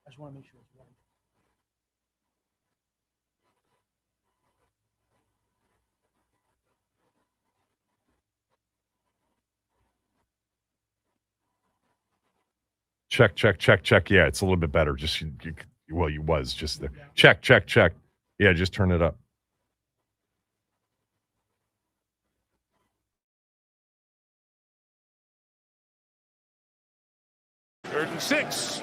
I just want to make sure it's right. Check. Yeah, it's a little bit better. Just you was just there. Check. Yeah, just turn it up. Third and 6.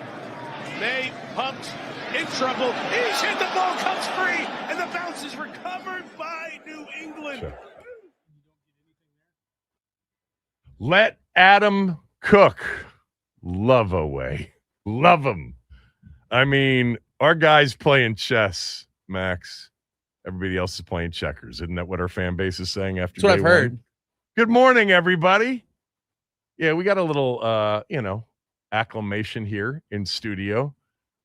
May pumped in trouble. He's hit, the ball comes free, and the bounce is recovered by New England. Check. Let Adam cook. Love away. Love him. I mean, our guy's playing chess, Max. Everybody else is playing checkers. Isn't that what our fan base is saying after That's what I've heard. Good morning, everybody. Yeah, we got a little, acclamation here in studio.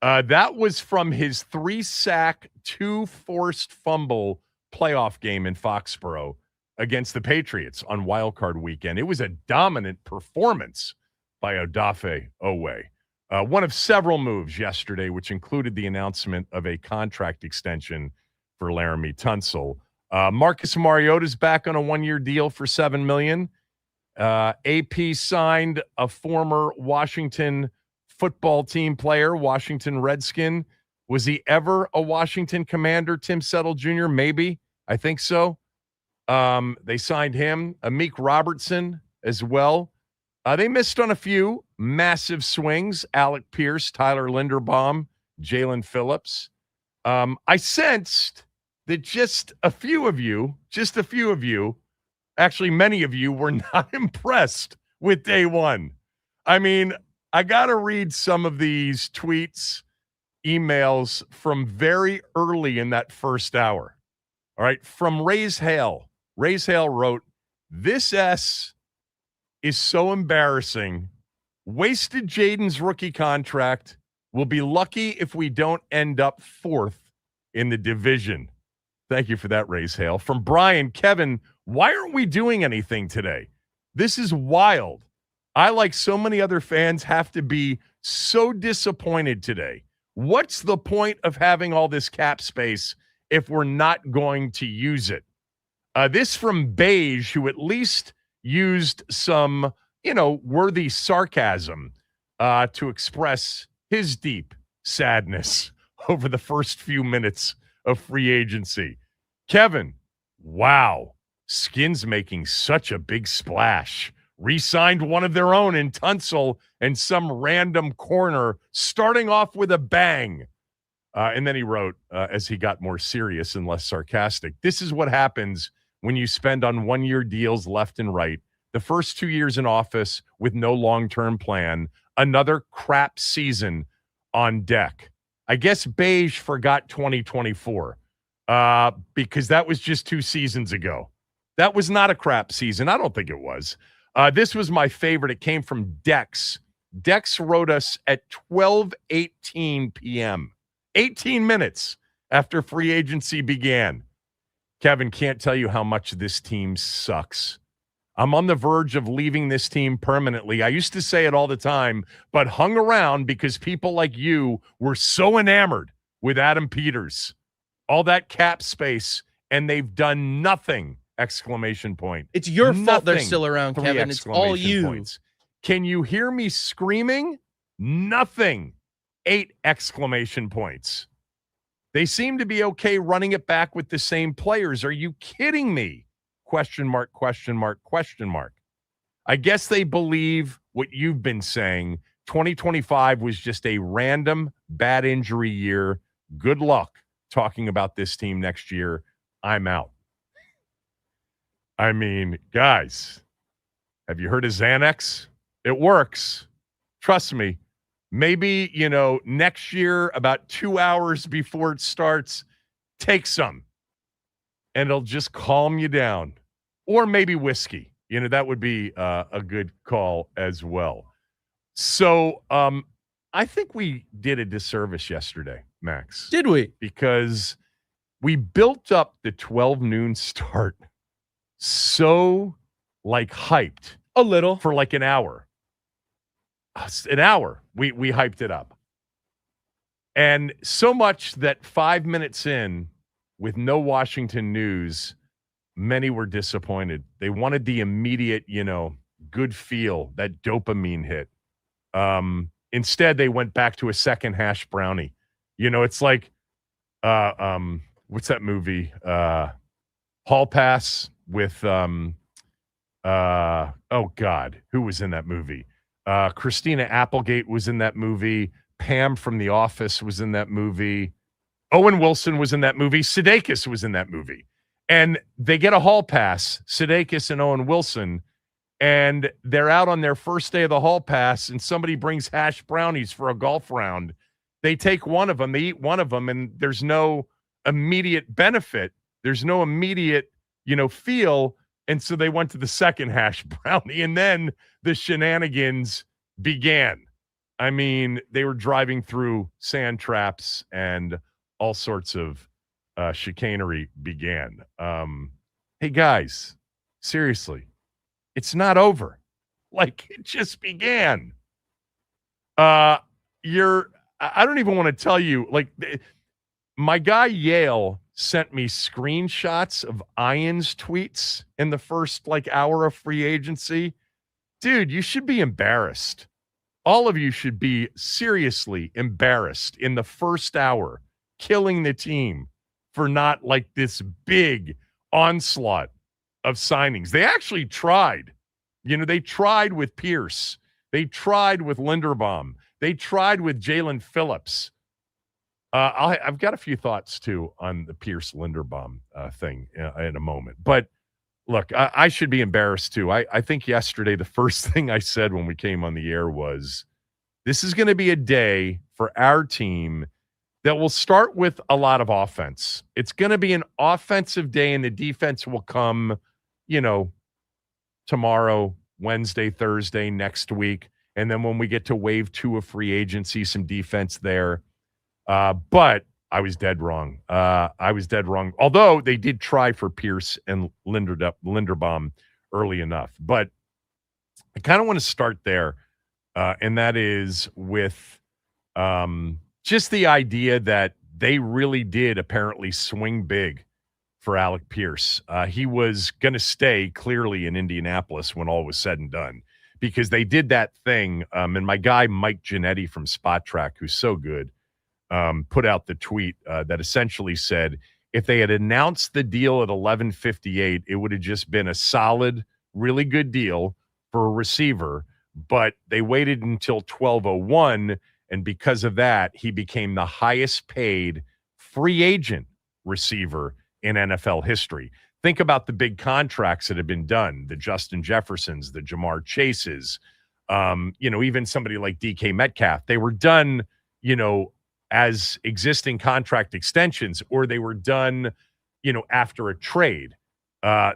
That was from his 3-sack, 2 forced fumble playoff game in Foxborough against the Patriots on Wild Card weekend. It was a dominant performance by Odafe Owe. One of several moves yesterday, which included the announcement of a contract extension for Laramie Tunsil. Marcus Mariota's back on a 1-year deal for $7 million. AP signed a former Washington football team player, Washington Redskin. Was he ever a Washington Commander, Tim Settle Jr.? Maybe. I think so. They signed him. Amik Robertson as well. They missed on a few massive swings. Alec Pierce, Tyler Linderbaum, Jalen Phillips. I sensed that just a few of you, actually many of you, were not impressed with day one. I mean, I got to read some of these tweets, emails from very early in that first hour. All right, from Raise Hale. Raise Hale wrote, "This S is so embarrassing. Wasted Jaden's rookie contract. We'll be lucky if we don't end up 4th in the division." Thank you for that, Raise Hale. From Brian, Kevin, why aren't we doing anything today? This is wild. I, like so many other fans, have to be so disappointed today. What's the point of having all this cap space if we're not going to use it? This from Beige, who at least used some, worthy sarcasm to express his deep sadness over the first few minutes of free agency. Kevin, wow, Skins making such a big splash. Re-signed one of their own in Tunsil and some random corner, starting off with a bang. And then he wrote, as he got more serious and less sarcastic, "This is what happens when you spend on 1-year deals left and right. The first 2 years in office with no long-term plan. Another crap season on deck." I guess Beige forgot 2024 because that was just 2 seasons ago. That was not a crap season. I don't think it was. This was my favorite. It came from Dex. Dex wrote us at 12:18 p.m., 18 minutes after free agency began. "Kevin, can't tell you how much this team sucks. I'm on the verge of leaving this team permanently. I used to say it all the time, but hung around because people like you were so enamored with Adam Peters. All that cap space, and they've done nothing!" Exclamation point. It's your fault they're Nothing. still around, 3 Kevin. It's all exclamation you. points. Can you hear me screaming? Nothing. 8 exclamation points. They seem to be okay running it back with the same players. Are you kidding me? Question mark, question mark, question mark. I guess they believe what you've been saying. 2025 was just a random bad injury year. Good luck talking about this team next year. I'm out. I mean, guys, have you heard of Xanax? It works. Trust me. Maybe, next year, about 2 hours before it starts, take some, and it'll just calm you down. Or maybe whiskey. That would be a good call as well. So I think we did a disservice yesterday, Max. Did we? Because we built up the 12 noon start so, hyped. A little. For an hour. An hour. We hyped it up. And so much that 5 minutes in, with no Washington news, many were disappointed. They wanted the immediate, good feel, that dopamine hit. Instead, they went back to a second hash brownie. It's like, what's that movie? Hall Pass with, oh God, who was in that movie? Christina Applegate was in that movie. Pam from The Office was in that movie. Owen Wilson was in that movie. Sudeikis was in that movie. And they get a hall pass, Sudeikis and Owen Wilson, and they're out on their first day of the hall pass, and somebody brings hash brownies for a golf round. They take one of them, they eat one of them, and there's no immediate benefit. There's no immediate, feel. And so they went to the second hash brownie, and then the shenanigans began. I mean, they were driving through sand traps and all sorts of chicanery began. Hey, guys, seriously, it's not over. Like, it just began. I don't even want to tell you, like, my guy Yale sent me screenshots of Ian's tweets in the first, hour of free agency. Dude, you should be embarrassed. All of you should be seriously embarrassed in the first hour, killing the team for not this big onslaught of signings. They actually tried. They tried with Pierce. They tried with Linderbaum. They tried with Jalen Phillips. I've got a few thoughts, too, on the Pierce Linderbaum thing in a moment. But look, I should be embarrassed, too. I think yesterday the first thing I said when we came on the air was, this is going to be a day for our team that will start with a lot of offense. It's going to be an offensive day, and the defense will come, tomorrow, Wednesday, Thursday, next week. And then when we get to wave 2 of free agency, some defense there. But I was dead wrong. Although they did try for Pierce and Linderbaum early enough. But I kind of want to start there. And that is with just the idea that they really did apparently swing big for Alec Pierce. He was going to stay clearly in Indianapolis when all was said and done, because they did that thing. And my guy, Mike Giannetti from Spot Track, who's so good, put out the tweet that essentially said, if they had announced the deal at 11:58, it would have just been a solid, really good deal for a receiver. But they waited until 12:01, and because of that, he became the highest paid free agent receiver in NFL history. Think about the big contracts that have been done, the Justin Jeffersons, the Jamar Chases, even somebody like DK Metcalf. They were done, as existing contract extensions, or they were done, after a trade.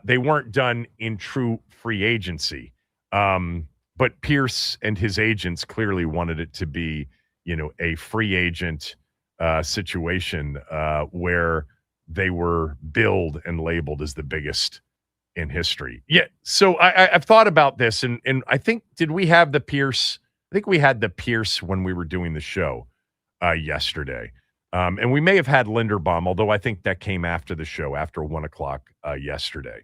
They weren't done in true free agency. But Pierce and his agents clearly wanted it to be, a free agent situation where they were billed and labeled as the biggest in history. Yeah. So I've thought about this, and I think, did we have the Pierce? I think we had the Pierce when we were doing the show yesterday. And we may have had Linderbaum, although I think that came after the show, after 1:00 yesterday.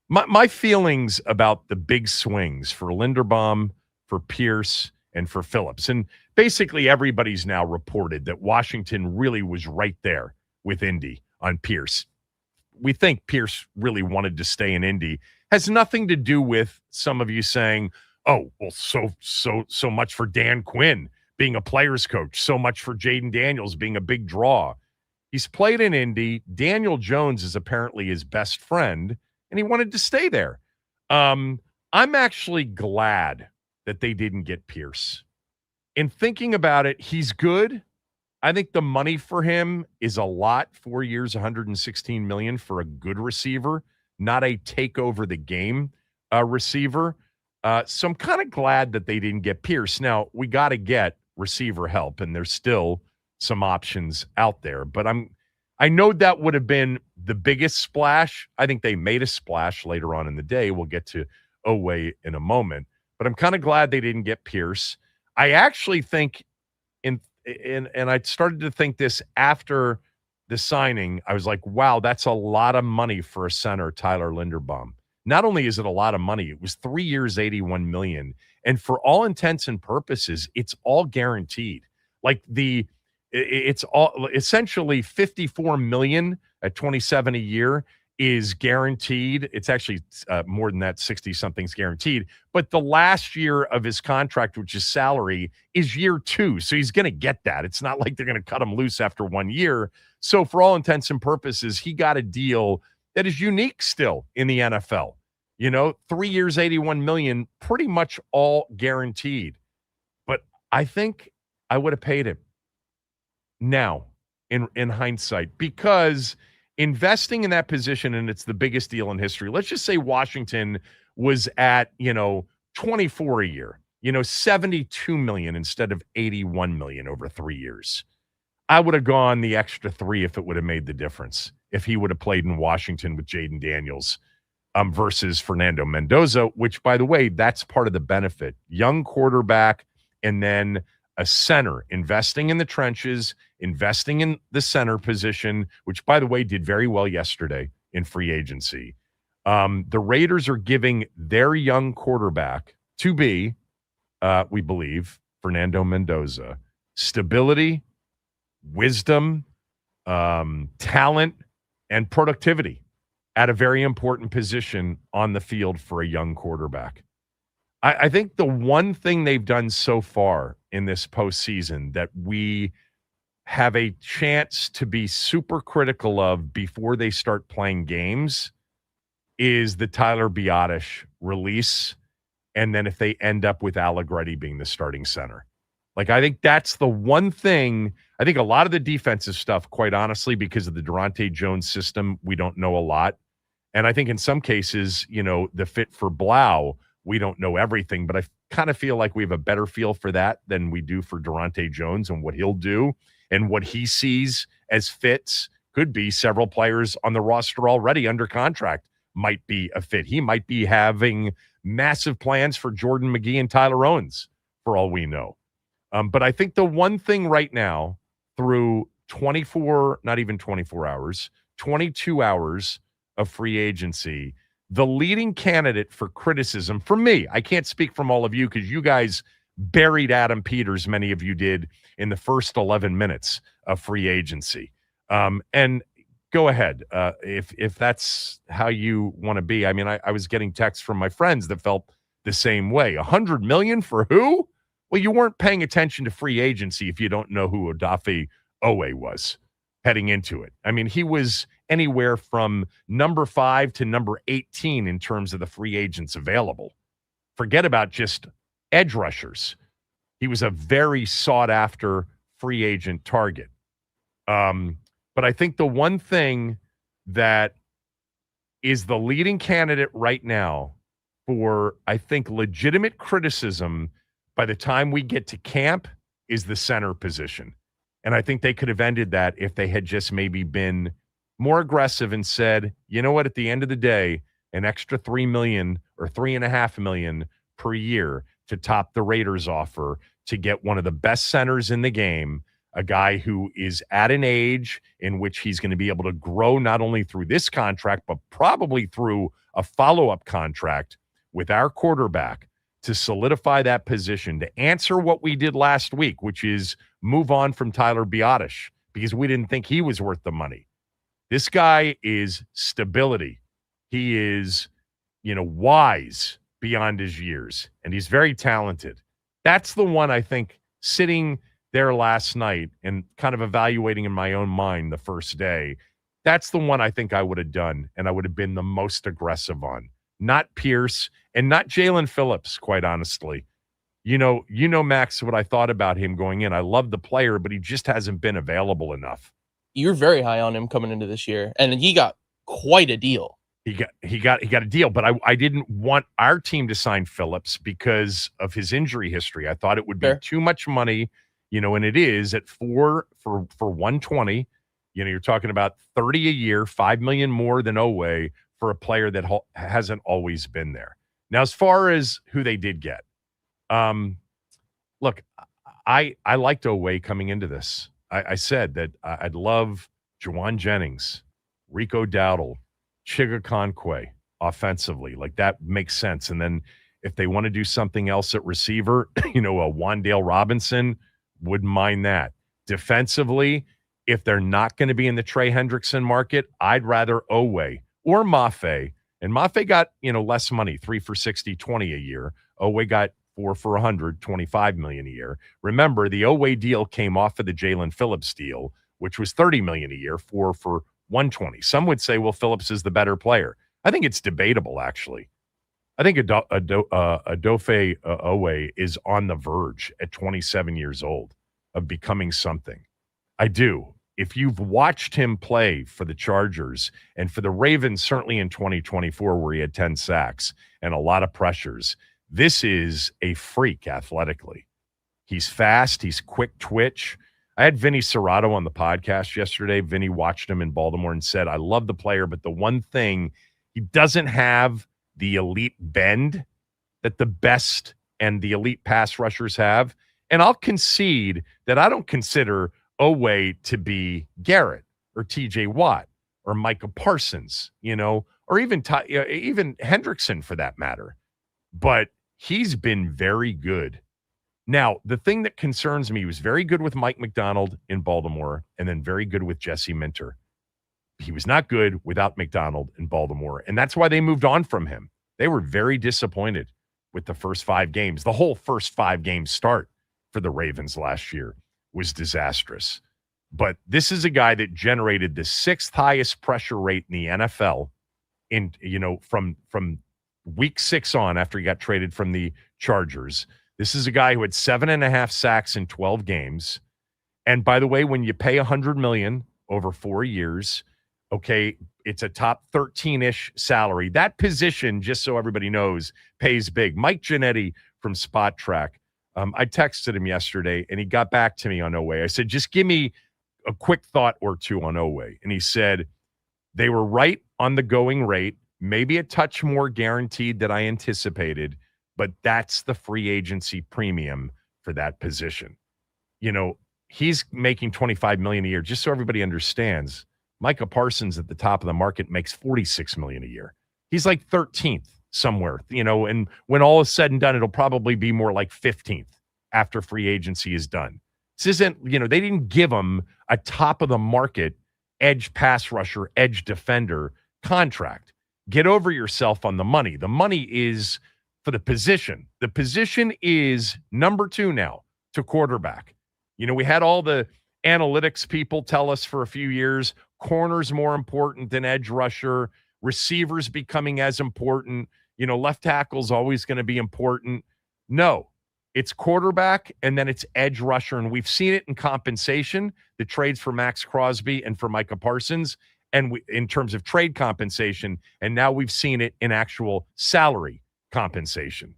My feelings about the big swings for Linderbaum, for Pierce, and for Phillips, and basically everybody's now reported that Washington really was right there with Indy on Pierce. We think Pierce really wanted to stay in Indy. Has nothing to do with some of you saying, oh, well, so much for Dan Quinn being a player's coach, so much for Jaden Daniels being a big draw. He's played in Indy. Daniel Jones is apparently his best friend, and he wanted to stay there. I'm actually glad that they didn't get Pierce. In thinking about it, he's good. I think the money for him is a lot. 4 years, $116 million for a good receiver, not a take over the game receiver. So I'm kind of glad that they didn't get Pierce. Now, we got to get receiver help, and there's still some options out there. But I know that would have been the biggest splash. I think they made a splash later on in the day. We'll get to Oweh in a moment. But I'm kind of glad they didn't get Pierce. I actually think and I started to think this after the signing. I was like, wow, that's a lot of money for a center, Tyler Linderbaum. Not only is it a lot of money, it was 3 years, 81 million. And for all intents and purposes, it's all guaranteed. Like it's all essentially 54 million at 27 a year is guaranteed. It's actually more than that, 60 something's guaranteed. But the last year of his contract, which is salary, is year 2. So he's going to get that. It's not like they're going to cut him loose after 1 year. So for all intents and purposes, he got a deal that is unique still in the NFL. 3 years, 81 million, pretty much all guaranteed. But I think I would have paid him now in hindsight, because investing in that position, and it's the biggest deal in history. Let's just say Washington was at, 24 a year, 72 million instead of 81 million over 3 years. I would have gone the extra 3 if it would have made the difference, if he would have played in Washington with Jaden Daniels versus Fernando Mendoza, which, by the way, that's part of the benefit. Young quarterback and then a center, investing in the trenches, investing in the center position, which, by the way, did very well yesterday in free agency. The Raiders are giving their young quarterback to be, we believe, Fernando Mendoza, stability, wisdom, talent, and productivity at a very important position on the field for a young quarterback. I think the one thing they've done so far in this postseason that we have a chance to be super critical of before they start playing games is the Tyler Biadasz release, and then if they end up with Allegretti being the starting center. Like, I think that's the one thing. I think a lot of the defensive stuff, quite honestly, because of the Durante Jones system, we don't know a lot. And I think in some cases, the fit for Blau, we don't know everything, but I kind of feel like we have a better feel for that than we do for Durante Jones and what he'll do and what he sees as fits. Could be several players on the roster already under contract might be a fit. He might be having massive plans for Jordan McGee and Tyler Owens, for all we know. But I think the one thing right now, through not even 24 hours, 22 hours of free agency, the leading candidate for criticism for me, I can't speak from all of you because you guys buried Adam Peters, many of you did, in the first 11 minutes of free agency. And go ahead if that's how you want to be. I mean, I was getting texts from my friends that felt the same way. $100 million for who? Well, you weren't paying attention to free agency if you don't know who Odafe Owe was heading into it. I mean, he was anywhere from number 5 to number 18 in terms of the free agents available. Forget about just edge rushers. He was a very sought-after free agent target. But I think the one thing that is the leading candidate right now for, I think, legitimate criticism by the time we get to camp is the center position. And I think they could have ended that if they had just maybe been more aggressive and said, you know what, at the end of the day, an extra $3 million or $3.5 million per year to top the Raiders offer to get one of the best centers in the game, a guy who is at an age in which he's going to be able to grow not only through this contract, but probably through a follow-up contract with our quarterback to solidify that position, to answer what we did last week, which is move on from Tyler Biadasz because we didn't think he was worth the money. This guy is stability. He is, wise beyond his years, and he's very talented. That's the one I think, sitting there last night and kind of evaluating in my own mind the first day, that's the one I think I would have done and I would have been the most aggressive on. Not Pierce and not Jalen Phillips, quite honestly. Max, what I thought about him going in. I love the player, but he just hasn't been available enough. You're very high on him coming into this year, and he got quite a deal. He got a deal, but I didn't want our team to sign Phillips because of his injury history. I thought it would be too much money, and it is at for 120. You're talking about 30 a year, $5 million more than Owe for a player that hasn't always been there. Now, as far as who they did get, look, I liked Oweh coming into this. I said that I'd love Juwan Jennings, Rico Dowdle, Chigakonkwe offensively. Like, that makes sense. And then if they want to do something else at receiver, a Wan'Dale Robinson, wouldn't mind that. Defensively, if they're not going to be in the Trey Hendrickson market, I'd rather Oweh or Mafe. And Mafe got, less money, 3 for 60, 20 a year. Oweh got 4 for 100, 25 million a year. Remember, the Oweh deal came off of the Jalen Phillips deal, which was 30 million a year, 4 for 120. Some would say, well, Phillips is the better player. I think it's debatable, actually. I think Adofe Oweh is on the verge at 27 years old of becoming something. I do. If you've watched him play for the Chargers and for the Ravens, certainly in 2024, where he had 10 sacks and a lot of pressures, this is a freak athletically. He's fast. He's quick twitch. I had Vinny Serrato on the podcast yesterday. Vinny watched him in Baltimore and said, I love the player, but the one thing, he doesn't have the elite bend that the best and the elite pass rushers have. And I'll concede that I don't consider Oweh to be Garrett or TJ Watt or Micah Parsons, or even Hendrickson for that matter. But he's been very good. Now, the thing that concerns me, he was very good with Mike McDonald in Baltimore and then very good with Jesse Minter. He was not good without McDonald in Baltimore, and that's why they moved on from him. They were very disappointed with the first 5 games. The whole first 5 game start for the Ravens last year was disastrous. But this is a guy that generated the 6th highest pressure rate in the NFL from week 6 on after he got traded from the Chargers. This is a guy who had 7.5 sacks in 12 games. And by the way, when you pay $100 million over 4 years, okay, it's a top 13-ish salary. That position, just so everybody knows, pays big. Mike Giannetti from Spot Track, I texted him yesterday, and he got back to me on Oweh. I said, just give me a quick thought or two on Oweh. And he said, they were right on the going rate, maybe a touch more guaranteed than I anticipated, but that's the free agency premium for that position. He's making $25 million a year. Just so everybody understands, Micah Parsons at the top of the market makes $46 million a year. He's like 13th somewhere, and when all is said and done, it'll probably be more like 15th after free agency is done. This isn't, they didn't give him a top of the market edge pass rusher, edge defender contract. Get over yourself on the money. The money is for the position. The position is number 2 now to quarterback. We had all the analytics people tell us for a few years, corners more important than edge rusher, receivers becoming as important, left tackle's always going to be important. No, it's quarterback and then it's edge rusher. And we've seen it in compensation, the trades for Max Crosby and for Micah Parsons, and in terms of trade compensation. And now we've seen it in actual salary compensation.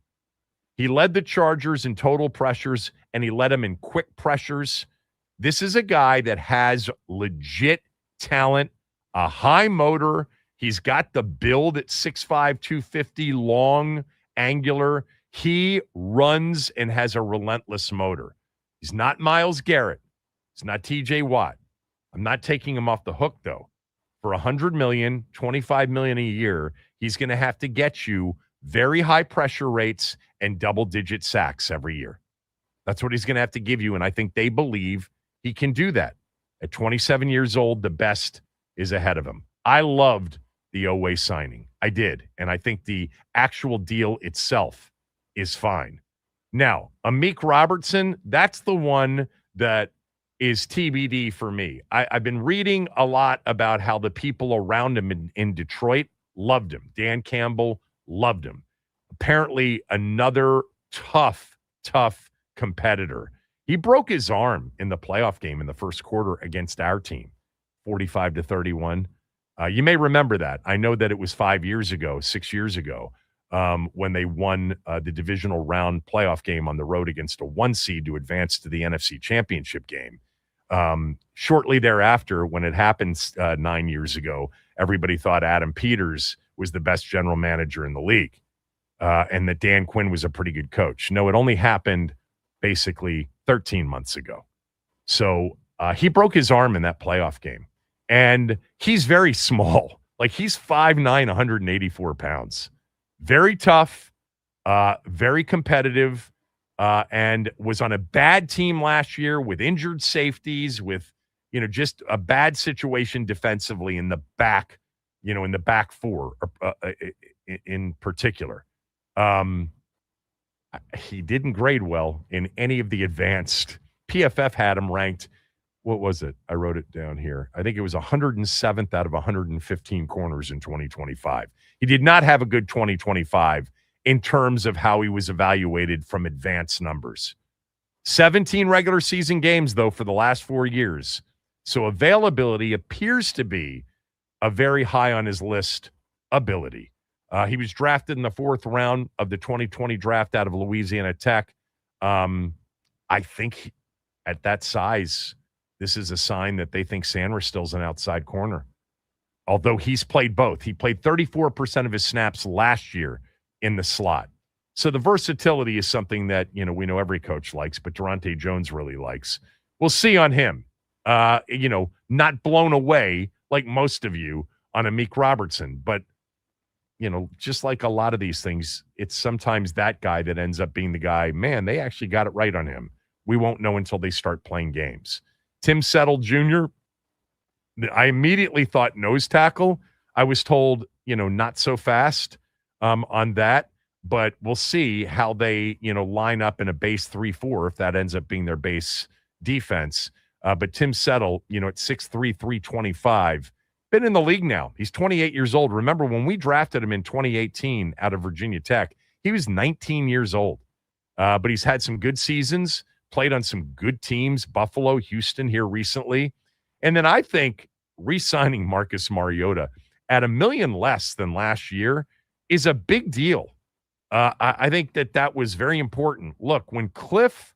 He led the Chargers in total pressures and he led them in quick pressures. This is a guy that has legit talent, a high motor. He's got the build at 6'5", 250, long, angular. He runs and has a relentless motor. He's not Myles Garrett. He's not TJ Watt. I'm not taking him off the hook, though. For $100 million, $25 million a year, he's going to have to get you very high pressure rates and double-digit sacks every year. That's what he's going to have to give you, and I think they believe he can do that. At 27 years old, the best is ahead of him. I loved the Oweh signing. I did, and I think the actual deal itself is fine. Now, Amik Robertson, that's the one that is TBD for me. I've been reading a lot about how the people around him in Detroit loved him. Dan Campbell loved him. Apparently, another tough competitor. He broke his arm in the playoff game in the first quarter against our team, 45-31. You may remember that. I know that it was 6 years ago, when they won the divisional round playoff game on the road against a 1 seed to advance to the NFC Championship game. Shortly thereafter, when it happened 9 years ago, everybody thought Adam Peters was the best general manager in the league, and that Dan Quinn was a pretty good coach. No, it only happened basically 13 months ago. So he broke his arm in that playoff game. And he's very small. Like, he's 5'9", 184 pounds. Very tough, very competitive, and was on a bad team last year with injured safeties, with, just a bad situation defensively in the back, in the back four in particular. He didn't grade well in any of the advanced. PFF had him ranked, what was it? I wrote it down here. I think it was 107th out of 115 corners in 2025. He did not have a good 2025 in terms of how he was evaluated from advanced numbers. 17 regular season games, though, for the last 4 years. So availability appears to be a very high on his list ability. He was drafted in the 4th round of the 2020 draft out of Louisiana Tech. I think at that size, this is a sign that they think Sanders-Still's an outside corner. Although he's played both. He played 34% of his snaps last year in the slot. So the versatility is something that, we know every coach likes, but Durante Jones really likes. We'll see on him. Not blown away like most of you on Amik Robertson, but just like a lot of these things, it's sometimes that guy that ends up being the guy, man, they actually got it right on him. We won't know until they start playing games. Tim Settle Jr., I immediately thought nose tackle. I was told, not so fast on that, but we'll see how they, line up in a base 3-4 if that ends up being their base defense. But Tim Settle, at 6'3", 325, been in the league now. He's 28 years old. Remember, when we drafted him in 2018 out of Virginia Tech, he was 19 years old. But he's had some good seasons, played on some good teams, Buffalo, Houston here recently. And then I think re-signing Marcus Mariota at $1 million less than last year is a big deal. I think that was very important. Look, when Cliff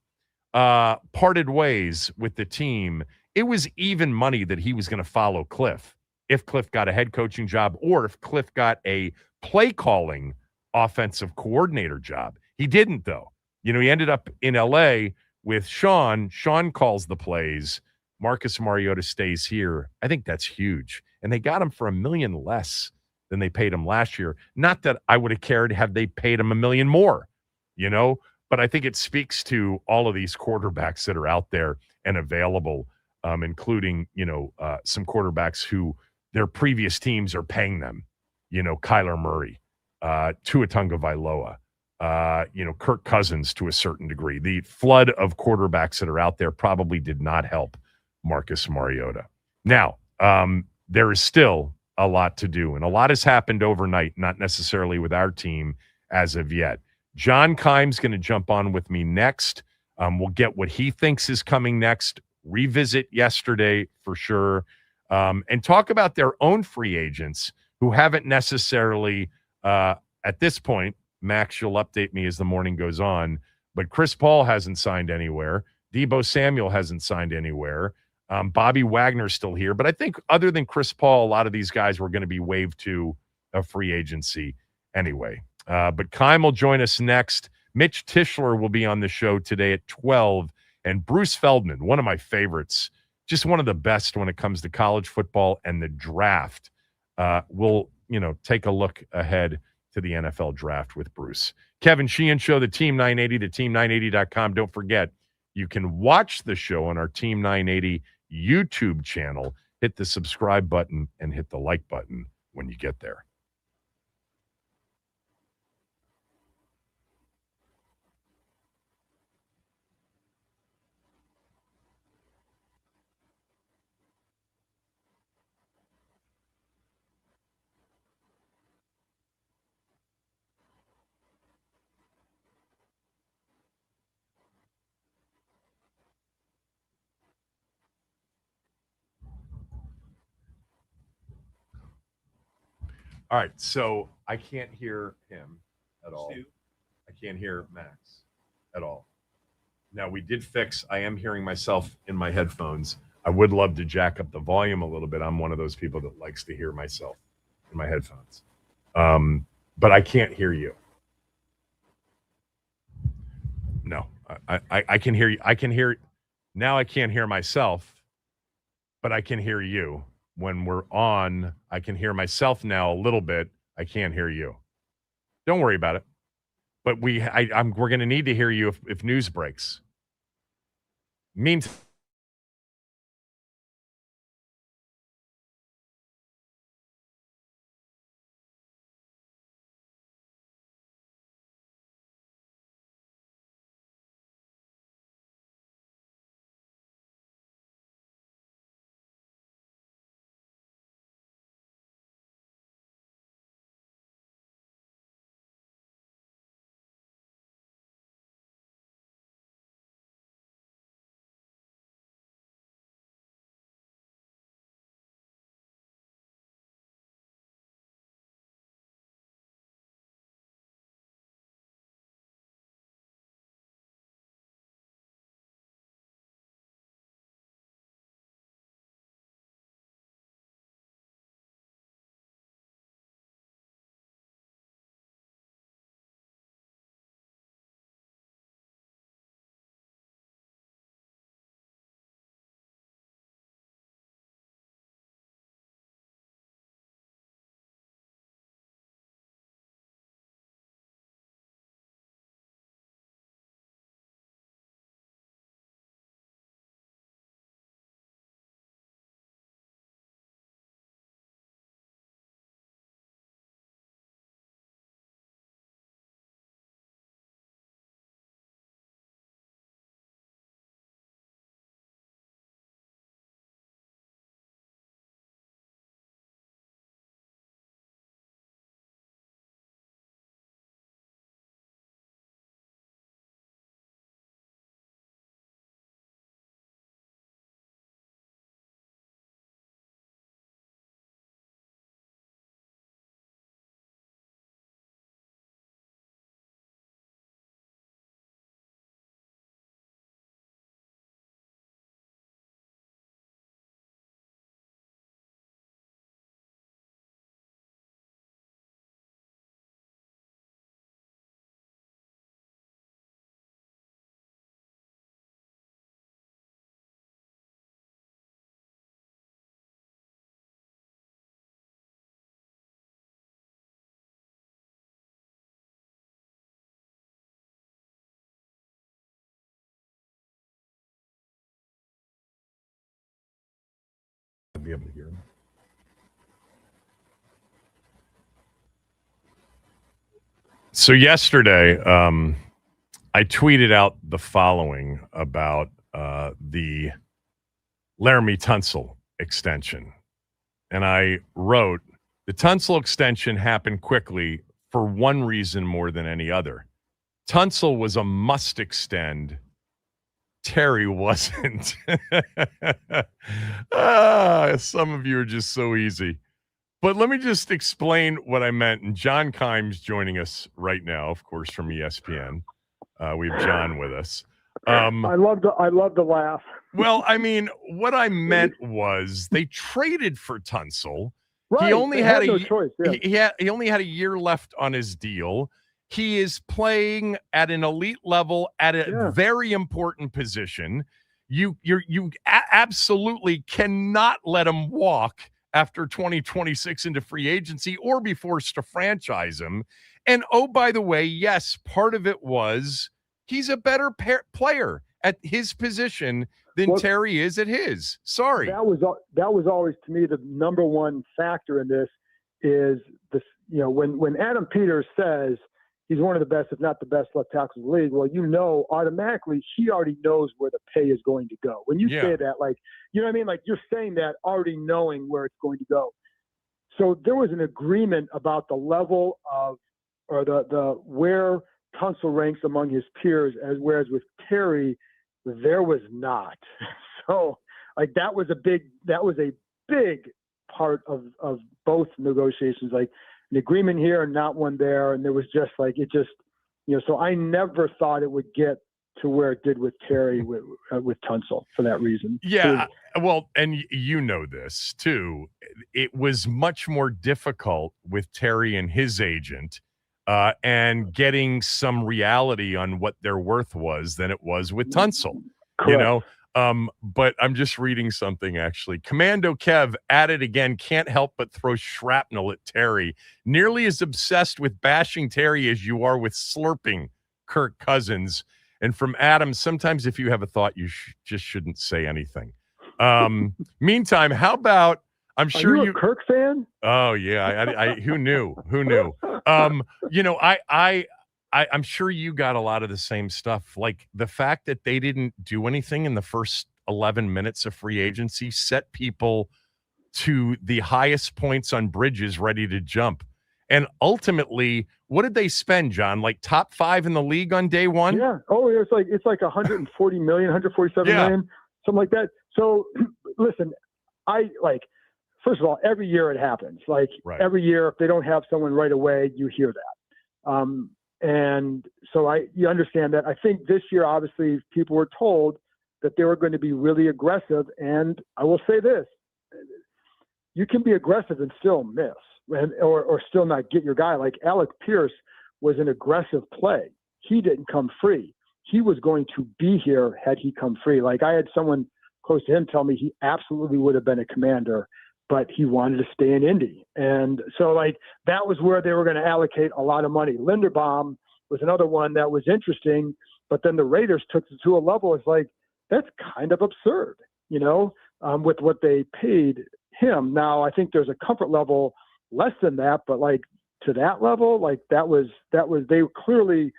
parted ways with the team, it was even money that he was going to follow Cliff if Cliff got a head coaching job or if Cliff got a play calling offensive coordinator job. He didn't, though. He ended up in L.A. with Sean. Sean calls the plays. Marcus Mariota stays here. I think that's huge. And they got him for $1 million less than they paid him last year. Not that I would have cared had they paid him $1 million more, but I think it speaks to all of these quarterbacks that are out there and available, including, some quarterbacks who their previous teams are paying them, Kyler Murray, Tua Tagovailoa, Kirk Cousins to a certain degree. The flood of quarterbacks that are out there probably did not help Marcus Mariota. Now, there is still a lot to do, and a lot has happened overnight, not necessarily with our team as of yet. John Keim's going to jump on with me next. We'll get what he thinks is coming next, revisit yesterday for sure, and talk about their own free agents who haven't necessarily, at this point, Max, you'll update me as the morning goes on, but Chris Paul hasn't signed anywhere. Deebo Samuel hasn't signed anywhere. Bobby Wagner's still here. But I think other than Chris Paul, a lot of these guys were going to be waived to a free agency anyway. But Keim will join us next. Mitch Tischler will be on the show today at 12. And Bruce Feldman, one of my favorites, just one of the best when it comes to college football and the draft. We'll, take a look ahead to the NFL draft with Bruce. Kevin Sheehan Show, the Team 980, the team980.com. Don't forget, you can watch the show on our Team 980 YouTube channel. Hit the subscribe button and hit the like button when you get there. All right, so I can't hear him at all. I can't hear Max at all. Now, we did fix, I am hearing myself in my headphones. I would love to jack up the volume a little bit. I'm one of those people that likes to hear myself in my headphones. But I can't hear you. No, I can hear you. I can hear now. I can't hear myself, but I can hear you. When we're on, I can hear myself now a little bit. I can't hear you. Don't worry about it. But we're going to need to hear you if news breaks. Meantime. Be able to hear him. So yesterday, I tweeted out the following about the Laramie Tunsil extension. And I wrote, the Tunsil extension happened quickly for one reason more than any other. Tunsil was a must extend. Terry wasn't. Some of you are just so easy. But let me just explain what I meant. And John Kimes joining us right now, of course, from ESPN. We have John with us. I love the laugh. Well, I mean, what I meant was they traded for Tunsil. Right. He only had no choice. Yeah. he only had a year left on his deal. He is playing at an elite level at a very important position. You absolutely cannot let him walk after 2026 into free agency or be forced to franchise him. And oh, by the way, yes, part of it was he's a better player at his position than Terry is at his. Sorry. That was always, to me, the number one factor in this is this, when Adam Peters says he's one of the best, if not the best left tackles in the league, well, automatically he already knows where the pay is going to go. When you say that, you know what I mean? Like, you're saying that already knowing where it's going to go. So there was an agreement about the level of, or the where Tunsil ranks among his peers, whereas with Terry, there was not. So that was a big part of both negotiations, like an agreement here and not one there. And there was just so I never thought it would get to where it did with Terry with Tunsil for that reason. Yeah. Well, and you know this too. It was much more difficult with Terry and his agent and getting some reality on what their worth was than it was with Tunsil. Correct. You know, but I'm just reading something actually. Commando Kev at it again, can't help but throw shrapnel at Terry. Nearly as obsessed with bashing Terry as you are with slurping Kirk Cousins. And from Adam, sometimes if you have a thought, you just shouldn't say anything. Meantime, how about, I'm sure you a Kirk fan? Oh yeah, I who knew? You know, I'm sure you got a lot of the same stuff. Like the fact that they didn't do anything in the first 11 minutes of free agency set people to the highest points on Bridges ready to jump. And ultimately, what did they spend, John? Like top 5 in the league on day one? Yeah. Oh, it's like 140 million, 147 million, something like that. So listen, first of all, every year it happens. Like every year, if they don't have someone right away, you hear that. And so you understand that. I think this year, obviously, people were told that they were going to be really aggressive. And I will say this, you can be aggressive and still miss or still not get your guy. Like Alec Pierce was an aggressive play. He didn't come free. He was going to be here had he come free. Like I had someone close to him tell me he absolutely would have been a Commander, but he wanted to stay in Indy. And so like that was where they were going to allocate a lot of money. Linderbaum was another one that was interesting, but then the Raiders took it to a level. It's like, that's kind of absurd, you know, with what they paid him. Now I think there's a comfort level less than that, but like to that level, like that was, they clearly,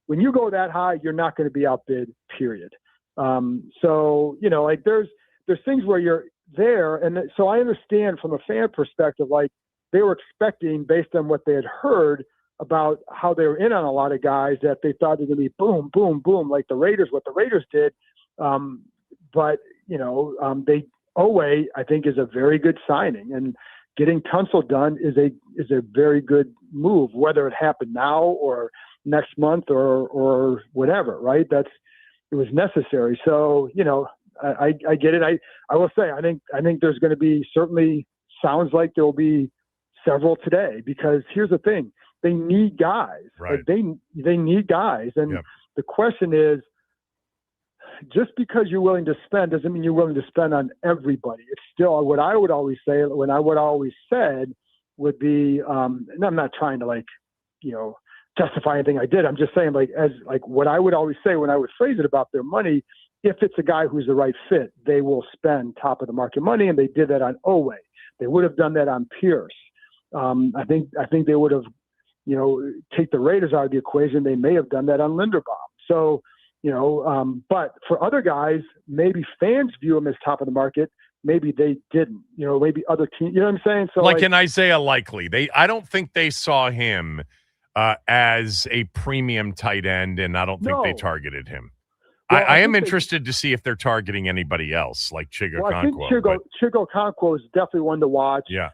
when you go that high, you're not going to be outbid, period. So, you know, like there's things where you're there. And so I understand from a fan perspective, like they were expecting based on what they had heard about how they were in on a lot of guys that they thought they were going to be boom, boom, boom, like the Raiders, what the Raiders did. But you know, Oweh, I think is a very good signing, and getting Tunsil done is a very good move, whether it happened now or next month or whatever, right? It was necessary. So, you know, I get it. I will say, I think there's going to be, certainly sounds like there will be several today, because here's the thing, they need guys. Right. Like they need guys. And the question is, just because you're willing to spend doesn't mean you're willing to spend on everybody. It's still what I would always say, said would be, and I'm not trying to like, you know, justify anything I did. I'm just saying what I would always say when I would phrase it about their money, if it's a guy who's the right fit, they will spend top of the market money. And they did that on Oweh. They would have done that on Pierce. I think they would have, you know, take the Raiders out of the equation. They may have done that on Linderbaum. So, you know, but for other guys, maybe fans view him as top of the market. Maybe they didn't, you know, maybe other teams, you know what I'm saying? So like in Isaiah Likely, I don't think they saw him as a premium tight end, and I don't think they targeted him. Well, I am interested to see if they're targeting anybody else, like Chigo Okonkwo. I think Chigo Okonkwo is definitely one to watch. Yeah.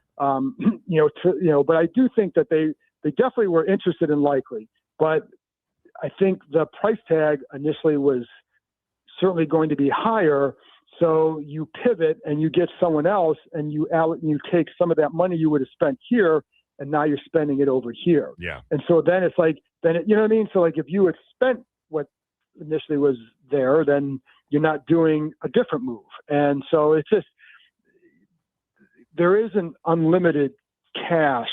You know, but I do think that they definitely were interested in Likely, but I think the price tag initially was certainly going to be higher. So you pivot and you get someone else, and you take some of that money you would have spent here, and now you're spending it over here. Yeah. And so then it's like, you know what I mean? So like if you had spent what initially was there, then you're not doing a different move. And so it's just, there isn't unlimited cash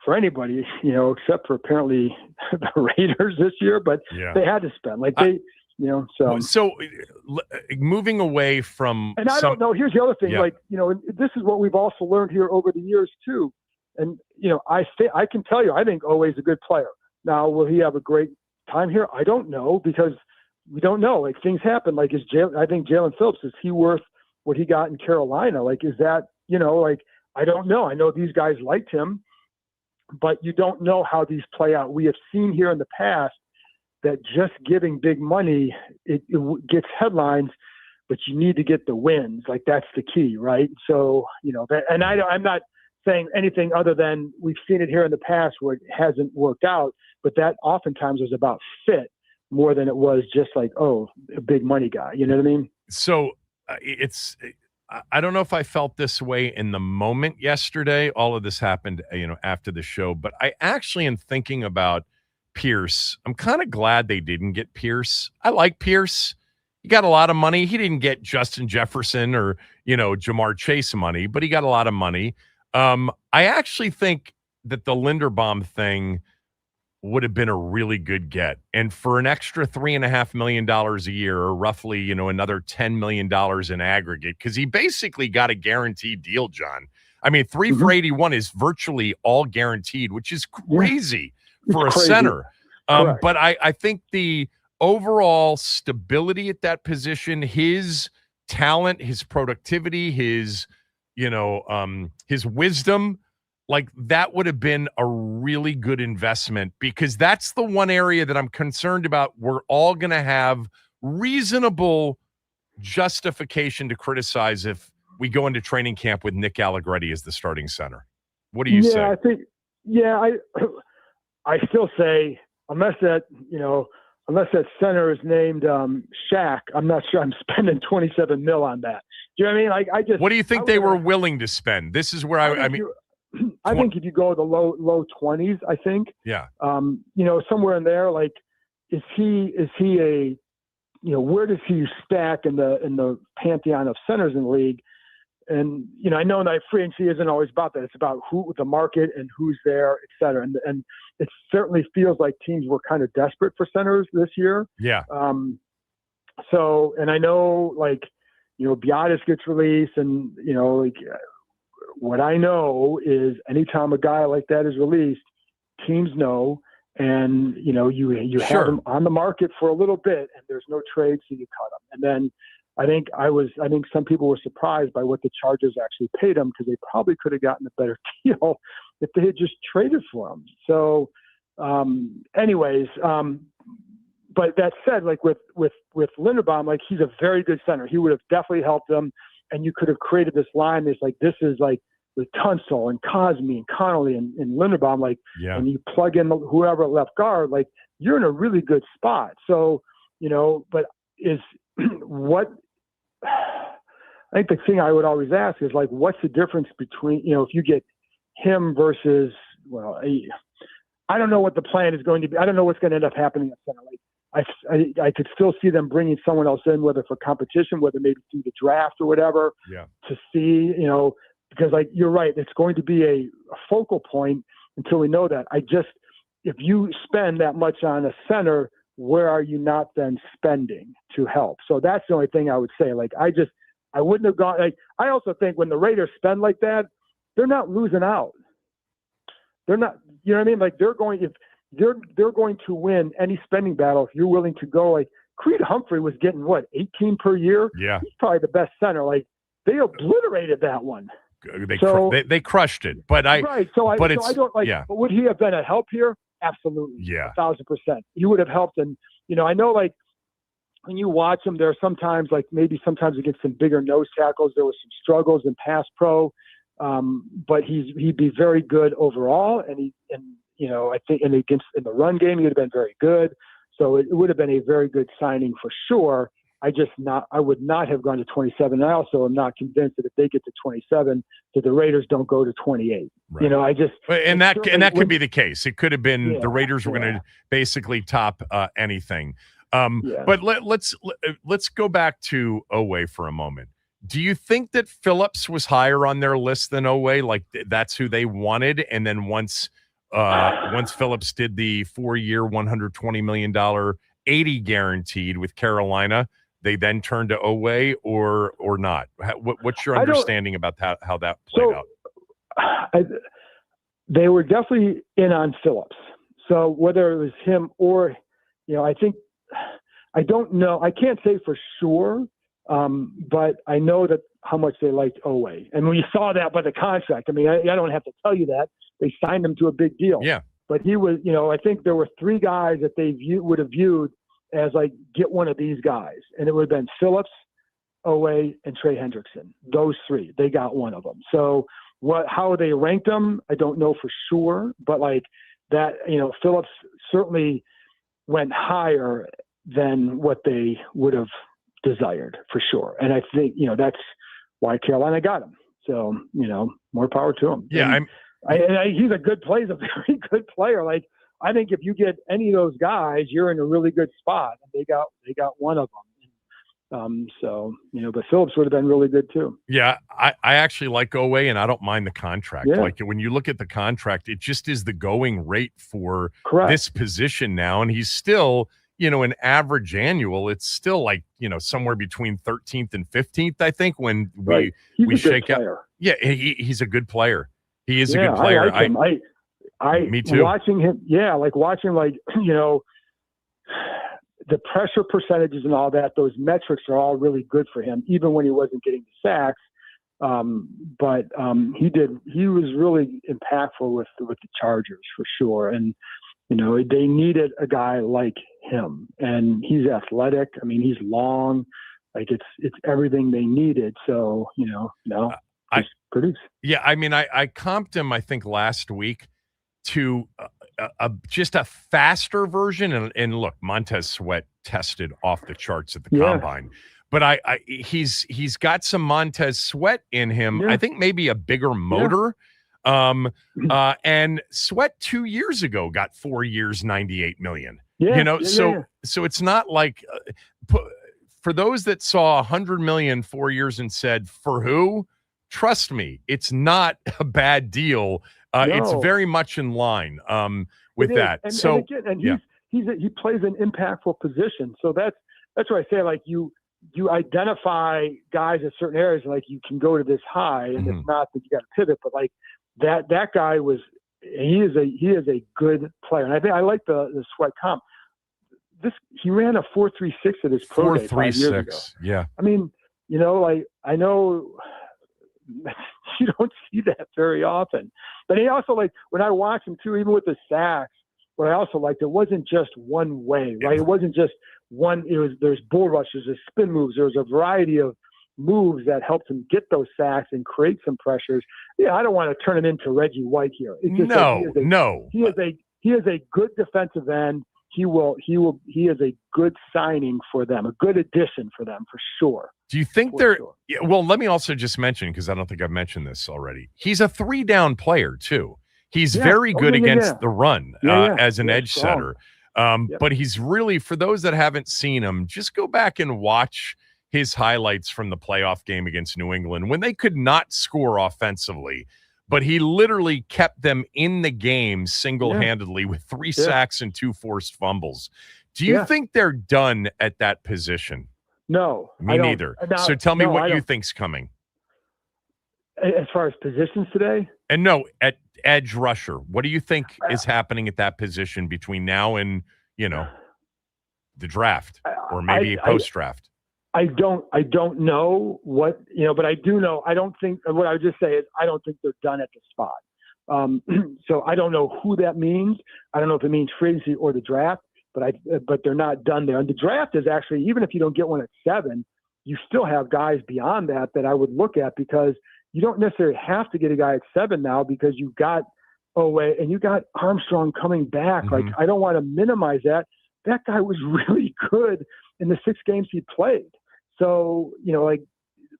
for anybody, you know, except for apparently the Raiders this year, but they had to spend you know, so moving away from, and I don't know, here's the other thing, like, you know, this is what we've also learned here over the years too. And, you know, I can tell you, I think Oweh is a good player. Now, will he have a great time here? I don't know, because we don't know. Like, things happen. Like, I think Jalen Phillips, is he worth what he got in Carolina? Like, is that, you know, like, I don't know. I know these guys liked him, but you don't know how these play out. We have seen here in the past that just giving big money, it gets headlines, but you need to get the wins. Like, that's the key, right? So, you know, and I'm not saying anything other than we've seen it here in the past where it hasn't worked out, but that oftentimes was about fit more than it was just like, oh, a big money guy. You know what I mean? So it's I don't know if I felt this way in the moment yesterday. All of this happened, after the show, but I actually am thinking about Pierce. I'm kind of glad they didn't get Pierce. I like Pierce. He got a lot of money. He didn't get Justin Jefferson or, Jamar Chase money, but he got a lot of money. I actually think that the Linderbaum thing would have been a really good get. And for an extra $3.5 million a year, or roughly, another $10 million in aggregate, because he basically got a guaranteed deal, John. I mean, 3 for 81 is virtually all guaranteed, which is crazy for a center. But I think the overall stability at that position, his talent, his productivity, his wisdom, like that would have been a really good investment, because that's the one area that I'm concerned about. We're all going to have reasonable justification to criticize if we go into training camp with Nick Allegretti as the starting center. What do you say? I still say, unless that center is named Shaq, I'm not sure I'm spending $27 million on that. Do you know what I mean? What do you think they were willing to spend? This is where I mean. I think if you go the low 20s, I think. Yeah. Somewhere in there, like, is he a, where does he stack in the pantheon of centers in the league? And, I know that free agency isn't always about that. It's about the market and who's there, et cetera. And it certainly feels like teams were kind of desperate for centers this year. Yeah. And I know, Biadasz gets released, and, what I know is anytime a guy like that is released, teams know, and you have him on the market for a little bit, and there's no trade, so you cut him. And then I think some people were surprised by what the Chargers actually paid him, because they probably could have gotten a better deal if they had just traded for him. So, but that said, like with Linderbaum, like, he's a very good center. He would have definitely helped them. And you could have created this line that's like, this is like with Tunsil and Cosme and Connolly and Linderbaum, like, when you plug in whoever at left guard, like, you're in a really good spot. So, but is what I think the thing I would always ask is, like, what's the difference between, if you get him versus, I don't know what the plan is going to be. I don't know what's going to end up happening at center. Like, I could still see them bringing someone else in, whether for competition, whether maybe through the draft or whatever, to see, because, like, you're right, it's going to be a focal point until we know that. If you spend that much on a center, where are you not then spending to help? So that's the only thing I would say. Like, I wouldn't have gone. Like, I also think when the Raiders spend like that, they're not losing out. They're not, you know what I mean? Like, they're going to win any spending battle if you're willing to go. Like, Creed Humphrey was getting 18 per year. Yeah, he's probably the best center. Like, they obliterated that one. They crushed it. But I don't like. Yeah. But would he have been a help here? Absolutely. Yeah, 1,000%. He would have helped. And I know, like, when you watch him, there are sometimes, like, maybe sometimes against some bigger nose tackles, there was some struggles in pass pro. But he'd be very good overall, and I think in the run game, he would have been very good. So it would have been a very good signing for sure. I would not have gone to 27. And I also am not convinced that if they get to 27, that the Raiders don't go to 28. Right. And that could be the case. It could have been the Raiders were going to basically top anything. But let's go back to Oweh for a moment. Do you think that Phillips was higher on their list than Oweh? Like, that's who they wanted, and then once Phillips did the 4-year, $120 million, 80 guaranteed with Carolina, they then turned to Oweh or not? What's your understanding about how that played out? They were definitely in on Phillips. So whether it was him or, I don't know. I can't say for sure, but I know that how much they liked Oweh. And when you saw that by the contract, I mean, I don't have to tell you that. They signed him to a big deal. Yeah. But he was, I think there were 3 guys that they would have viewed as, like, get one of these guys. And it would have been Phillips, Oweh, and Trey Hendrickson. Those 3. They got one of them. So how they ranked them, I don't know for sure. But, like, that, Phillips certainly went higher than what they would have desired for sure. And I think, that's why Carolina got him. So, more power to him. Yeah, he's a good player. He's a very good player. Like, I think if you get any of those guys, you're in a really good spot. And they got one of them. But Phillips would have been really good too. Yeah, I actually like Owe, and I don't mind the contract. Yeah. Like, when you look at the contract, it just is the going rate for Correct. this position now. And he's still, an average annual, it's still like, somewhere between 13th and 15th, I think, when we shake out. Yeah, he's a good player. He is a good player. I like him. Me too. Watching him, the pressure percentages and all that, those metrics are all really good for him, even when he wasn't getting the sacks. He was really impactful with the Chargers for sure. And, they needed a guy like him, and he's athletic. I mean, he's long, like it's everything they needed. So, produce. Yeah. I mean, I comped him, I think last week to just a faster version. And look, Montez Sweat tested off the charts at the combine, but he's got some Montez Sweat in him. I think maybe a bigger motor. And Sweat 2 years ago got 4 years, $98 million. So it's not like for those that saw $100 million 4 years and said, for who? Trust me, it's not a bad deal. It's very much in line with that. He plays an impactful position. So that's what I say. Like you identify guys in certain areas, like you can go to this high, and it's not that you got to pivot, but like that guy he is a good player. And I think I like the Sweat comp. He ran a 4.36 at his pro day 5 years ago. Yeah. I mean, I know you don't see that very often. But he also, like, when I watch him too, even with the sacks, what I also liked, it wasn't just one way, right? It wasn't just one. There's bull rushes, there's spin moves, there's a variety of moves that helped him get those sacks and create some pressures. Yeah, I don't want to turn him into Reggie White here. It's just he is a good defensive end. He is a good signing for them, a good addition for them for sure. Do you think yeah, well, let me also just mention, because I don't think I've mentioned this already. He's a 3-down player too. He's very good against the run as an edge setter. But he's really, for those that haven't seen him, just go back and watch his highlights from the playoff game against New England when they could not score offensively, but he literally kept them in the game single-handedly with 3 sacks and 2 forced fumbles. Do you think they're done at that position? No. Me neither. So tell me what you think's coming. As far as positions today? And at edge rusher, what do you think is happening at that position between now and, the draft or maybe post-draft? I don't know what, but I do know, what I would just say is I don't think they're done at the spot. So I don't know who that means. I don't know if it means free agency or the draft, but they're not done there. And the draft is actually, even if you don't get one at 7, you still have guys beyond that I would look at, because you don't necessarily have to get a guy at 7 now, because you got Owe and you got Armstrong coming back. Like, I don't want to minimize that. That guy was really good in the 6 games he played. So,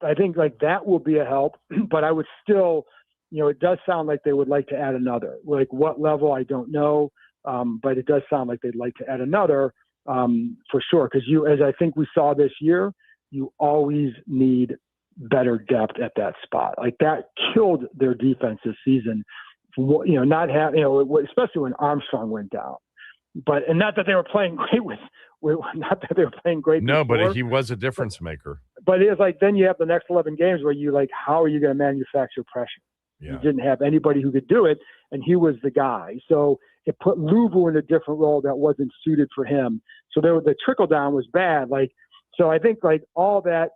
I think that will be a help, but I would still, it does sound like they would like to add another. Like what level, I don't know. But it does sound like they'd like to add another for sure. Because as I think we saw this year, you always need better depth at that spot. Like that killed their defense this season. Not having, especially when Armstrong went down. And not that they were playing great not that they were playing great. No, before, but he was a difference maker. But it's like, then you have the next 11 games where you how are you going to manufacture pressure? Yeah. You didn't have anybody who could do it, and he was the guy. So it put Louvu in a different role that wasn't suited for him. So the trickle down was bad. So I think all that,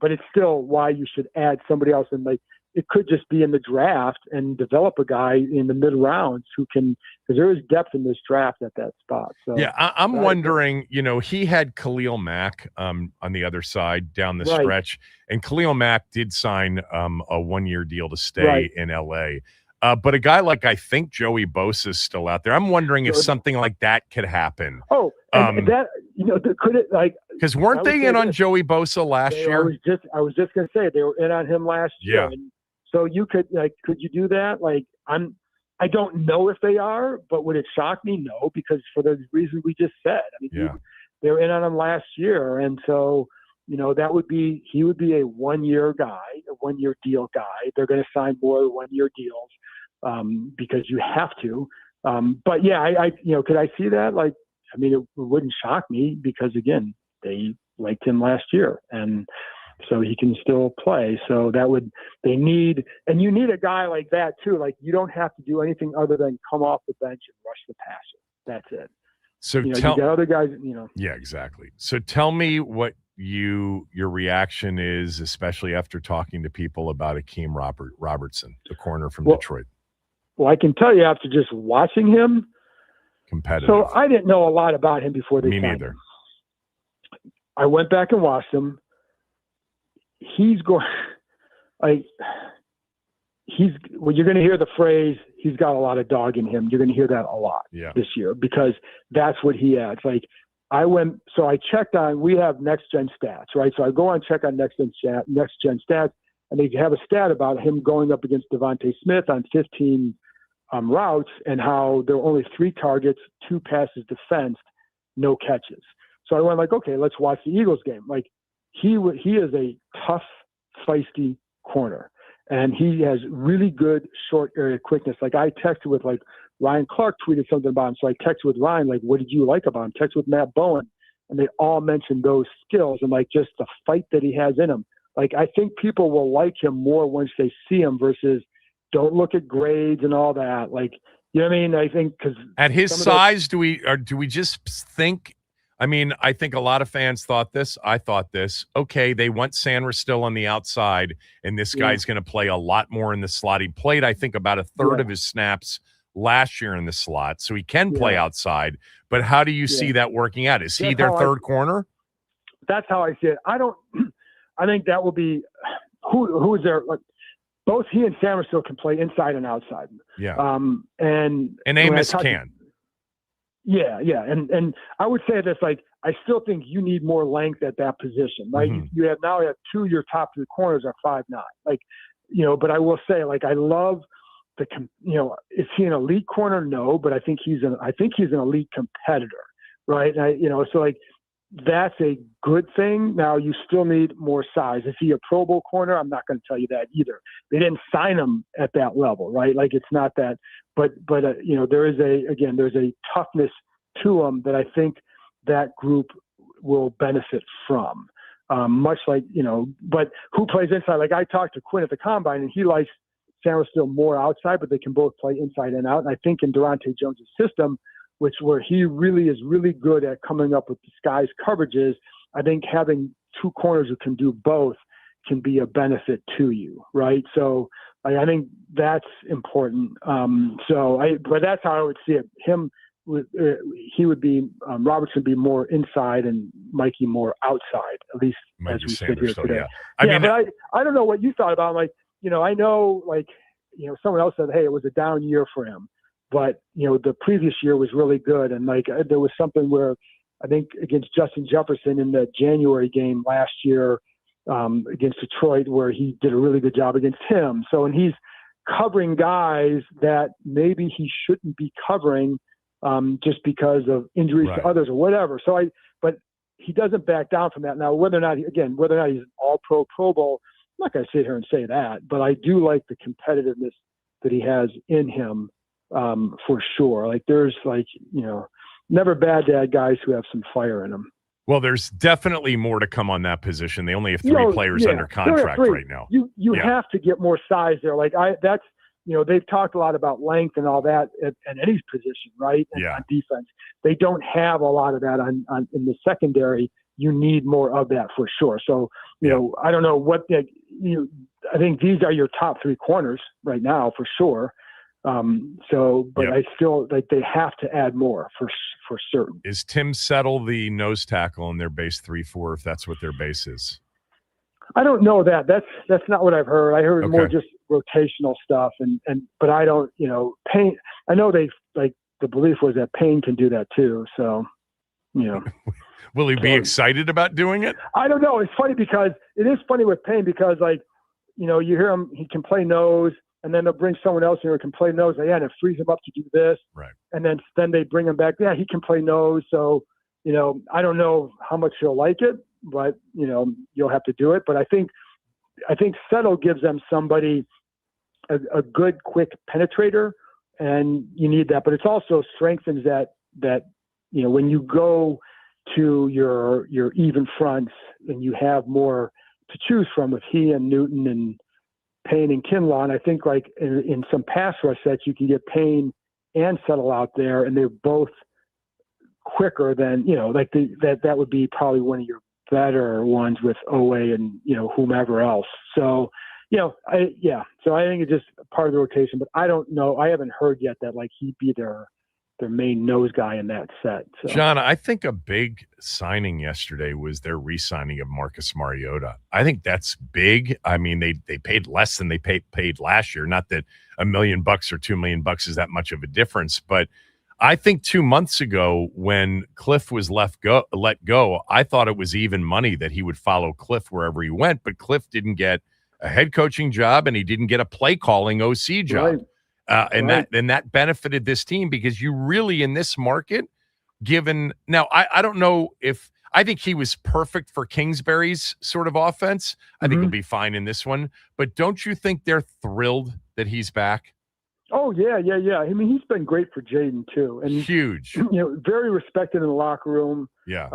but it's still why you should add somebody else. And it could just be in the draft and develop a guy in the mid rounds who can, because there is depth in this draft at that spot. So yeah, I'm wondering, he had Khalil Mack on the other side down the stretch, and Khalil Mack did sign a 1-year deal to stay in LA. But a guy like, I think Joey Bosa is still out there. I'm wondering if something like that could happen. Oh, and that, could it, Because weren't they in on Joey Bosa last year? I was just going to say they were in on him last year. Yeah. And so you could could you do that? I don't know if they are, but would it shock me? No, because for the reason we just said. I mean, they were in on him last year, and so he would be a 1-year guy, a 1-year deal guy. They're going to sign more 1-year deals because you have to. But yeah, I could I see that? It wouldn't shock me because again, they liked him last year, and so he can still play. So you need a guy like that too. Like you don't have to do anything other than come off the bench and rush the passer. That's it. So you got other guys, Yeah, exactly. So tell me what your reaction is, especially after talking to people about Akeem Robertson, the corner from Detroit. Well, I can tell you after just watching him, competitive. So I didn't know a lot about him before they signed him. Me neither. I went back and watched him. You're going to hear the phrase, he's got a lot of dog in him. You're going to hear that a lot this year because that's what he adds. I checked on, we have next gen stats, right? So I go on, check on next gen stats, and they have a stat about him going up against Devontae Smith on 15 routes and how there were only 3 targets, 2 passes defensed, no catches. So I went okay, let's watch the Eagles game. He is a tough, feisty corner, and he has really good short area quickness. I texted with Ryan Clark tweeted something about him, so I texted with Ryan what did you like about him? Texted with Matt Bowen, and they all mentioned those skills and just the fight that he has in him. I think people will like him more once they see him versus don't look at grades and all that. You know what I mean? I think because at his size, do we just think? I mean, I think a lot of fans thought this. I thought this. Okay, they want Sanders still on the outside, and this guy's going to play a lot more in the slot. He played, I think, about a third of his snaps last year in the slot, so he can play outside. But how do you see that working out? Is he their third corner? That's how I see it. I think that will be who is there. Both he and Samuel can play inside and outside. Yeah. And Amos can. Yeah. And I would say this, I still think you need more length at that position. Mm-hmm. You have 2 of your top 3 corners are 5'9". But I will say, I love is he an elite corner? No, but I think he's an elite competitor, right? And that's a good thing. Now you still need more size. Is he a Pro Bowl corner? I'm not going to tell you that either. They didn't sign him at that level, right? It's not that, but there's a toughness to him that I think that group will benefit from. Much but who plays inside? I talked to Quinn at the Combine, and he likes Sanders still more outside, but they can both play inside and out. And I think in Durante Jones' system, where he really is really good at coming up with disguised coverages, I think having 2 corners who can do both can be a benefit to you, right? So I think that's important. But that's how I would see it. He would be Robertson be more inside and Mikey more outside, at least as we sit here today. But I don't know what you thought about him. I know someone else said, hey, it was a down year for him. But, the previous year was really good. And there was something where I think against Justin Jefferson in the January game last year against Detroit, where he did a really good job against him. So, and he's covering guys that maybe he shouldn't be covering just because of injuries to others or whatever. But he doesn't back down from that. Now, whether or not he's an all-pro Pro Bowl, I'm not going to sit here and say that, but I do like the competitiveness that he has in him. For sure. There's never bad to have guys who have some fire in them. Well, there's definitely more to come on that position. They only have 3 players under contract right now. You have to get more size there. They've talked a lot about length and all that at any position, right? And on defense, they don't have a lot of that on in the secondary. You need more of that for sure. So, I don't know what I think these are your top 3 corners right now for sure. I still they have to add more for certain. Is Tim Settle the nose tackle in their base 3-4 if that's what their base is? I don't know that. That's not what I've heard. I heard more just rotational stuff but I don't, Payne. I know the belief was that Payne can do that too. So, Will he be excited about doing it? I don't know. It's funny because it is funny with Payne because, like, you know, you hear him, he can play nose, and then they'll bring someone else in who can play nose. And it frees him up to do this. Right. And then they bring him back. Yeah, he can play nose. So, you know, I don't know how much he'll like it, but, you know, you'll have to do it. But I think Settle gives them somebody, a good, quick penetrator, and you need that. But it also strengthens that, you know, when you go to your even fronts and you have more to choose from with he and Newton and Payne and Kinlaw. I think, like, in some pass rush sets, you can get Payne and Settle out there, and they're both quicker than, you know, like that would be probably one of your better ones with Owe and, you know, whomever else. So, you know, so I think it's just part of the rotation, but I don't know. I haven't heard yet that, like, he'd be their main nose guy in that set. So. John, I think a big signing yesterday was their re-signing of Marcus Mariota. I think that's big. I mean, they paid less than they paid last year. Not that $1 million or $2 million is that much of a difference, but I think 2 months ago when Cliff was let go, I thought it was even money that he would follow Cliff wherever he went, but Cliff didn't get a head coaching job and he didn't get a play calling OC job. Right. And that benefited this team because you really, in this market, given now, I don't know if I think he was perfect for Kingsbury's sort of offense. I think he'll be fine in this one. But don't you think they're thrilled that he's back? Oh yeah. I mean, he's been great for Jaden too, and huge. You know, very respected in the locker room. Yeah.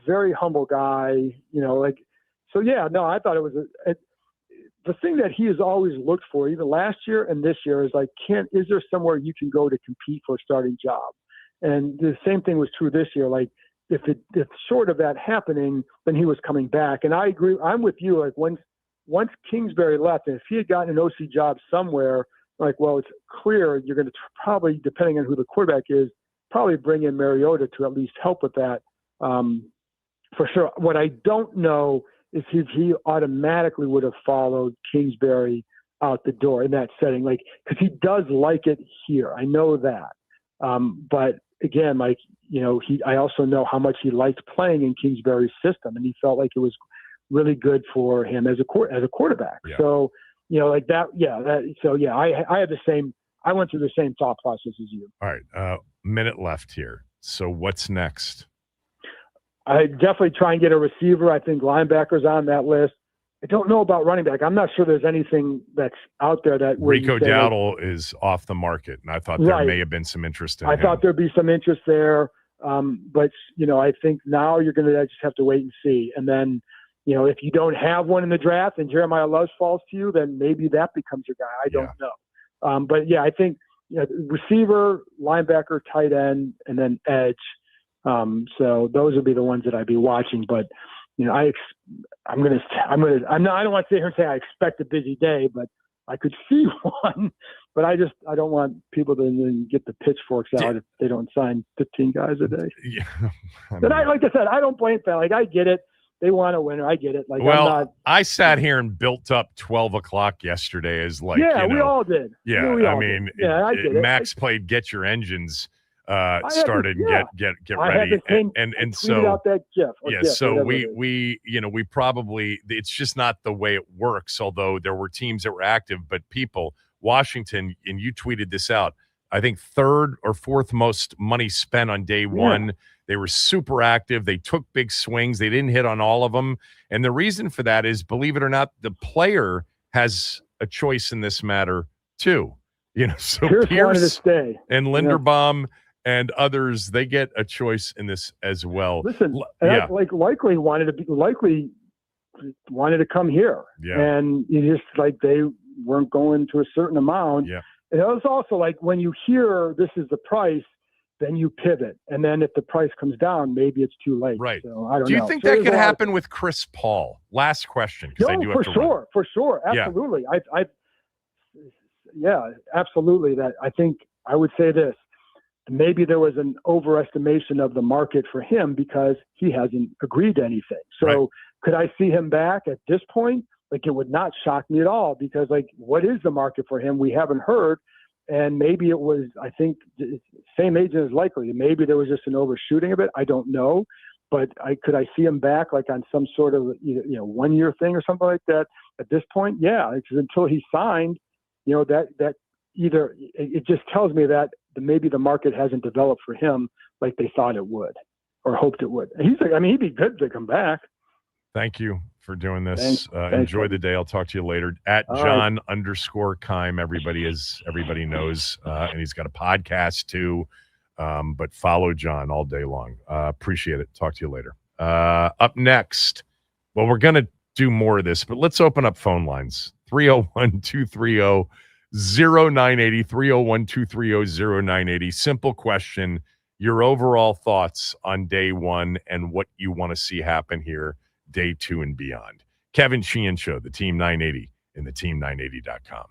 Very humble guy. You know, like, so yeah. No, I thought it was the thing that he has always looked for, even last year and this year, is like, is there somewhere you can go to compete for a starting job? And the same thing was true this year. Like, if short of that happening, then he was coming back. And I agree. I'm with you. Like, once Kingsbury left, and if he had gotten an OC job somewhere, like, well, it's clear you're going to probably, depending on who the quarterback is, probably bring in Mariota to at least help with that, for sure. What I don't know is if he automatically would have followed Kingsbury out the door in that setting, like, because he does like it here. I know that. But again, like, you know, I also know how much he liked playing in Kingsbury's system, and he felt like it was really good for him as a quarterback. Yeah. So, you know, like that. Yeah. I had the same. I went through the same thought process as you. All right. Minute left here. So what's next? I definitely try and get a receiver. I think linebackers on that list. I don't know about running back. I'm not sure there's anything that's out there that Rico Dowdle is off the market, and I thought there may have been some interest in him. I thought there'd be some interest there, but, you know, I think now you're going to just have to wait and see. And then, you know, if you don't have one in the draft and Jeremiah Love falls to you, then maybe that becomes your guy. I don't know. But yeah, I think, you know, receiver, linebacker, tight end, and then edge. So those would be the ones that I'd be watching. But, you know, I don't want to sit here and say I expect a busy day, but I could see one. But I don't want people to then get the pitchforks out if they don't sign 15 guys a day. Yeah. But like I said, I don't blame them. Like, I get it. They want a winner. I get it. Like, well, I sat here and built up 12 o'clock yesterday as, like, yeah, you know, we all did. Yeah, I mean, I get it. Max played "Get Your Engines" started and get ready, and so out that GIF. So we you know, we probably, it's just not the way it works. Although there were teams that were active, but people, Washington, and you tweeted this out, I think third or fourth most money spent on day one. They were super active. They took big swings. They didn't hit on all of them. And the reason for that is, believe it or not, the player has a choice in this matter too. You know, so Pierce and Linderbaum and others, they get a choice in this as well. Listen, likely wanted to come here. Yeah. And you just, like, they weren't going to a certain amount. Yeah. And it was also like, when you hear this is the price, then you pivot. And then if the price comes down, maybe it's too late. Right. So I don't know. Do you think that could happen with Chris Paul? Last question. For sure. Absolutely. Yeah. Absolutely. That, I think I would say this. Maybe there was an overestimation of the market for him because he hasn't agreed to anything. So Could I see him back at this point? Like, it would not shock me at all, because, like, what is the market for him? We haven't heard. And maybe it was, I think, same agent is likely. Maybe there was just an overshooting of it. I don't know. But could I see him back like on some sort of 1 year thing or something like that? At this point, yeah, because until he signed, that either it just tells me that maybe the market hasn't developed for him like they thought it would or hoped it would. He'd be good to come back. Thank you for doing this. Thanks, Enjoy buddy. the day. I'll talk to you later. At All John_Keim, everybody knows, and he's got a podcast too. But follow John all day long. Appreciate it. Talk to you later. Up next, well, we're going to do more of this, but let's open up phone lines. 301-230-0980, 301-230-0980. Simple question. Your overall thoughts on day one and what you want to see happen here, day two and beyond. Kevin Sheehan Show, the Team 980 and the team980.com.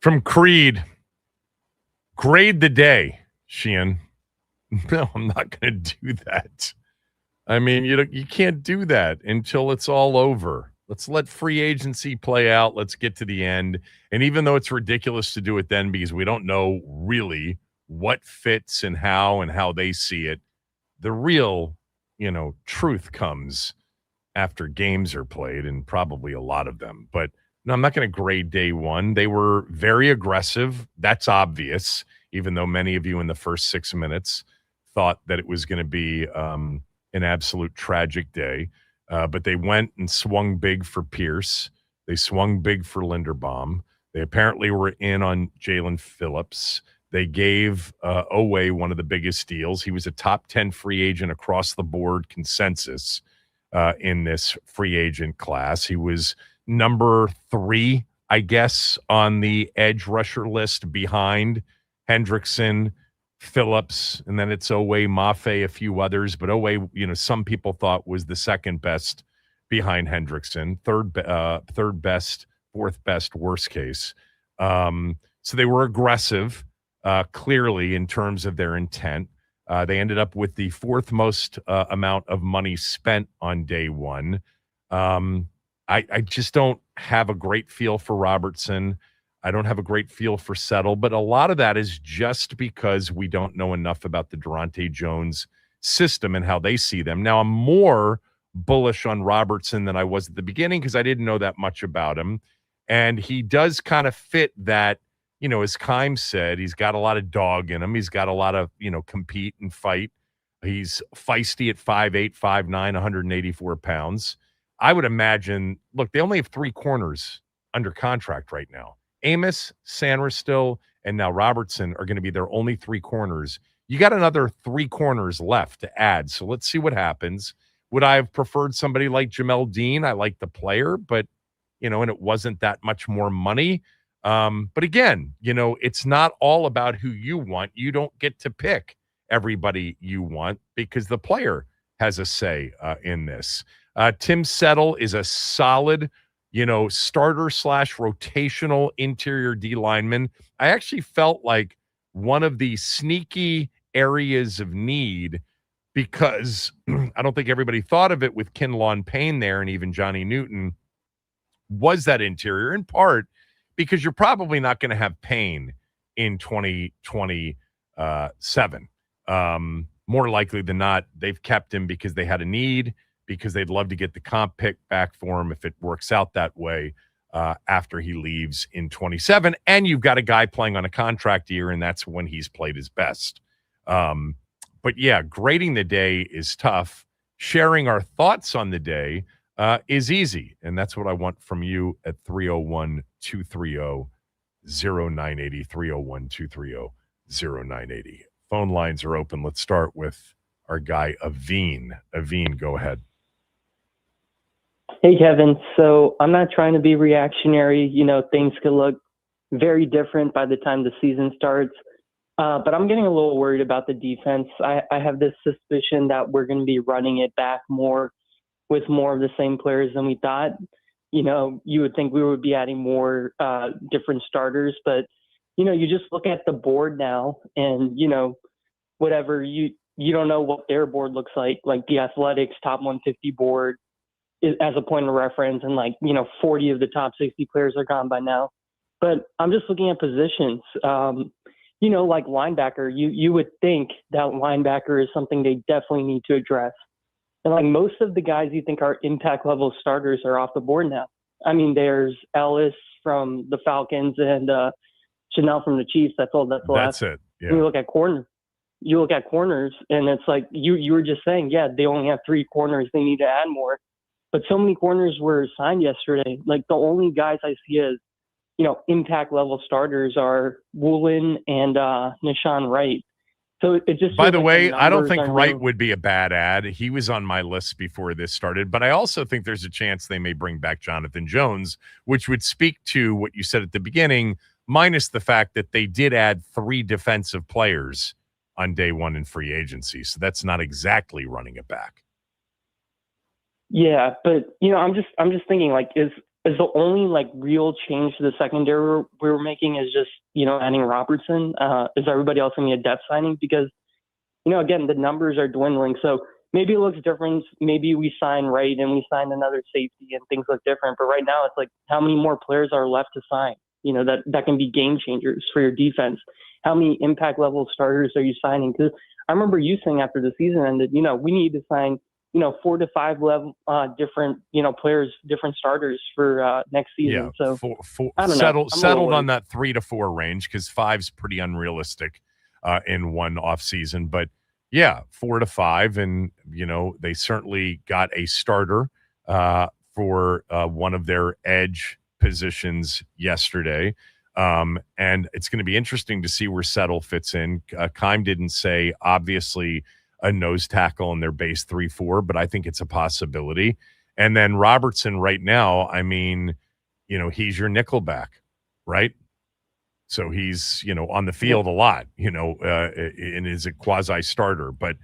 From Creed, grade the day, Sheehan. No, I'm not going to do that. I mean, you can't do that until it's all over. Let's let free agency play out. Let's get to the end. And even though it's ridiculous to do it then because we don't know really what fits and how they see it, the real, truth comes after games are played, and probably a lot of them. But no, I'm not going to grade day one. They were very aggressive. That's obvious, even though many of you in the first 6 minutes thought that it was going to be an absolute tragic day. But they went and swung big for Pierce. They swung big for Linderbaum. They apparently were in on Jalen Phillips. They gave Oweh one of the biggest deals. He was a top 10 free agent across the board consensus in this free agent class. He was number 3, I guess, on the edge rusher list behind Hendrickson, Phillips, and then it's Oweh, Mafe, a few others. But Oweh, some people thought was the second best behind Hendrickson, third best, fourth best, worst case. So they were aggressive, clearly, in terms of their intent. They ended up with the fourth most amount of money spent on day one. I just don't have a great feel for Robertson. I don't have a great feel for Settle, but a lot of that is just because we don't know enough about the Durante Jones system and how they see them. Now, I'm more bullish on Robertson than I was at the beginning because I didn't know that much about him. And he does kind of fit that, as Keim said, he's got a lot of dog in him. He's got a lot of, compete and fight. He's feisty at 5'8", 5'9", 184 pounds. I would imagine, look, they only have 3 corners under contract right now. Amos, Sanderstill, and now Robertson are going to be their only 3 corners. You got another 3 corners left to add, so let's see what happens. Would I have preferred somebody like Jamel Dean? I like the player, but, and it wasn't that much more money. But again, it's not all about who you want. You don't get to pick everybody you want because the player has a say in this. Tim Settle is a solid starter / rotational interior D lineman. I actually felt like one of the sneaky areas of need because I don't think everybody thought of it with Kinlaw and Payne there and even Johnny Newton was that interior, in part because you're probably not going to have Payne in 2027. More likely than not, they've kept him because they had a need, because they'd love to get the comp pick back for him if it works out that way after he leaves in 27. And you've got a guy playing on a contract year, and that's when he's played his best. But yeah, grading the day is tough. Sharing our thoughts on the day is easy. And that's what I want from you at 301-230-0980, 301-230-0980. Phone lines are open. Let's start with our guy, Aveen. Aveen, go ahead. Hey, Kevin. So I'm not trying to be reactionary. Things could look very different by the time the season starts. But I'm getting a little worried about the defense. I have this suspicion that we're going to be running it back more with more of the same players than we thought. You would think we would be adding more different starters, but, you just look at the board now and, whatever, you don't know what their board looks like the Athletics top 150 board as a point of reference, and 40 of the top 60 players are gone by now. But I'm just looking at positions. Like linebacker, you would think that linebacker is something they definitely need to address. And most of the guys you think are impact level starters are off the board now. I mean, there's Ellis from the Falcons and Chanel from the Chiefs. That's all. That's it. Yeah. You look at corners, and it's like you were just saying, yeah, they only have 3 corners. They need to add more. But so many corners were signed yesterday. The only guys I see as impact level starters are Woolen and Nishan Wright. So it just. By the way, I don't think Wright would be a bad ad. He was on my list before this started, but I also think there's a chance they may bring back Jonathan Jones, which would speak to what you said at the beginning, minus the fact that they did add 3 defensive players on day one in free agency. So that's not exactly running it back. Yeah, but I'm just thinking is the only like real change to the secondary we're making is just, adding Robertson. Is everybody else going to be a depth signing? Because, again, the numbers are dwindling. So maybe it looks different. Maybe we sign Wright and we sign another safety and things look different. But right now it's like, how many more players are left to sign, that can be game changers for your defense? How many impact level starters are you signing? Because I remember you saying after the season ended, we need to sign 4 to 5 level different players, different starters for next season. Yeah, so I don't know. Settled on that 3 to 4 range because 5's pretty unrealistic in one off season. But yeah, 4 to 5, and they certainly got a starter for one of their edge positions yesterday. And it's going to be interesting to see where Settle fits in. Keim didn't say obviously a nose tackle in their base 3-4, but I think it's a possibility. And then Robertson right now, I mean, he's your nickelback, right? So he's, on the field a lot, and is a quasi starter. But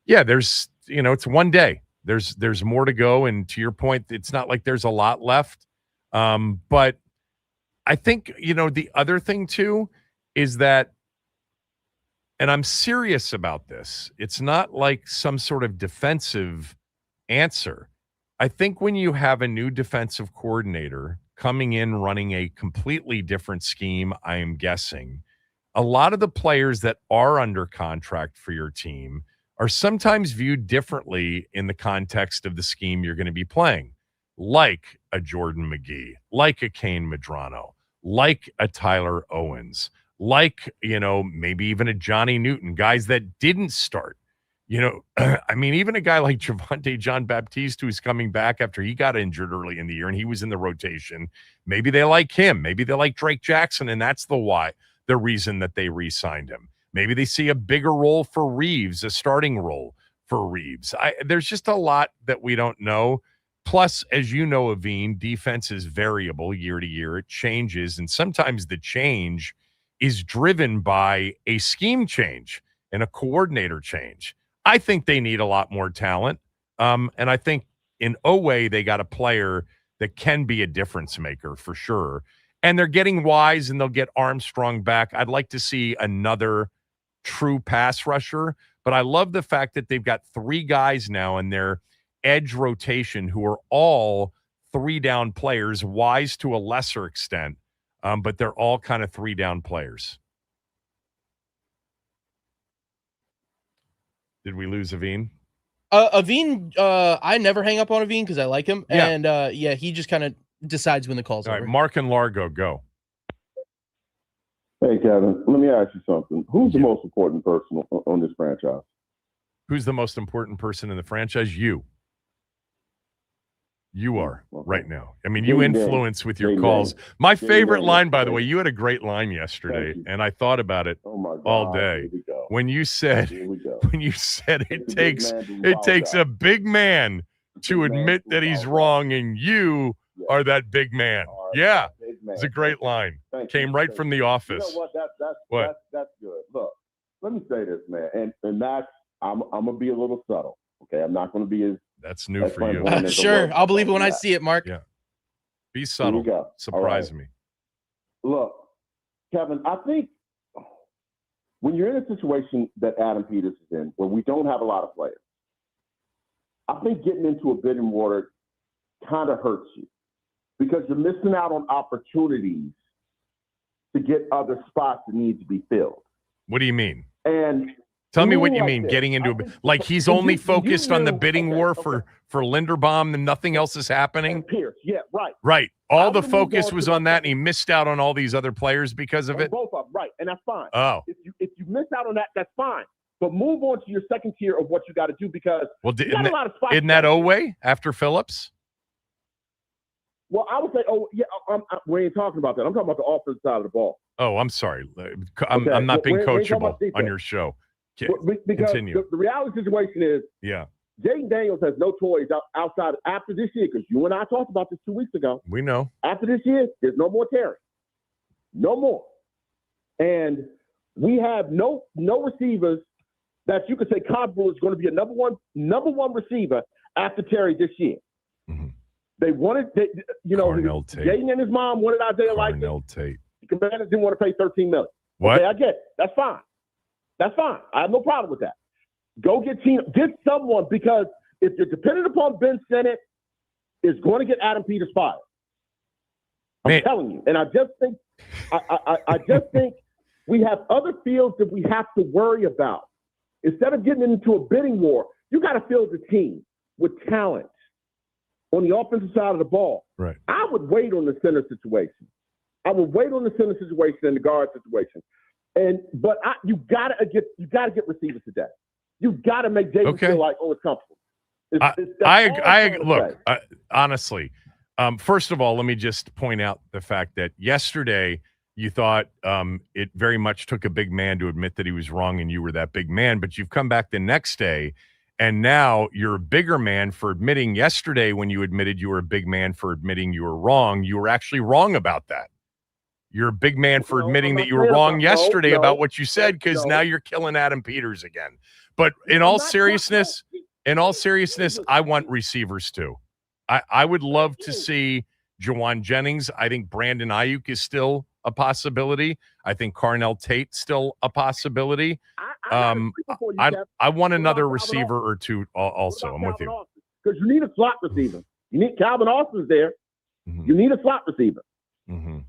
yeah, there's, it's one day. There's more to go. And to your point, it's not like there's a lot left. But I think, the other thing too is that, and I'm serious about this, it's not like some sort of defensive answer. I think when you have a new defensive coordinator coming in running a completely different scheme, I am guessing, a lot of the players that are under contract for your team are sometimes viewed differently in the context of the scheme you're going to be playing, like a Jordan McGee, like a Kane Medrano, like a Tyler Owens, like, maybe even a Johnny Newton, guys that didn't start. I mean, even a guy like Javonte John Baptiste, who's coming back after he got injured early in the year and he was in the rotation. Maybe they like him. Maybe they like Drake Jackson, and that's the reason that they re-signed him. Maybe they see a bigger role for Reeves, a starting role for Reeves. There's just a lot that we don't know. Plus, as you know, Aveen, defense is variable year to year. It changes, and sometimes the change is driven by a scheme change and a coordinator change. I think they need a lot more talent. And I think in Oweh, they got a player that can be a difference maker for sure. And they're getting Wise, and they'll get Armstrong back. I'd like to see another true pass rusher, but I love the fact that they've got 3 guys now in their edge rotation who are all 3-down players, Wise to a lesser extent. But they're all kind of 3-down players. Did we lose Aveen? Aveen, I never hang up on Aveen because I like him. Yeah. And he just kind of decides when the call's all over. Right, Mark and Largo, go. Hey, Kevin, let me ask you something. Who's the most important person on this franchise? Who's the most important person in the franchise? You. You are right now. I mean, you influence with your calls. My favorite line, by the way, you had a great line yesterday, and I thought about it all day. When you said it takes a big man to admit that he's wrong, and you are that big man. Yeah, it's a great line. Came right from The Office. You know what? That's good. Look, let me say this, man, and that's I'm gonna be a little subtle. Okay, I'm not gonna be as That's new for you. Sure. I'll believe it when I see it, Mark. Yeah. Be subtle. Surprise me. Look, Kevin, I think when you're in a situation that Adam Peters is in, where we don't have a lot of players, I think getting into a bidding war kind of hurts you because you're missing out on opportunities to get other spots that need to be filled. What do you mean? And tell me what you mean, getting into like he's only focused on the bidding war for Linderbaum and nothing else is happening? And Pierce, yeah, right. Right. All the focus was on that, and he missed out on all these other players because of it? Both of them, right, and that's fine. Oh. If you miss out on that, that's fine. But move on to your second tier of what you got to do because you got a lot of spots. Isn't that Oweh after Phillips? Well, I would say, we ain't talking about that. I'm talking about the offensive side of the ball. Oh, I'm sorry. I'm not being coachable on your show. Because the reality situation is, Jaden Daniels has no choice outside after this year, because you and I talked about this 2 weeks ago. We know. After this year, there's no more Terry. No more. And we have no receivers that you could say Codbull is going to be a number one receiver after Terry this year. Mm-hmm. They wanted, Carnell Tate. Jaden and his mom wanted Isaiah Likely. Carnell Tate. The Commanders didn't want to pay $13 million. What? Okay, I get it. That's fine. That's fine. I have no problem with that. Go get someone, because if you're dependent upon Ben Sinnott, it's going to get Adam Peters fired. I'm telling you. And I just think I just think we have other fields that we have to worry about. Instead of getting into a bidding war, you got to field the team with talent on the offensive side of the ball. Right. I would wait on the center situation. I would wait on the center situation and the guard situation. But you gotta get receivers today. You gotta make Jaden feel like, oh, it's comfortable. Honestly, first of all, let me just point out the fact that yesterday you thought it very much took a big man to admit that he was wrong and you were that big man, but you've come back the next day and now you're a bigger man for admitting yesterday when you admitted you were a big man for admitting you were wrong. You were actually wrong about that. You're a big man for admitting that you were wrong yesterday about what you said, because now you're killing Adam Peters again. But in all seriousness, I want receivers too. I would love to see Juwan Jennings. I think Brandon Ayuk is still a possibility. I think Carnell Tate still a possibility. I want another receiver or two also. I'm with you. Because you need a slot receiver. You need Calvin Austin's there. Mm-hmm. You need a slot receiver. Mm-hmm.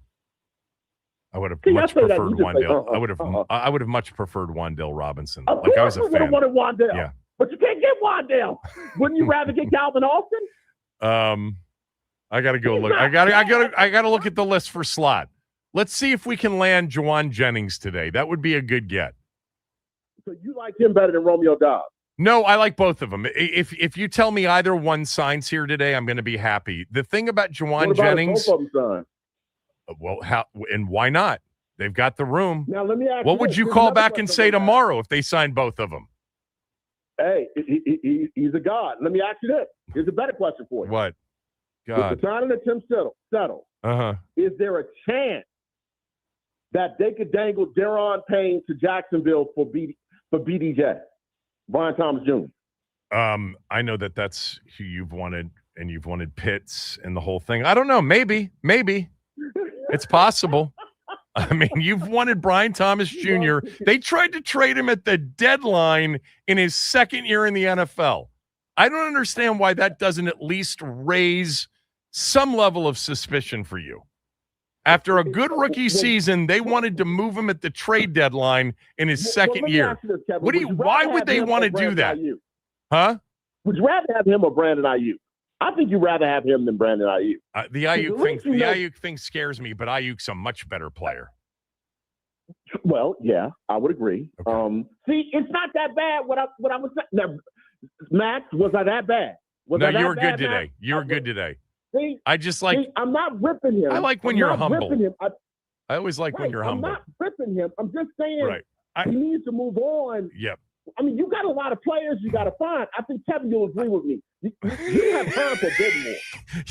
I would have much preferred Wandale. I would have much preferred Wandale Robinson. Of course, I was a fan. Would have wanted Wandale. Yeah. But you can't get Wandale. Wouldn't you rather get Calvin Austin? I gotta go look. I gotta look at the list for slot. Let's see if we can land Juwan Jennings today. That would be a good get. So you like him better than Romeo Dobbs? No, I like both of them. If you tell me either one signs here today, I'm going to be happy. The thing about Juwan Jennings. Both of them sign? Well, how and why not? They've got the room. Now let me ask what would you call back and say tomorrow if they signed both of them? Hey, he's a god. Let me ask you this. Here's a better question for you. What? God. With the signing of Tim Settle, is there a chance that they could dangle Deron Payne to Jacksonville for BDJ, Brian Thomas Jr.? I know that's who you've wanted, and you've wanted Pitts and the whole thing. I don't know. Maybe. It's possible. I mean, you've wanted Brian Thomas Jr. They tried to trade him at the deadline in his second year in the NFL. I don't understand why that doesn't at least raise some level of suspicion for you. After a good rookie season, they wanted to move him at the trade deadline in his second year. Why would they want to do that? Huh? Would you rather have him or Brandon Ayuk? I think you'd rather have him than Brandon Ayuk. The Ayuk thing scares me, but Ayuk's a much better player. Well, yeah, I would agree. Okay. See, it's not that bad. What I was saying. Now, Max, was I that bad? You were good today. Max? You were good today. See, I just like. See, I'm not ripping him. I like when you're humble. Him. I always like when you're humble. I'm not ripping him. I'm just saying he needs to move on. Yep. I mean, you got a lot of players you got to find. I think, Kevin, you'll agree with me. You have time for bidding more.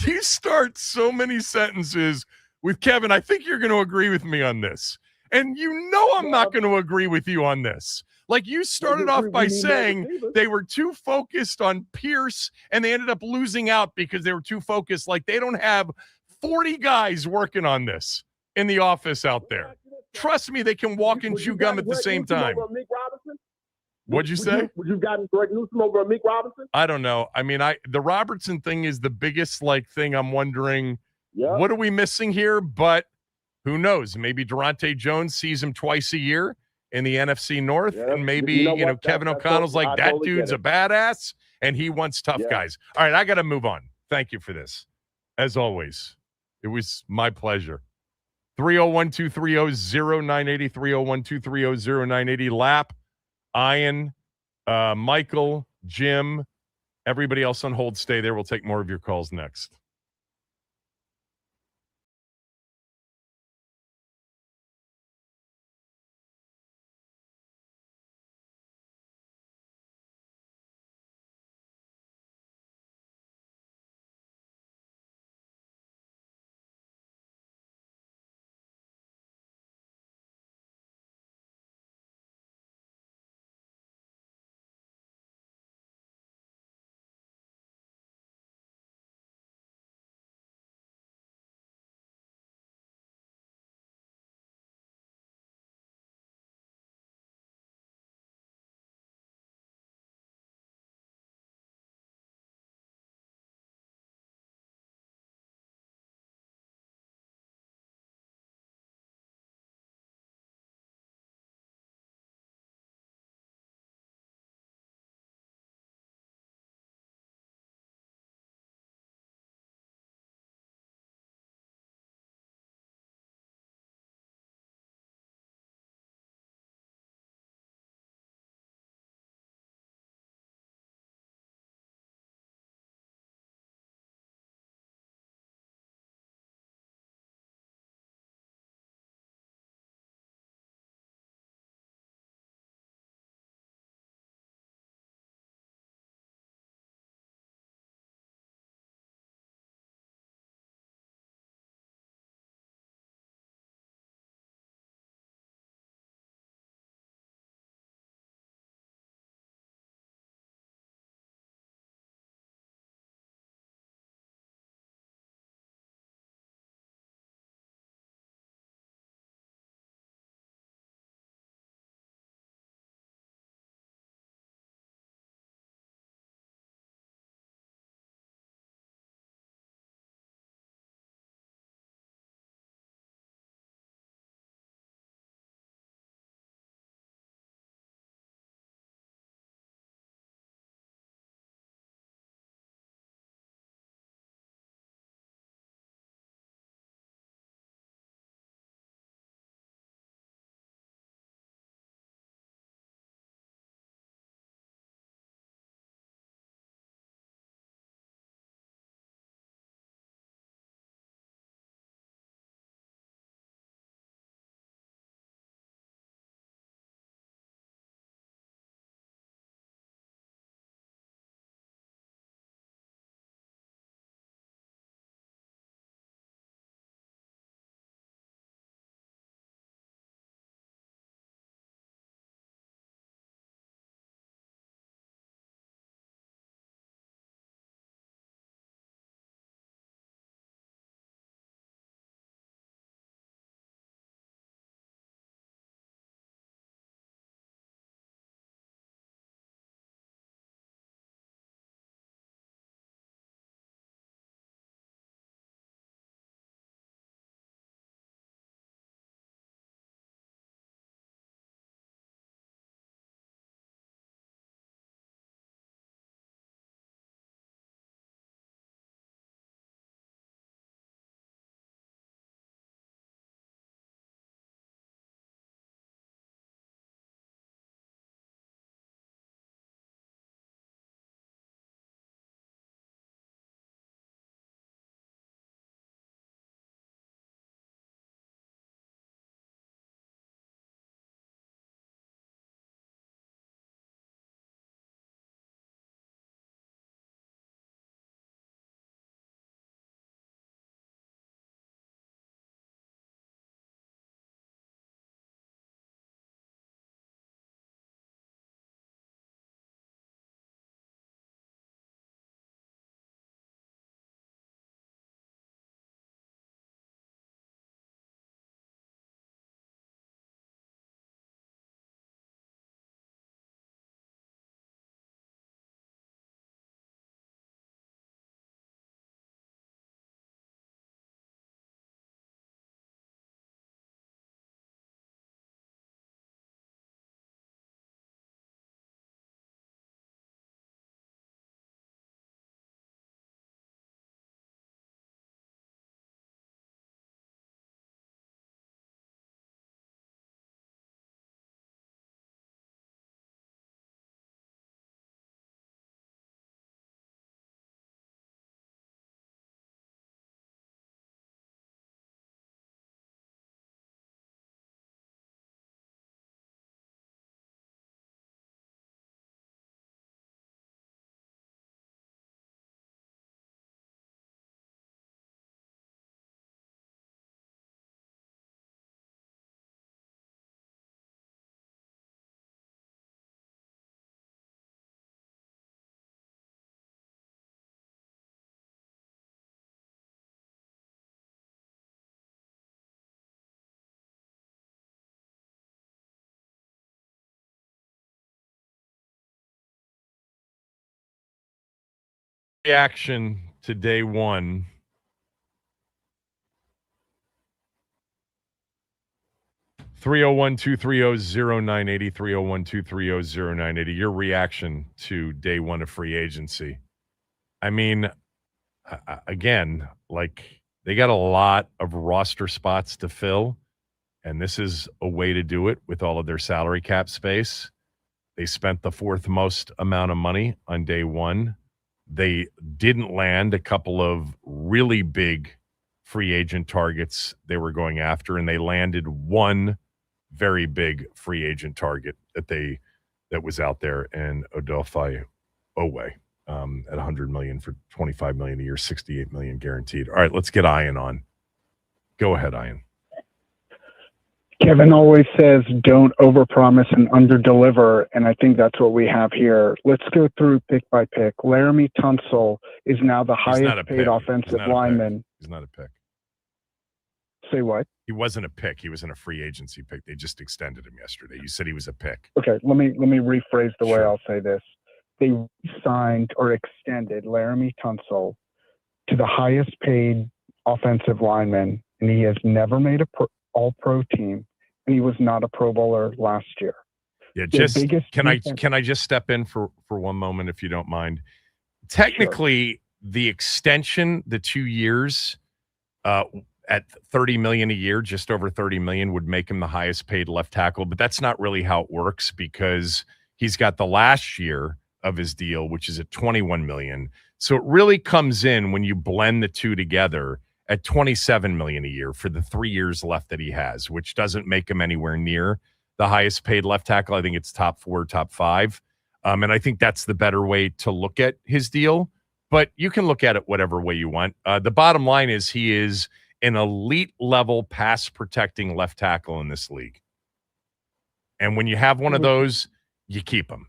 You start so many sentences with Kevin. I think you're going to agree with me on this. And I'm not going to agree with you on this. Like, you started off by saying they were too focused on Pierce, and they ended up losing out because they were too focused. Like, they don't have 40 guys working on this in the office out there. Trust me, they can walk and chew gum at the same time. What'd you say? Would you have gotten Greg Newsome over Meek Robinson? I don't know. I mean, the Robertson thing is the biggest thing. I'm wondering, what are we missing here? But who knows? Maybe Durante Jones sees him twice a year in the NFC North, and maybe Kevin O'Connell's like, that dude's a badass, and he wants tough guys. All right, I got to move on. Thank you for this. As always, it was my pleasure. 301-230-0980, 301-230-0980, Lap. Ian, Michael, Jim, everybody else on hold, stay there. We'll take more of your calls next. reaction to day one. (301-230-0980), 301-230-0980. Your reaction to day one of free agency. I mean, again, like they got a lot of roster spots to fill, and this is a way to do it with all of their salary cap space. They spent the fourth most amount of money on day one. They didn't land a couple of really big free agent targets they were going after, and they landed one very big free agent target that was out there, and Odofe Owe at $100 million for $25 million a year, $68 million guaranteed. All right, let's get Ian on. Go ahead, Ian. Kevin always says, don't overpromise and underdeliver, and I think that's what we have here. Let's go through pick by pick. Laramie Tunsil is now the highest paid offensive lineman. He's not a pick. Say what? He wasn't a pick. He was in a free agency pick. They just extended him yesterday. You said he was a pick. Okay, let me rephrase the way I'll say this. They signed or extended Laramie Tunsil to the highest paid offensive lineman, and he has never made a all-pro team, and he was not a Pro Bowler last year. Yeah, can I just step in for one moment, if you don't mind? Technically, the extension, the 2 years, at $30 million a year, just over $30 million, would make him the highest paid left tackle. But that's not really how it works, because he's got the last year of his deal, which is at $21 million. So it really comes in when you blend the two together at $27 million a year for the 3 years left that he has, which doesn't make him anywhere near the highest paid left tackle. I think it's top 4, top 5. And I think that's the better way to look at his deal. But you can look at it whatever way you want. The bottom line is he is an elite level pass protecting left tackle in this league. And when you have one of those, you keep him.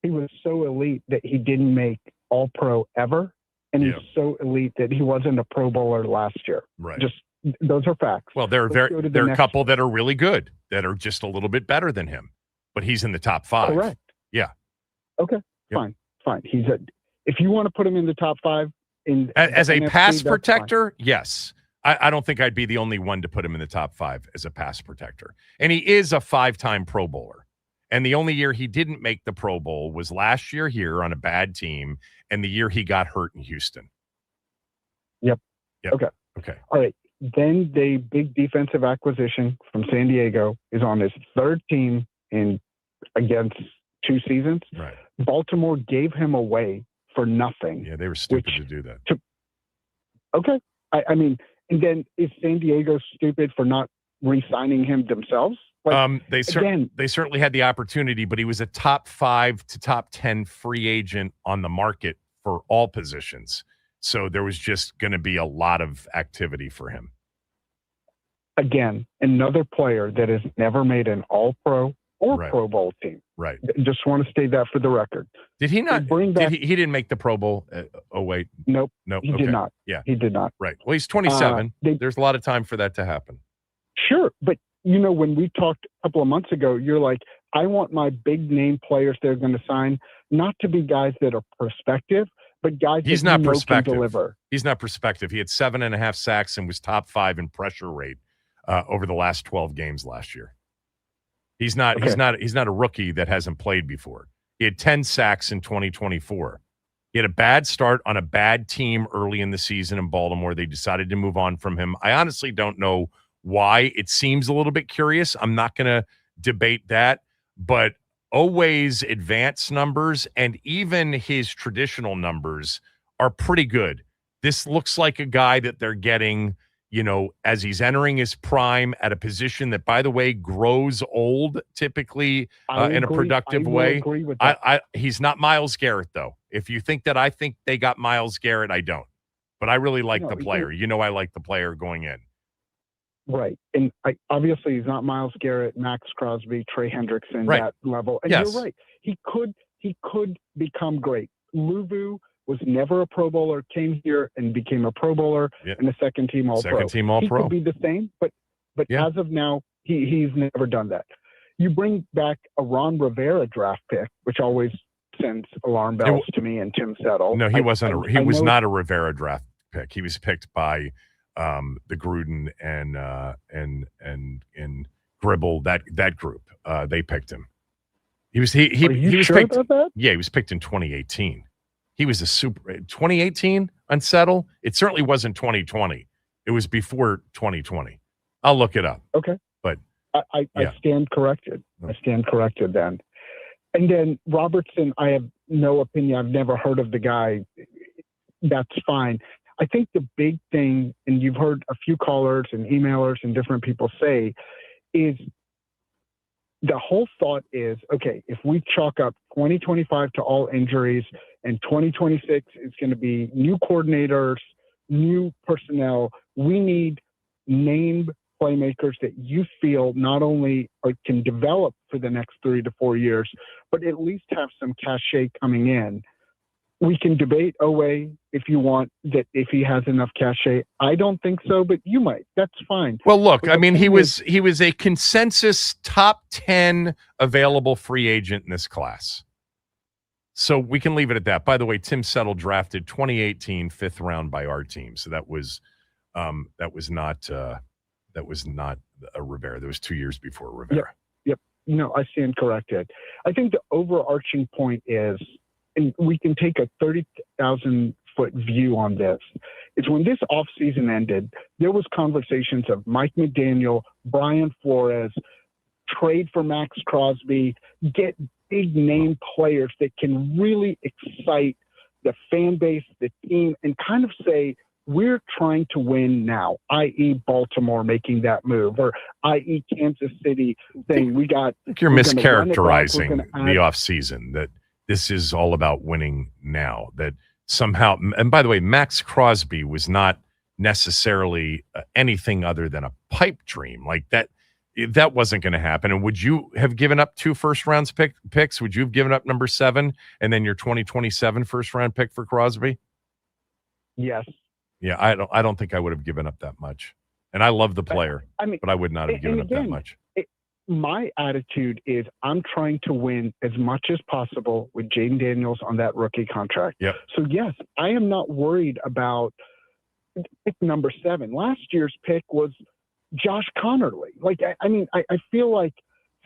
He was so elite that he didn't make all pro ever. And he's so elite that he wasn't a Pro Bowler last year. Right. Just those are facts. Well, there are a couple that are really good, that are just a little bit better than him, but he's in the top 5. Correct. Yeah. Okay. Yep. Fine. If you want to put him in the top 5 as a NFC, pass protector, yes. I don't think I'd be the only one to put him in the top 5 as a pass protector. And he is a 5-time Pro Bowler. And the only year he didn't make the Pro Bowl was last year here on a bad team, and the year he got hurt in Houston. Yep. Okay. All right. Then the big defensive acquisition from San Diego is on his 3rd team against 2 seasons. Right. Baltimore gave him away for nothing. Yeah, they were stupid to do that. Okay. I mean, and then is San Diego stupid for not re-signing him themselves? They certainly had the opportunity, but he was a top 5 to top 10 free agent on the market for all positions. So there was just going to be a lot of activity for him. Again, another player that has never made an all-pro or Pro Bowl team. Right. Just want to state that for the record. Did he not? He didn't make the Pro Bowl? Nope. He did not. Yeah. He did not. Right. Well, he's 27. There's a lot of time for that to happen. Sure. But, when we talked a couple of months ago, you're like, I want my big name players they're going to sign not to be guys that are prospective, but guys He's that not prospective. Can deliver. He's not prospective. He had 7.5 sacks and was top 5 in pressure rate over the last 12 games last year. He's not a rookie that hasn't played before. He had 10 sacks in 2024. He had a bad start on a bad team early in the season in Baltimore. They decided to move on from him. I honestly don't know why. It seems a little bit curious. I'm not going to debate that, but Oweh's advanced numbers and even his traditional numbers are pretty good. This looks like a guy that they're getting, as he's entering his prime at a position that, by the way, grows old typically in a productive way. Agree with that. He's not Myles Garrett, though. If you think that I think they got Myles Garrett, I don't. But I really like the player. I like the player going in. Right. And obviously he's not Myles Garrett, Max Crosby, Trey Hendrickson, that level. And yes. You're right. He could become great. Luvu was never a Pro Bowler, came here and became a Pro Bowler and a second team All-Pro. He could be the same, but as of now, he's never done that. You bring back a Ron Rivera draft pick, which always sends alarm bells to me and Tim Settle. No, he wasn't. He was know not a Rivera draft pick. He was picked by the Gruden and Gribble, that group. They picked him. He was sure picked. about that? Yeah, he was picked in 2018. He was a 2018 unsettle. It certainly wasn't 2020. It was before 2020. I'll look it up. Okay, but I stand corrected. I stand corrected then. And then Robertson, I have no opinion. I've never heard of the guy. That's fine. I think the big thing, and you've heard a few callers and emailers and different people say, is the whole thought is, okay, if we chalk up 2025 to all injuries and 2026 is going to be new coordinators, new personnel, we need named playmakers that you feel not only can develop for the next 3 to 4 years, but at least have some cachet coming in. We can debate Owe if you want, that if he has enough cachet. I don't think so, but you might. That's fine. Well, look, But I mean, he was is, a consensus top 10 available free agent in this class. So we can leave it at that. By the way, Tim Settle drafted 2018 fifth round by our team. So that was not a Rivera. That was 2 years before Rivera. Yep. No, I stand corrected. I think the overarching point is, and we can take a 30,000-foot view on this, is when this offseason ended, there was conversations of Mike McDaniel, Brian Flores, trade for Max Crosby, get big name players that can really excite the fan base, the team, and kind of say, we're trying to win now, i.e. Baltimore making that move, or i.e. Kansas City saying I think you're mischaracterizing the offseason, that this is all about winning now. That somehow, and by the way, Max Crosby was not necessarily anything other than a pipe dream. Like that wasn't going to happen. And would you have given up 2 first-round picks? Would you have given up number 7 and then your 2027 first-round pick for Crosby? Yes. Yeah, I don't think I would have given up that much. And I love the player, but I would not have given up that much. My attitude is I'm trying to win as much as possible with Jaden Daniels on that rookie contract. Yep. So, yes, I am not worried about pick number 7. Last year's pick was Josh Connerly. Like, I feel like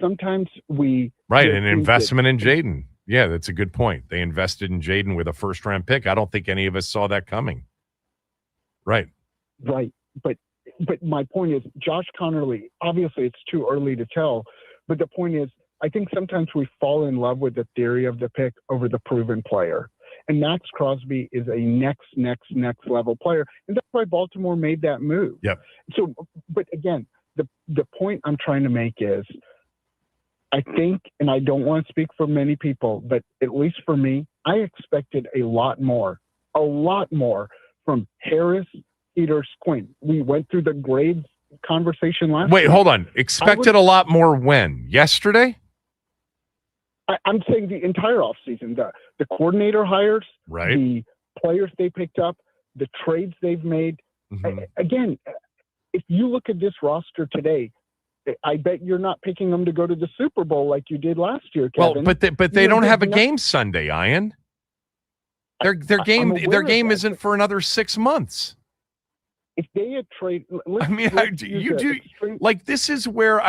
sometimes we... Right, an investment in Jaden. Yeah, that's a good point. They invested in Jaden with a first-round pick. I don't think any of us saw that coming. Right. But my point is, Josh Connerly, obviously it's too early to tell, but the point is, I think sometimes we fall in love with the theory of the pick over the proven player. And Max Crosby is a next level player. And that's why Baltimore made that move. Yep. So, but again, the point I'm trying to make is, I think, and I don't want to speak for many people, but at least for me, I expected a lot more from Harris, Peters, Quinn. We went through the grades conversation last Wait, week. hold on. Expected a lot more when? Yesterday? I'm saying the entire offseason. The coordinator hires, right? The players they picked up, the trades they've made. Mm-hmm. Again, if you look at this roster today, I bet you're not picking them to go to the Super Bowl like you did last year, Kevin. Well, but they don't have a game Sunday, Ian. Their game isn't for another 6 months. If they had traded, this is where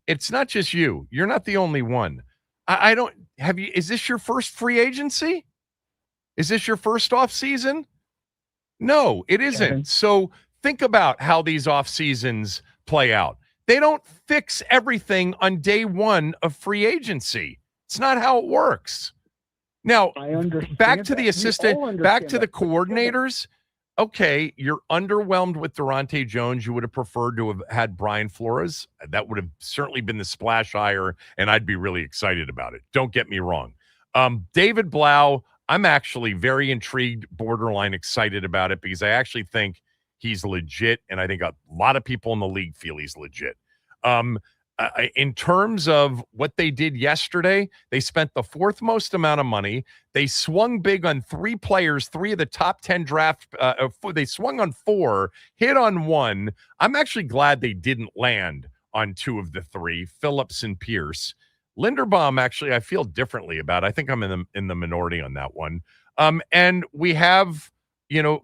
it's not just you. You're not the only one. I don't have you. Is this your first free agency? Is this your first off season? No, it isn't. Kevin. So think about how these off seasons play out. They don't fix everything on day one of free agency. It's not how it works. Now, back to the assistant, back to the coordinators. Okay, you're underwhelmed with Durante Jones. You would have preferred to have had Brian Flores. That would have certainly been the splash hire, and I'd be really excited about it. Don't get me wrong. David Blau, I'm actually very intrigued, borderline excited about it, because I actually think he's legit, and I think a lot of people in the league feel he's legit. In terms of what they did yesterday, they spent the 4th most amount of money. They swung big on 3 players, 3 of the top 10 draft. They swung on 4, hit on 1. I'm actually glad they didn't land on 2 of the 3, Phillips and Pierce. Linderbaum, actually, I feel differently about. I think I'm in the minority on that one. And we have,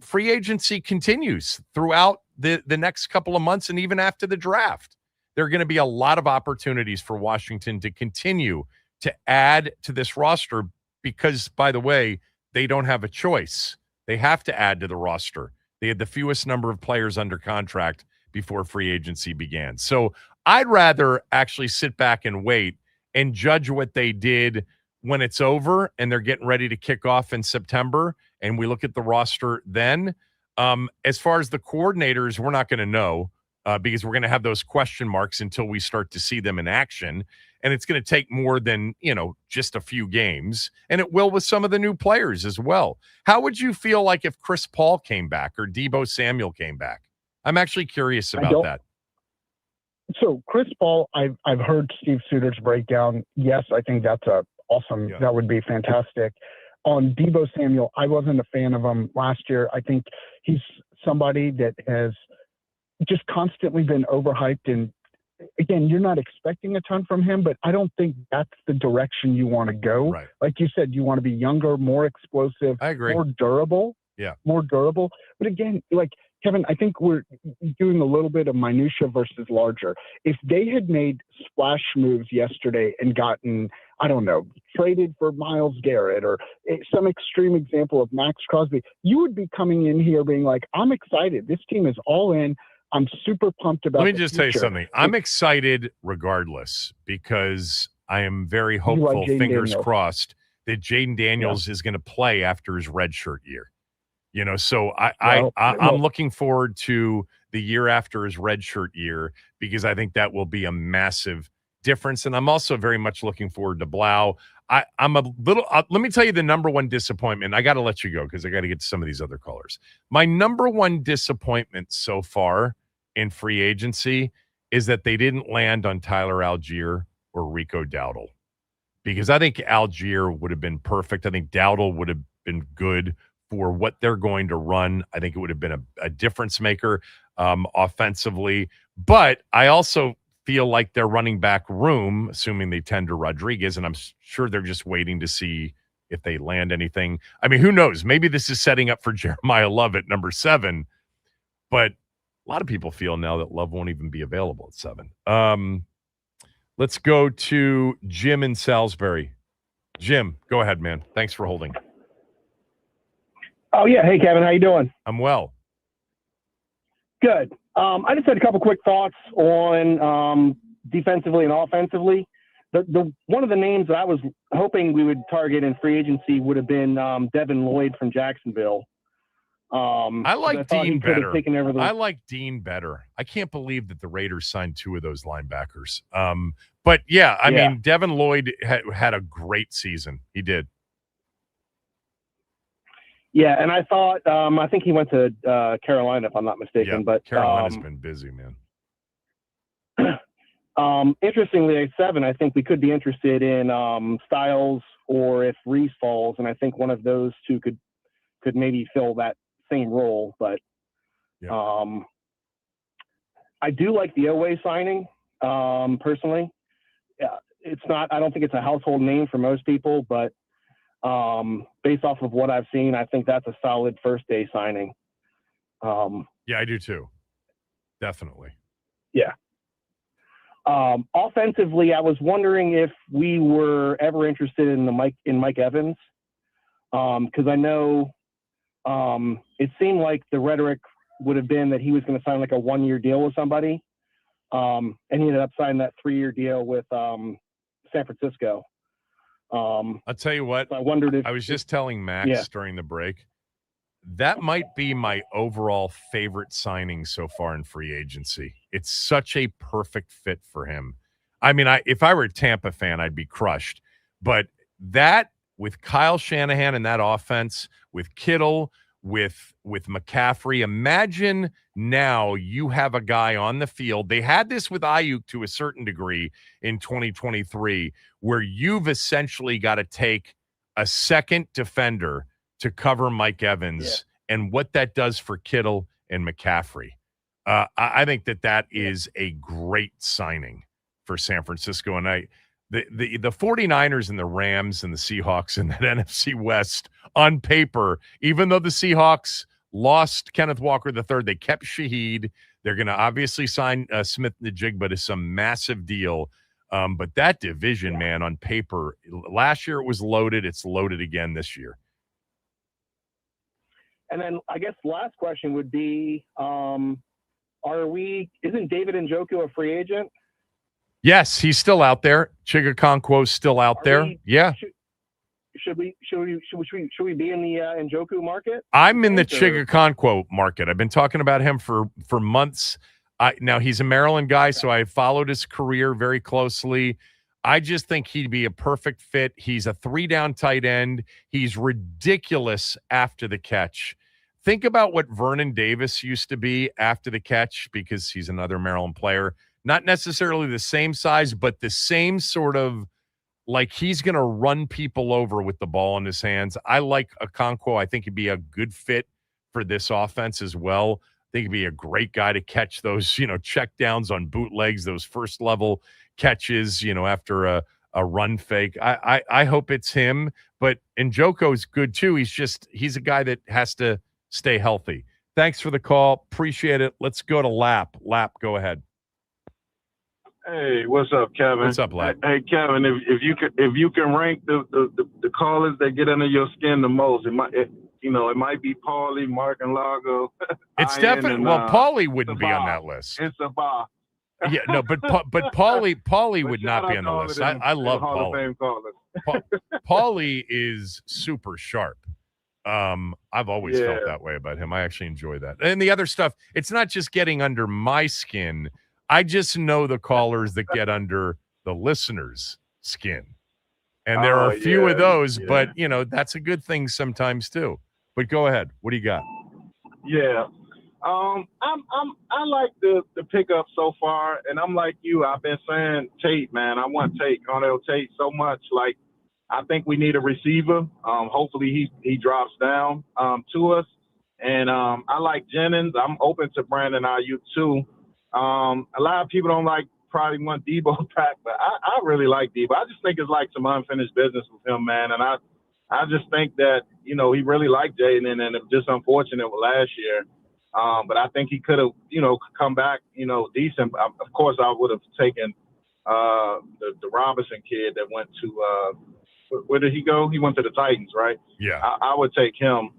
free agency continues throughout the next couple of months and even after the draft. There are going to be a lot of opportunities for Washington to continue to add to this roster because, by the way, they don't have a choice. They have to add to the roster. They had the fewest number of players under contract before free agency began. So I'd rather actually sit back and wait and judge what they did when it's over and they're getting ready to kick off in September, and we look at the roster then. As far as the coordinators, we're not going to know because we're going to have those question marks until we start to see them in action. And it's going to take more than, just a few games. And it will with some of the new players as well. How would you feel like if Chris Paul came back or Deebo Samuel came back? I'm actually curious about that. So Chris Paul, I've heard Steve Suter's breakdown. Yes, I think that's awesome. Yeah. That would be fantastic. On Deebo Samuel, I wasn't a fan of him last year. I think he's somebody that has just constantly been overhyped. And again, you're not expecting a ton from him, but I don't think that's the direction you want to go. Right. Like you said, you want to be younger, more explosive, I agree. more durable. Yeah. More durable. But again, like Kevin, I think we're doing a little bit of minutia versus larger. If they had made splash moves yesterday and gotten, I don't know, traded for Myles Garrett or some extreme example of Max Crosby, you would be coming in here being like, I'm excited. This team is all in. I'm super pumped about it. Let me just tell you something. I'm excited regardless because I am very hopeful, fingers crossed, that Jaden Daniels is going to play after his redshirt year. So I'm looking forward to the year after his redshirt year because I think that will be a massive difference. And I'm also very much looking forward to Blau. I'm a little let me tell you the number one disappointment. I got to let you go because I got to get to some of these other callers. My number one disappointment so far in free agency is that they didn't land on Tyler Algier or Rico Dowdle because I think Algier would have been perfect. I think Dowdle would have been good for what they're going to run. I think it would have been a difference maker offensively. But I also feel like their running back room, assuming they tend to Rodriguez, and I'm sure they're just waiting to see if they land anything. I mean, who knows? Maybe this is setting up for Jeremiah Love at number 7. But a lot of people feel now that Love won't even be available at 7. Let's go to Jim in Salisbury. Jim, go ahead, man. Thanks for holding. Oh, yeah. Hey, Kevin. How you doing? I'm well. Good. I just had a couple quick thoughts on defensively and offensively. The one of the names that I was hoping we would target in free agency would have been Devin Lloyd from Jacksonville. I like Dean better. I like Dean better. I can't believe that the Raiders signed 2 of those linebackers. But, yeah, I mean, Devin Lloyd had a great season. He did. Yeah, and I thought I think he went to Carolina, if I'm not mistaken. Yeah, but Carolina's been busy, man. Interestingly, at 7, I think we could be interested in Styles or if Reese falls, and I think one of those 2 could maybe fill that same role. But I do like the Oweh signing personally. It's not. I don't think it's a household name for most people, but based off of what I've seen, I think that's a solid first day signing. Yeah, I do too. Definitely. Yeah. Offensively, I was wondering if we were ever interested in Mike Evans. Because I know it seemed like the rhetoric would have been that he was going to sign like a 1-year deal with somebody. And he ended up signing that 3-year deal with San Francisco. I'll tell you what, I wondered if I was just telling Max during the break, that might be my overall favorite signing so far in free agency. It's such a perfect fit for him. I mean, if I were a Tampa fan, I'd be crushed. But that with Kyle Shanahan and that offense, with Kittle, with McCaffrey, imagine now you have a guy on the field. They had this with Ayuk to a certain degree in 2023, where you've essentially got to take a second defender to cover Mike Evans and what that does for Kittle and McCaffrey. I think that is a great signing for San Francisco. And the 49ers and the Rams and the Seahawks in that NFC West on paper, even though the Seahawks lost Kenneth Walker III, they kept Shaheed. They're going to obviously sign Smith-Njigba to some massive deal. But that division, man, on paper, last year it was loaded. It's loaded again this year. And then I guess the last question would be, isn't David Njoku a free agent? Yes, he's still out there. Chigakonkwo's still out there. Yeah. Should we be in the Njoku market? I'm in the Chigakonkwo market. I've been talking about him for months. Now he's a Maryland guy, so I followed his career very closely. I just think he'd be a perfect fit. He's a 3-down tight end. He's ridiculous after the catch. Think about what Vernon Davis used to be after the catch, because he's another Maryland player. Not necessarily the same size, but the same sort of, like, he's going to run people over with the ball in his hands. I like Okonkwo. I think he'd be a good fit for this offense as well. I think he'd be a great guy to catch those, check downs on bootlegs, those first level catches, after a run fake. I hope it's him, but Njoku's good too. He's a guy that has to stay healthy. Thanks for the call. Appreciate it. Let's go to Lap. Lap, go ahead. Hey, what's up, Kevin? What's up, Lap? Hey, Kevin, if you can rank the callers that get under your skin the most, it might be Paulie, Mark, and Lago. It's definitely Paulie wouldn't be on that list. It's a bar. Yeah, no, but Paulie would not be on the list. I love Paulie. Paulie is super sharp. I've always felt that way about him. I actually enjoy that. And the other stuff, it's not just getting under my skin. I just know the callers that get under the listeners' skin. And there are a few of those, but that's a good thing sometimes too. But go ahead. What do you got? Yeah. I like the pickup so far, and I'm like you. I've been saying Tate, man. I want Tate, Cornell Tate, so much. Like, I think we need a receiver. Hopefully he drops down to us. And I like Jennings. I'm open to Brandon Ayuk too. A lot of people probably want Debo back, but I really like Debo. I just think it's like some unfinished business with him, man. And I just think that, he really liked Jaden, and it's just unfortunate with last year. But I think he could have, come back, decent. Of course, I would have taken the Robinson kid that went to where did he go? He went to the Titans, right? Yeah. I would take him.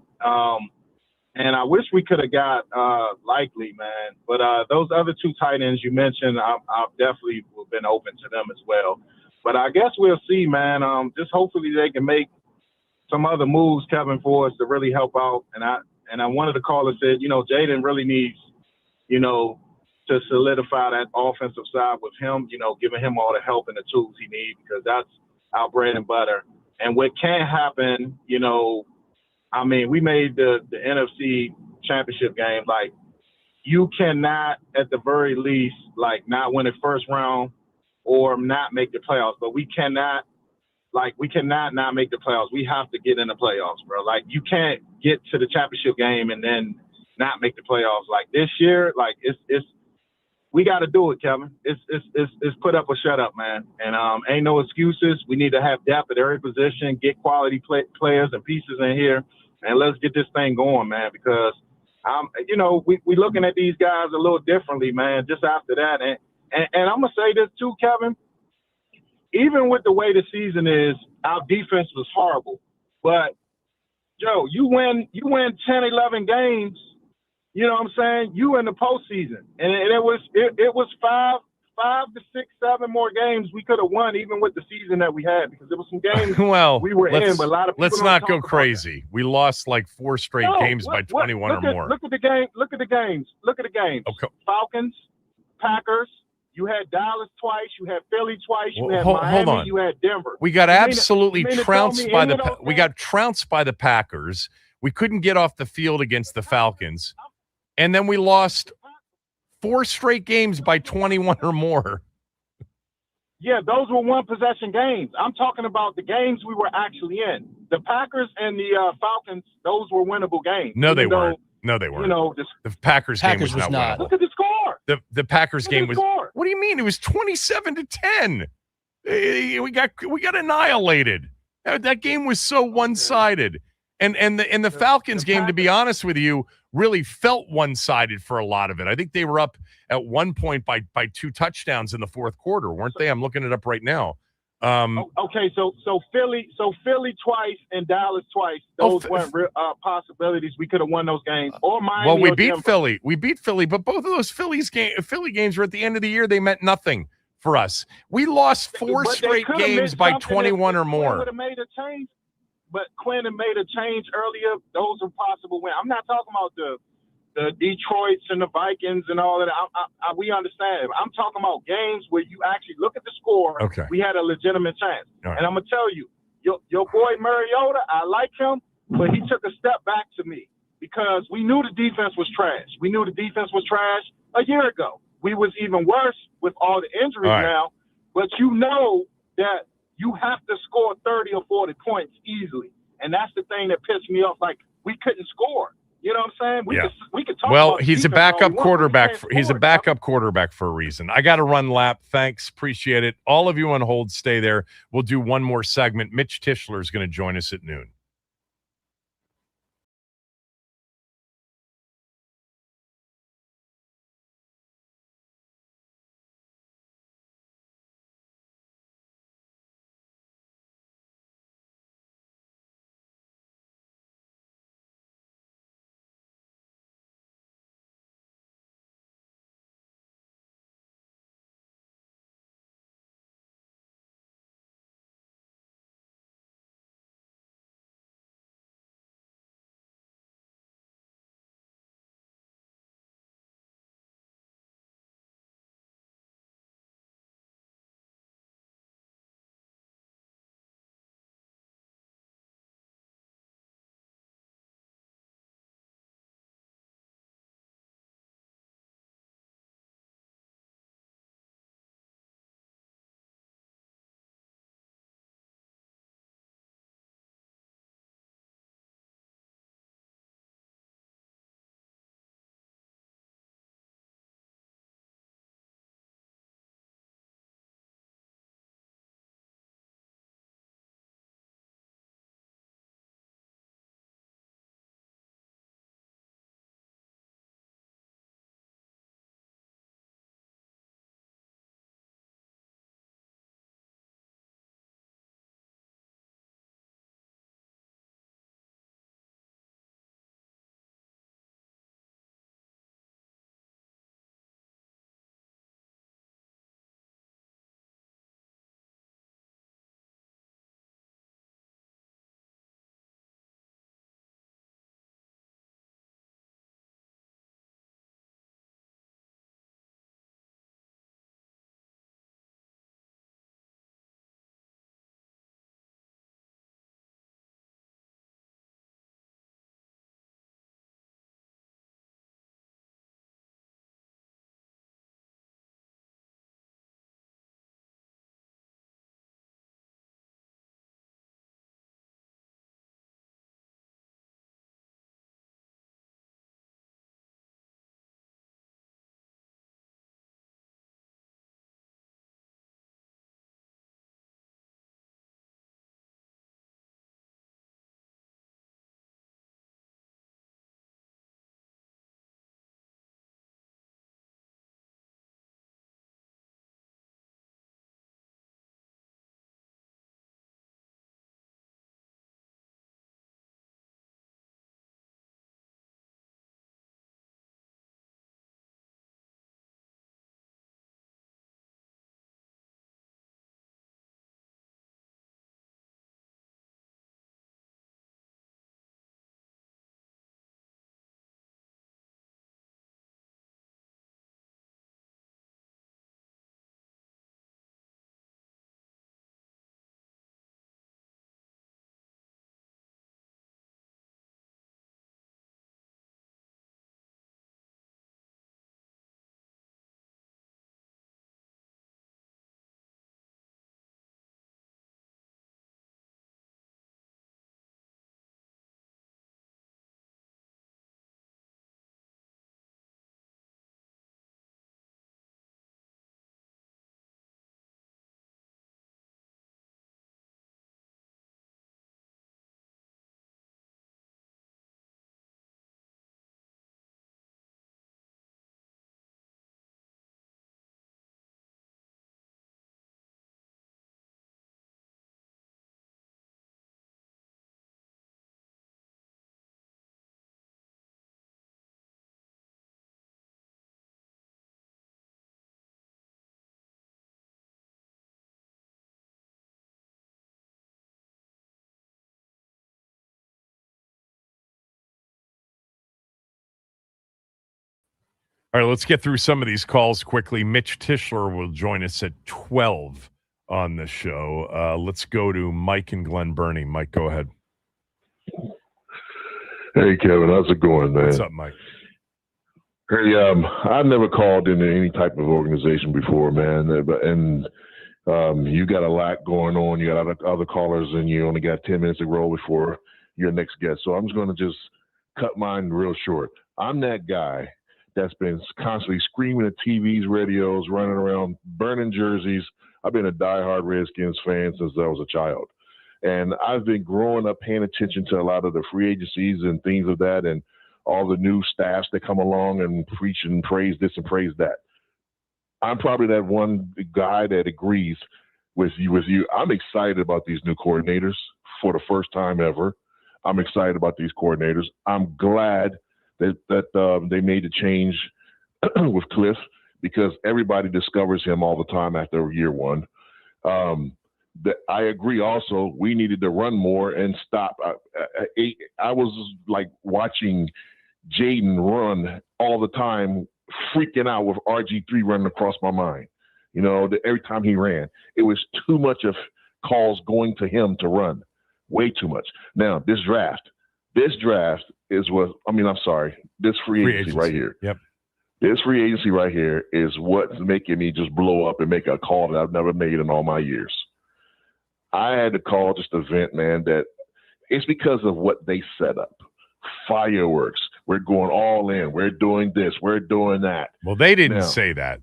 And I wish we could have got Likely, man. But those other two tight ends you mentioned, I've definitely been open to them as well. But I guess we'll see, man. Just hopefully they can make some other moves, Kevin, for us to really help out. And one of the callers said, Jaden really needs, to solidify that offensive side with him, giving him all the help and the tools he needs, because that's our bread and butter. And what can't happen, we made the NFC championship game. Like, you cannot, at the very least, not win the first round or not make the playoffs. But we cannot not make the playoffs. We have to get in the playoffs, bro. Like, you can't get to the championship game and then not make the playoffs. Like, this year, it's we got to do it, Kevin. It's put up or shut up, man. And ain't no excuses. We need to have depth at every position, get quality players and pieces in here, and let's get this thing going, man. Because we looking at these guys a little differently, man. Just after that, and I'm gonna say this too, Kevin. Even with the way the season is, our defense was horrible. But Joe, you win 10, 11 games. You know what I'm saying? You in the postseason, and it was 5 to 6, 7 more games we could have won, even with the season that we had, because there was some games we were in. But a lot of people let's not go crazy. We lost 4 straight games by 21 or more. Look at the game. Look at the games. Okay. Falcons, Packers. You had Dallas twice. You had Philly twice. You had Miami. Hold on. You had Denver. We got absolutely trounced by we got trounced by the Packers. We couldn't get off the field against the Falcons. And then we lost 4 straight games by 21 or more. Yeah, those were one-possession games. I'm talking about the games we were actually in. The Packers and the Falcons, those were winnable games. No, they weren't. No, they weren't. The Packers game was not winnable. Look at the score. The Packers game was. What do you mean? It was 27-10. We got annihilated. That game was so one-sided. And the Falcons game, to be honest with you, really felt one-sided for a lot of it. I think they were up at one point by 2 touchdowns in the fourth quarter, weren't they? I'm looking it up right now. Okay, so Philly twice and Dallas twice. Those weren't possibilities. We could have won those games. Or Miami. Well, we or beat Denver. Philly. We beat Philly, but both of those Philly games were at the end of the year. They meant nothing for us. We lost 4 straight games by 21 or more. Would have made a change, but Quinn had made a change earlier. Those are possible wins. I'm not talking about the Detroits and the Vikings and all of that. We understand. I'm talking about games where you actually look at the score. Okay. We had a legitimate chance. Right. And I'm going to tell you, your boy Mariota, I like him, but he took a step back to me because we knew the defense was trash. We knew the defense was trash a year ago. We was even worse with all the injuries now. But you know that you have to score 30 or 40 points easily. And that's the thing that pissed me off. Like, we couldn't score. You know what I'm saying? We could talk about he's a defense backup all we want, quarterback. but we can't He's a score, backup quarterback for a reason. I got to run lap. Thanks. Appreciate it. All of you on hold, stay there. We'll do one more segment. Mitch Tischler is going to join us at noon. All right, let's get through some of these calls quickly. Mitch Tischler will join us at 12 on the show. Let's go to Mike and Glen Burnie. Mike, go ahead. Hey, Kevin. How's it going, man? What's up, Mike? Hey, I've never called into any type of organization before, man. And you got a lot going on. You got other callers, and you only got 10 minutes to roll before your next guest. So I'm just going to just cut mine real short. I'm that guy that's been constantly screaming at TVs, radios, running around, burning jerseys. I've been a diehard Redskins fan since I was a child. And I've been growing up paying attention to a lot of the free agencies and things of that and all the new staffs that come along and preach and praise this and praise that. I'm probably that one guy that agrees with you. I'm excited about these new coordinators for the first time ever. I'm excited about these coordinators. I'm glad that they made the change with Cliff because everybody discovers him all the time after year one. I agree also, we needed to run more and stop. I was like watching Jaden run all the time, freaking out with RG3 running across my mind. You know, every time he ran, it was too much of calls going to him to run, way too much. Now, this draft is what, this free agency right here. Yep. This free agency right here is what's making me just blow up and make a call that I've never made in all my years. I had to call just a vent, man, that it's because of what they set up. Fireworks. We're going all in. We're doing this. We're doing that. Well, they didn't say that.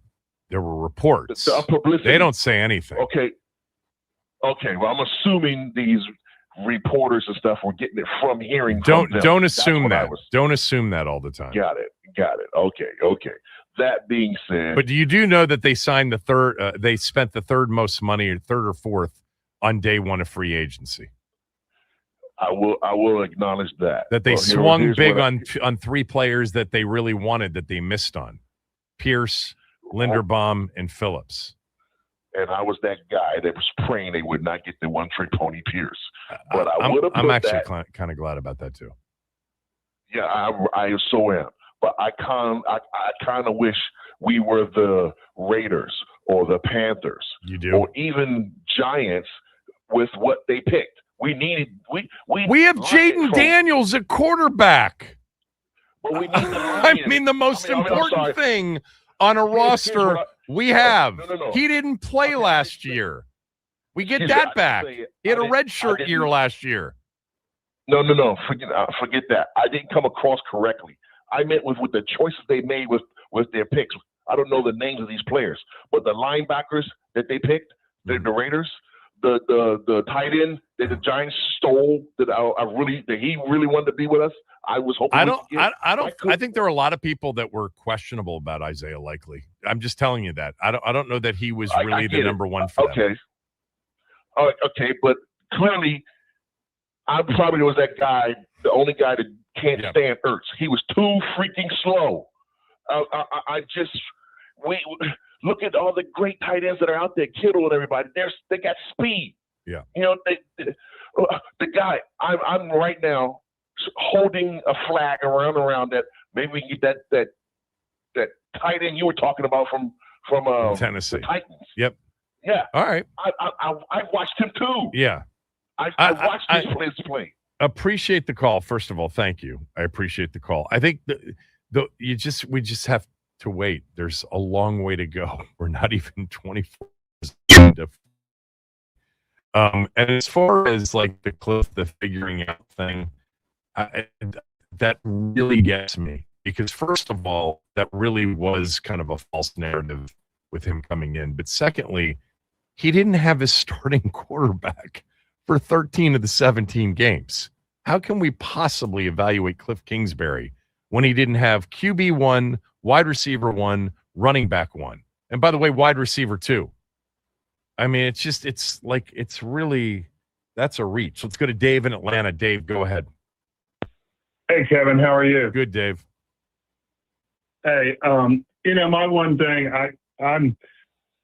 There were reports. They don't say anything. Okay. Well, I'm assuming these reporters and stuff were getting it from hearing. Don't assume that. Don't assume that all the time. Got it. Okay. That being said, but you do know that they signed the third. They spent the third most money, or third or fourth, on day one of free agency. I will acknowledge that. That they swung big on three players that they really wanted that they missed on: Pierce, Linderbaum, and Phillips. And I was that guy that was praying they would not get the one-trick pony Pierce. But I'm actually kind of glad about that too. Yeah, I so am. But I kind of wish we were the Raiders or the Panthers. You do, or even Giants with what they picked. We have Jaden Daniels at quarterback. But we need the most important thing on a roster we have. No. He didn't play last year. We get that back. He had a redshirt year last year. No. Forget that. I didn't come across correctly. I meant with the choices they made with their picks. I don't know the names of these players, but the linebackers that they picked, the Raiders, the tight end that the Giants stole, that he really wanted to be with us. I was hoping. I think there are a lot of people that were questionable about Isaiah Likely. I'm just telling you that. I don't know that he was really the number one for them. Okay, but clearly, I probably was that guy, the only guy that can't stand Ertz. He was too freaking slow. We look at all the great tight ends that are out there, Kittle and everybody. They got speed. Yeah. You know, the guy. I'm right now holding a flag around that. Maybe we can get that tight end you were talking about from Tennessee. The Titans. Yep. Yeah. All right. I watched him too. Yeah. I watched these players play. Appreciate the call. First of all, thank you. I appreciate the call. I think we just have to wait. There's a long way to go. We're not even 24 hours. And as far as like the figuring out thing, that really gets me because first of all, that really was kind of a false narrative with him coming in. But secondly, he didn't have his starting quarterback for 13 of the 17 games. How can we possibly evaluate Cliff Kingsbury when he didn't have QB1, wide receiver 1, running back 1, and by the way, wide receiver 2? I mean, it's really, that's a reach. Let's go to Dave in Atlanta. Dave, go ahead. Hey, Kevin, how are you? Good, Dave. Hey, my one thing, I'm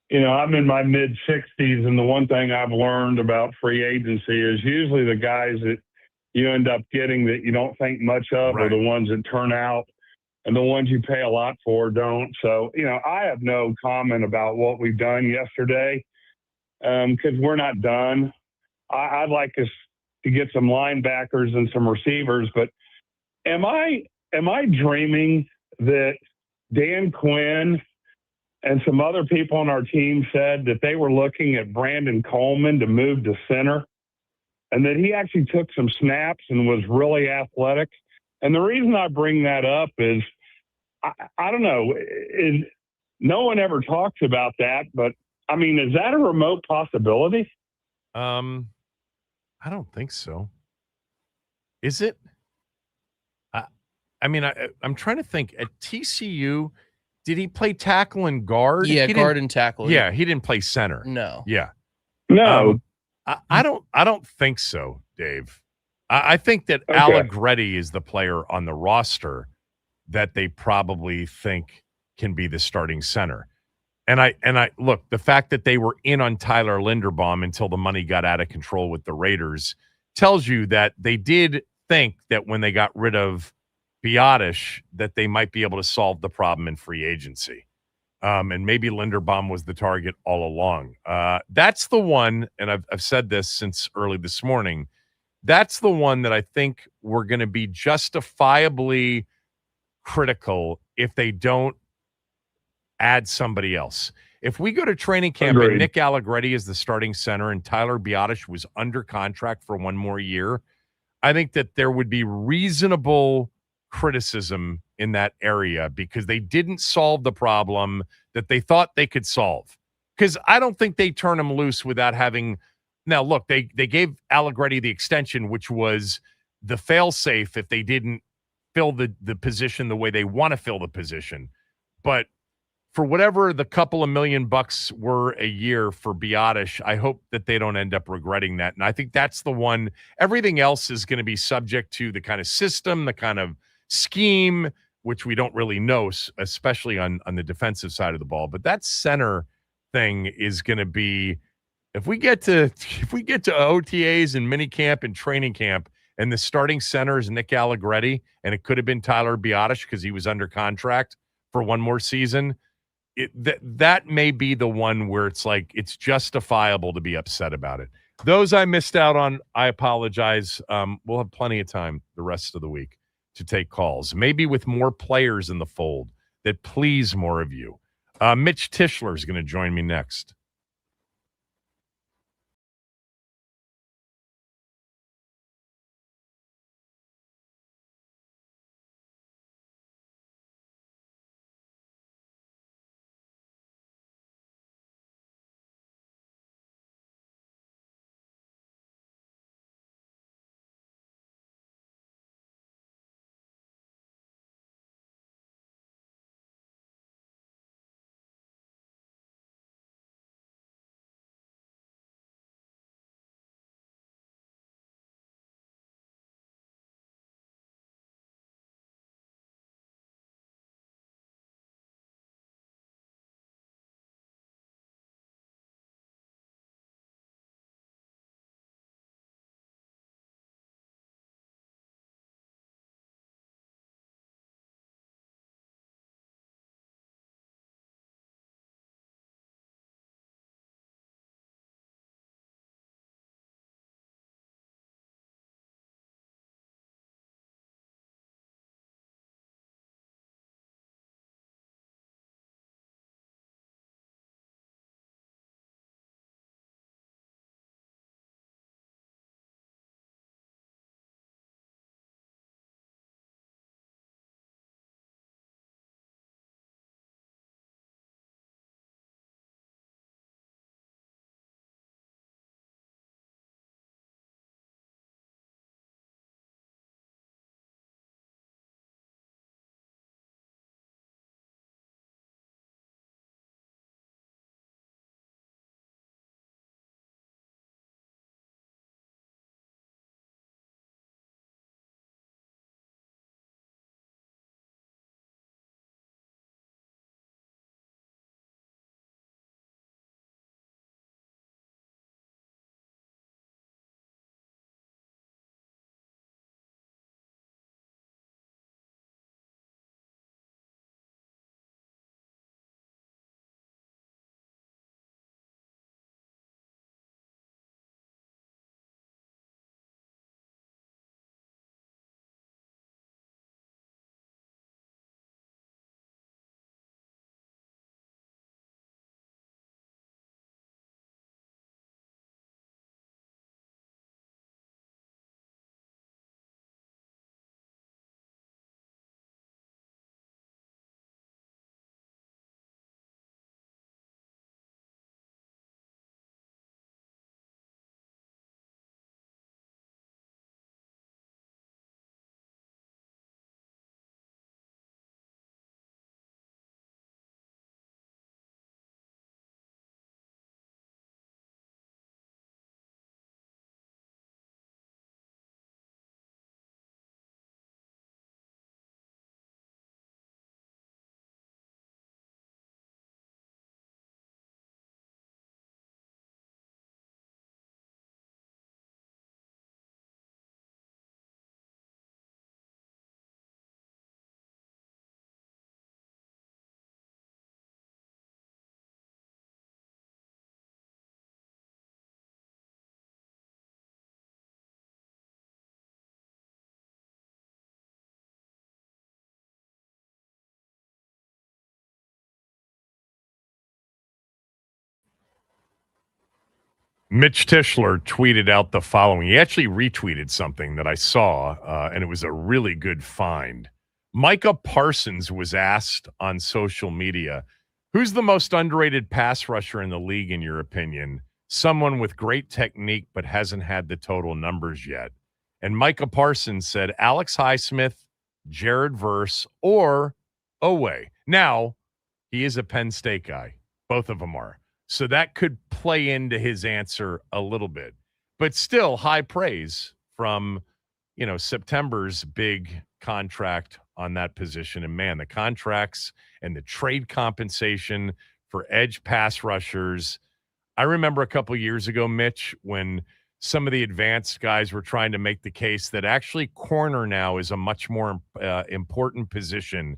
in my mid 60s, and the one thing I've learned about free agency is usually the guys that you end up getting that you don't think much of are the ones that turn out and the ones you pay a lot for don't. So, I have no comment about what we've done yesterday because we're not done. I'd like us to get some linebackers and some receivers, but am I dreaming that Dan Quinn and some other people on our team said that they were looking at Brandon Coleman to move to center and that he actually took some snaps and was really athletic? And the reason I bring that up is I don't know. No one ever talks about that, but I mean, is that a remote possibility? I don't think so. Is it? I'm trying to think. At TCU, did he play tackle and guard? Yeah, guard and tackle. Yeah, he didn't play center. No. Yeah. No. I don't think so, Dave. I think that Okay. Allegretti is the player on the roster that they probably think can be the starting center. And I look, the fact that they were in on Tyler Linderbaum until the money got out of control with the Raiders tells you that they did think that when they got rid of Biotish that they might be able to solve the problem in free agency. And maybe Linderbaum was the target all along. That's the one, and I've said this since early this morning, that's the one that I think we're going to be justifiably critical if they don't add somebody else. If we go to training camp and Nick Allegretti is the starting center and Tyler Biotish was under contract for one more year, I think that there would be reasonable criticism in that area because they didn't solve the problem that they thought they could solve. Because I don't think they turn him loose without having. Now, look, they gave Allegretti the extension, which was the fail-safe if they didn't fill the position the way they want to fill the position. But for whatever the couple of $1 million were a year for Biotish, I hope that they don't end up regretting that. And I think that's the one. Everything else is going to be subject to the kind of system, the kind of scheme, which we don't really know, especially on the defensive side of the ball. But that center thing is going to be, if we get to OTAs and minicamp and training camp, and the starting center is Nick Allegretti, and it could have been Tyler Biotish because he was under contract for one more season. That may be the one where it's like it's justifiable to be upset about it. Those I missed out on, I apologize. We'll have plenty of time the rest of the week to take calls, maybe with more players in the fold that please more of you. Mitch Tischler is going to join me next. Mitch Tischler tweeted out the following. He actually retweeted something that I saw, and it was a really good find. Micah Parsons was asked on social media, who's the most underrated pass rusher in the league, in your opinion? Someone with great technique but hasn't had the total numbers yet. And Micah Parsons said Alex Highsmith, Jared Verse, or Owe. Now, he is a Penn State guy. Both of them are. So that could play into his answer a little bit. But still, high praise from, September's big contract on that position. And, man, the contracts and the trade compensation for edge pass rushers. I remember a couple years ago, Mitch, when some of the advanced guys were trying to make the case that actually corner now is a much more important position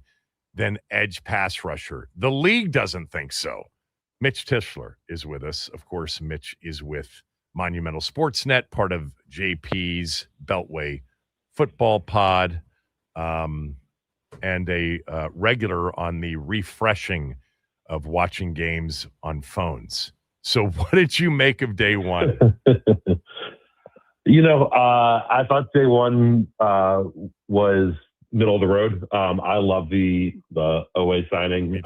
than edge pass rusher. The league doesn't think so. Mitch Tischler is with us. Of course, Mitch is with Monumental Sportsnet, part of JP's Beltway Football Pod, and a regular on the refreshing of watching games on phones. So what did you make of day one? I thought day one was middle of the road. I love the OA signing.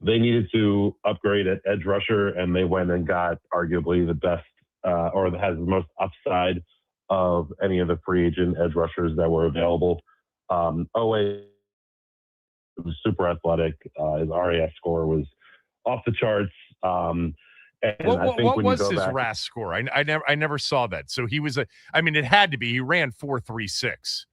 They needed to upgrade at edge rusher, and they went and got arguably the best or that has the most upside of any of the free agent edge rushers that were available. OA was super athletic. His RAS score was off the charts. And what was his RAS score? I never saw that. So he was it had to be. He ran 4.36.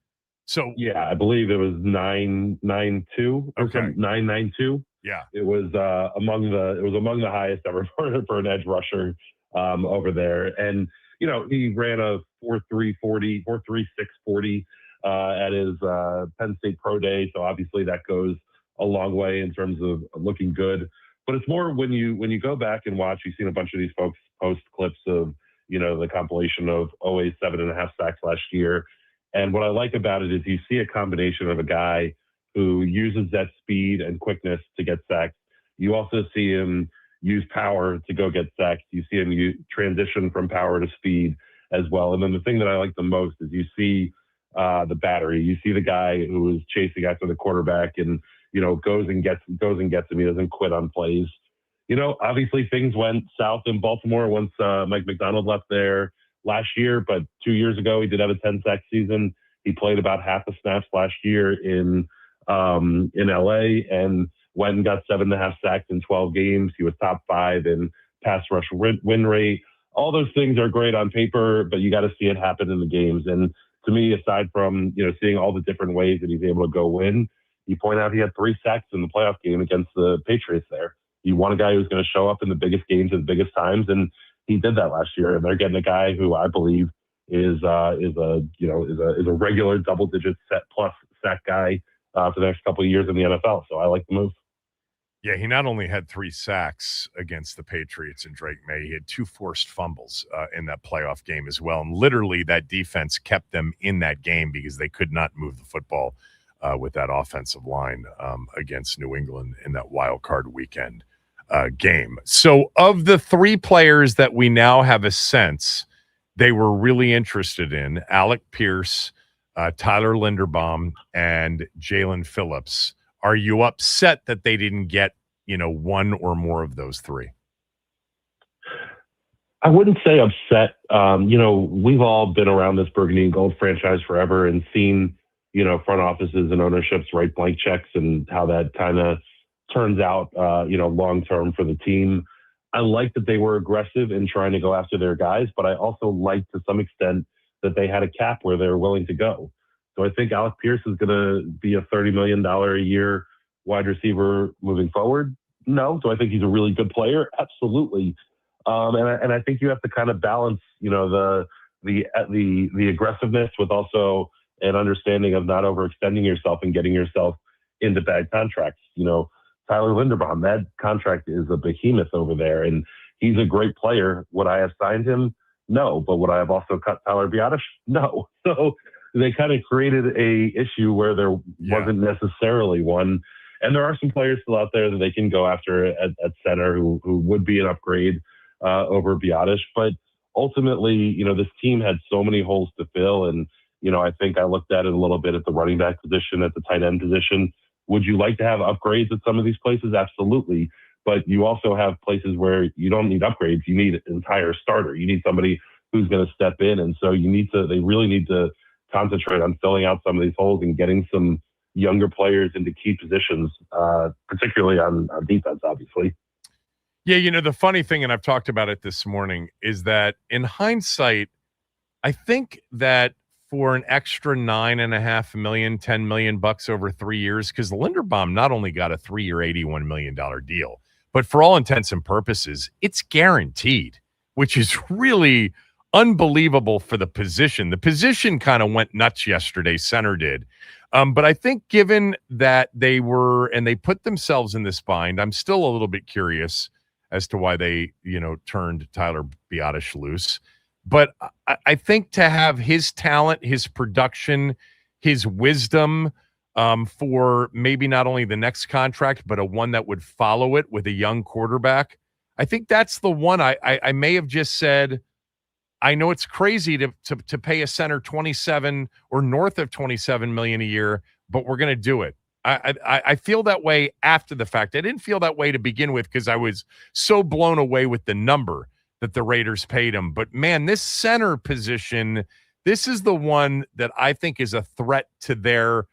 So yeah, I believe it was 9.92 or 9.92. Yeah, it was among the highest ever for an edge rusher over there. And he ran a 4.340, 4.3640 at his Penn State Pro Day. So obviously that goes a long way in terms of looking good. But it's more when you go back and watch, you've seen a bunch of these folks post clips of the compilation of OA's 7.5 sacks last year. And what I like about it is you see a combination of a guy who uses that speed and quickness to get sacks. You also see him use power to go get sacks. You see him transition from power to speed as well. And then the thing that I like the most is you see the battery. You see the guy who is chasing after the quarterback and goes and gets him. He doesn't quit on plays. Obviously things went south in Baltimore once Mike McDonald left there last year, but 2 years ago he did have a 10-sack season. He played about half the snaps last year in LA and went and got 7.5 sacks in 12 games. He was top 5 in pass rush win rate. All those things are great on paper, but you got to see it happen in the games. And to me, aside from seeing all the different ways that he's able to go win, you point out he had 3 sacks in the playoff game against the Patriots there. You want a guy who's going to show up in the biggest games at the biggest times, and he did that last year. And they're getting a guy who I believe is a regular double-digit plus sack guy for the next couple of years in the NFL. So I like the move. Yeah, he not only had 3 sacks against the Patriots and Drake May, he had 2 forced fumbles in that playoff game as well. And literally that defense kept them in that game because they could not move the football with that offensive line against New England in that wild card weekend game. So of the 3 players that we now have a sense they were really interested in, Alec Pierce, Tyler Linderbaum, and Jalen Phillips, are you upset that they didn't get, one or more of those 3? I wouldn't say upset. We've all been around this burgundy and gold franchise forever and seen, front offices and ownerships write blank checks and how that kind of turns out, long-term for the team. I like that they were aggressive in trying to go after their guys, but I also like to some extent that they had a cap where they were willing to go. So I think Alec Pierce is going to be a $30 million a year wide receiver moving forward. No. Do I think he's a really good player? Absolutely. And I think you have to kind of balance, the aggressiveness with also an understanding of not overextending yourself and getting yourself into bad contracts. Tyler Linderbaum, that contract is a behemoth over there, and he's a great player. Would I have signed him? No. But would I have also cut Tyler Biadasz? No. So they kind of created a issue where there wasn't necessarily one. And there are some players still out there that they can go after at center who would be an upgrade. over Biotish. But ultimately, you know, this team had so many holes to fill. And, you know, I think I looked at it a little bit at the running back position, at the tight end position. Would you like to have upgrades at some of these places? Absolutely. But you also have places where you don't need upgrades. You need an entire starter. You need somebody who's going to step in. And so they really need to concentrate on filling out some of these holes and getting some younger players into key positions, particularly on defense, obviously. Yeah, you know, the funny thing, and I've talked about it this morning, is that in hindsight, I think that for an extra $9.5 million, $10 million over 3 years, because Linderbaum not only got a 3-year, $81 million deal, but for all intents and purposes, it's guaranteed, which is really unbelievable for the position. The position kind of went nuts yesterday, center did. But I think given that they put themselves in this bind, I'm still a little bit curious as to why they, you know, turned Tyler Biotish loose. But I think to have his talent, his production, his wisdom for maybe not only the next contract, but a one that would follow it with a young quarterback, I think that's the one I may have just said, I know it's crazy to pay a center 27 or north of 27 million a year, but we're going to do it. I feel that way after the fact. I didn't feel that way to begin with because I was so blown away with the number that the Raiders paid him. But man, this center position, this is the one that I think is a threat to their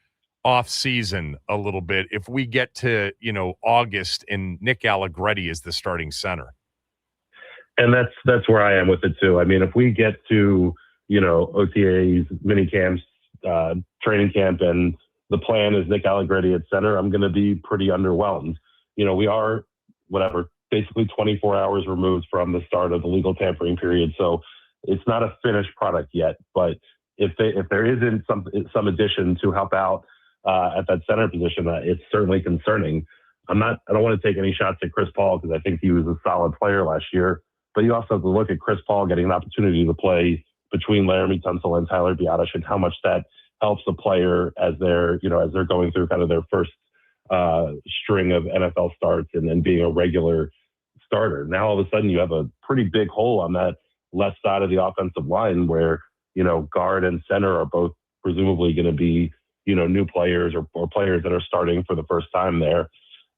offseason a little bit if we get to, you know, August and Nick Allegretti is the starting center. And that's where I am with it too. I mean, if we get to, you know, OTAs, mini camps, training camp, and the plan is Nick Allegretti at center, I'm going to be pretty underwhelmed. You know, we are basically 24 hours removed from the start of the legal tampering period, so it's not a finished product yet. But if there isn't some addition to help out at that center position, it's certainly concerning. I don't want to take any shots at Chris Paul because I think he was a solid player last year. But you also have to look at Chris Paul getting an opportunity to play between Laramie Tunsil and Tyler Biotish and how much that helps the player as they're going through kind of their first string of NFL starts and then being a regular starter. Now all of a sudden you have a pretty big hole on that left side of the offensive line where, you know, guard and center are both presumably going to be, you know, new players or players that are starting for the first time there.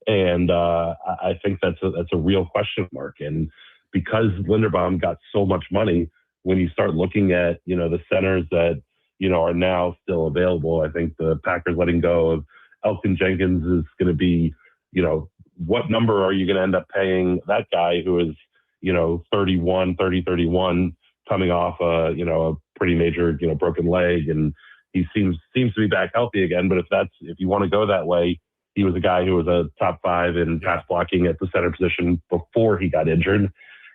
And I think that's a real question mark. And because Linderbaum got so much money, when you start looking at, you know, the centers that, you know, are now still available, I think the Packers letting go of Elton Jenkins is going to be, you know, what number are you going to end up paying that guy who is, you know, 31, coming off a pretty major, you know, broken leg, and he seems to be back healthy again. But if you want to go that way, he was a guy who was a top 5 in pass blocking at the center position before he got injured.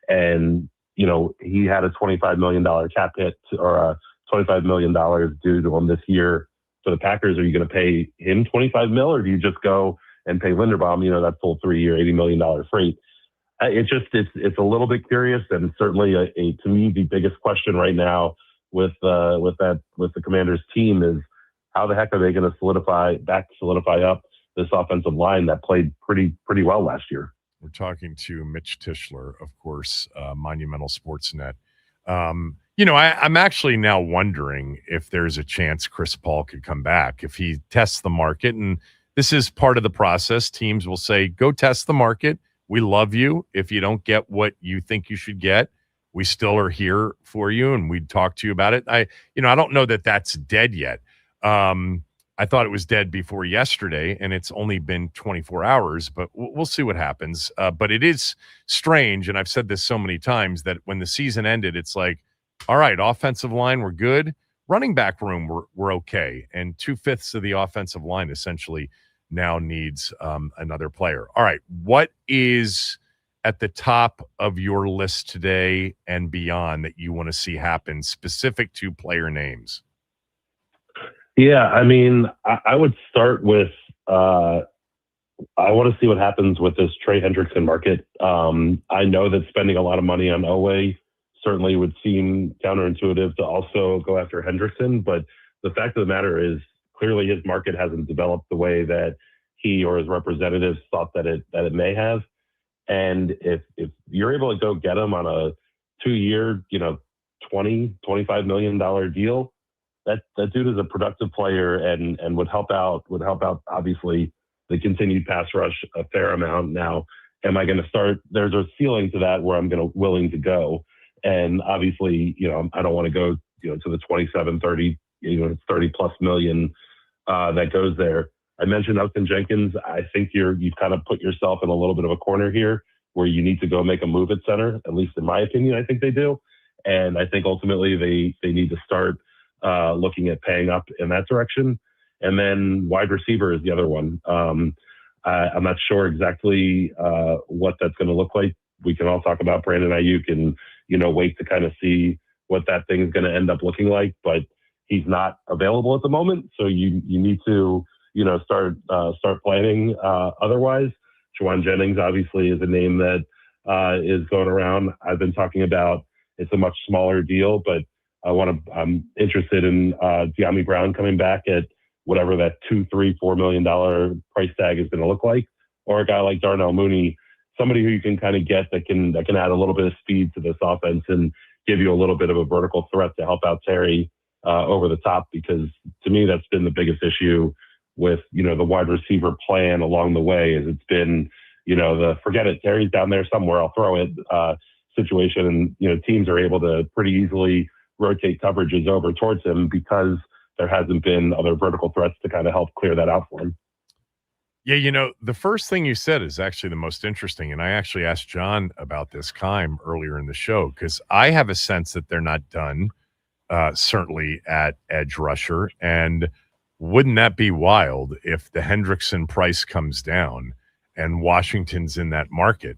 And, you know, he had a $25 million cap hit or a $25 million due to him this year for the Packers. Are you going to pay him $25 million, or do you just go and pay Linderbaum, you know, that full 3-year, $80 million freight? It's a little bit curious, and certainly to me, the biggest question right now with the Commanders team is how the heck are they going to solidify up this offensive line that played pretty well last year. We're talking to Mitch Tischler, of course, Monumental Sportsnet. You know, I'm actually now wondering if there's a chance Chris Paul could come back if he tests the market. And this is part of the process. Teams will say, go test the market. We love you. If you don't get what you think you should get, we still are here for you, and we'd talk to you about it. I don't know that that's dead yet. I thought it was dead before yesterday, and it's only been 24 hours, but we'll see what happens. But it is strange, and I've said this so many times, that when the season ended, it's like, all right, offensive line, we're good. Running back room, we're okay. And 2/5 of the offensive line essentially now needs another player. All right, what is at the top of your list today and beyond that you want to see happen specific to player names? Yeah, I mean, I would start with I want to see what happens with this Trey Hendrickson market. I know that spending a lot of money on Elway certainly would seem counterintuitive to also go after Hendrickson, but the fact of the matter is clearly his market hasn't developed the way that he or his representatives thought that it may have. And if you're able to go get him on a 2-year, $20-25 million deal, that dude is a productive player and would help out obviously the continued pass rush a fair amount. Now, am I going to start? There's a ceiling to that where I'm willing to go. And obviously, I don't want to go, to the 27, 30, 30 plus million that goes there. I mentioned Upton Jenkins. I think you've kind of put yourself in a little bit of a corner here where you need to go make a move at center. At least in my opinion, I think they do. And I think ultimately they need to start looking at paying up in that direction. And then wide receiver is the other one. I'm not sure exactly what that's going to look like. We can all talk about Brandon Ayuk and, wait to kind of see what that thing is going to end up looking like. But he's not available at the moment. So you need to, start planning otherwise. Juwan Jennings obviously is a name that is going around. I've been talking about it's a much smaller deal, but I'm interested in De'Ami Brown coming back at whatever that $2, $3, $4 million price tag is going to look like, or a guy like Darnell Mooney, somebody who you can kind of get that can add a little bit of speed to this offense and give you a little bit of a vertical threat to help out Terry over the top. Because to me, that's been the biggest issue with the wide receiver plan along the way. Is it's been the forget it, Terry's down there somewhere, I'll throw it situation, and teams are able to pretty easily rotate coverages over towards him because there hasn't been other vertical threats to kind of help clear that out for him. Yeah, the first thing you said is actually the most interesting, and I actually asked John about this Keim earlier in the show because I have a sense that they're not done, certainly at edge rusher, and wouldn't that be wild if the Hendrickson price comes down and Washington's in that market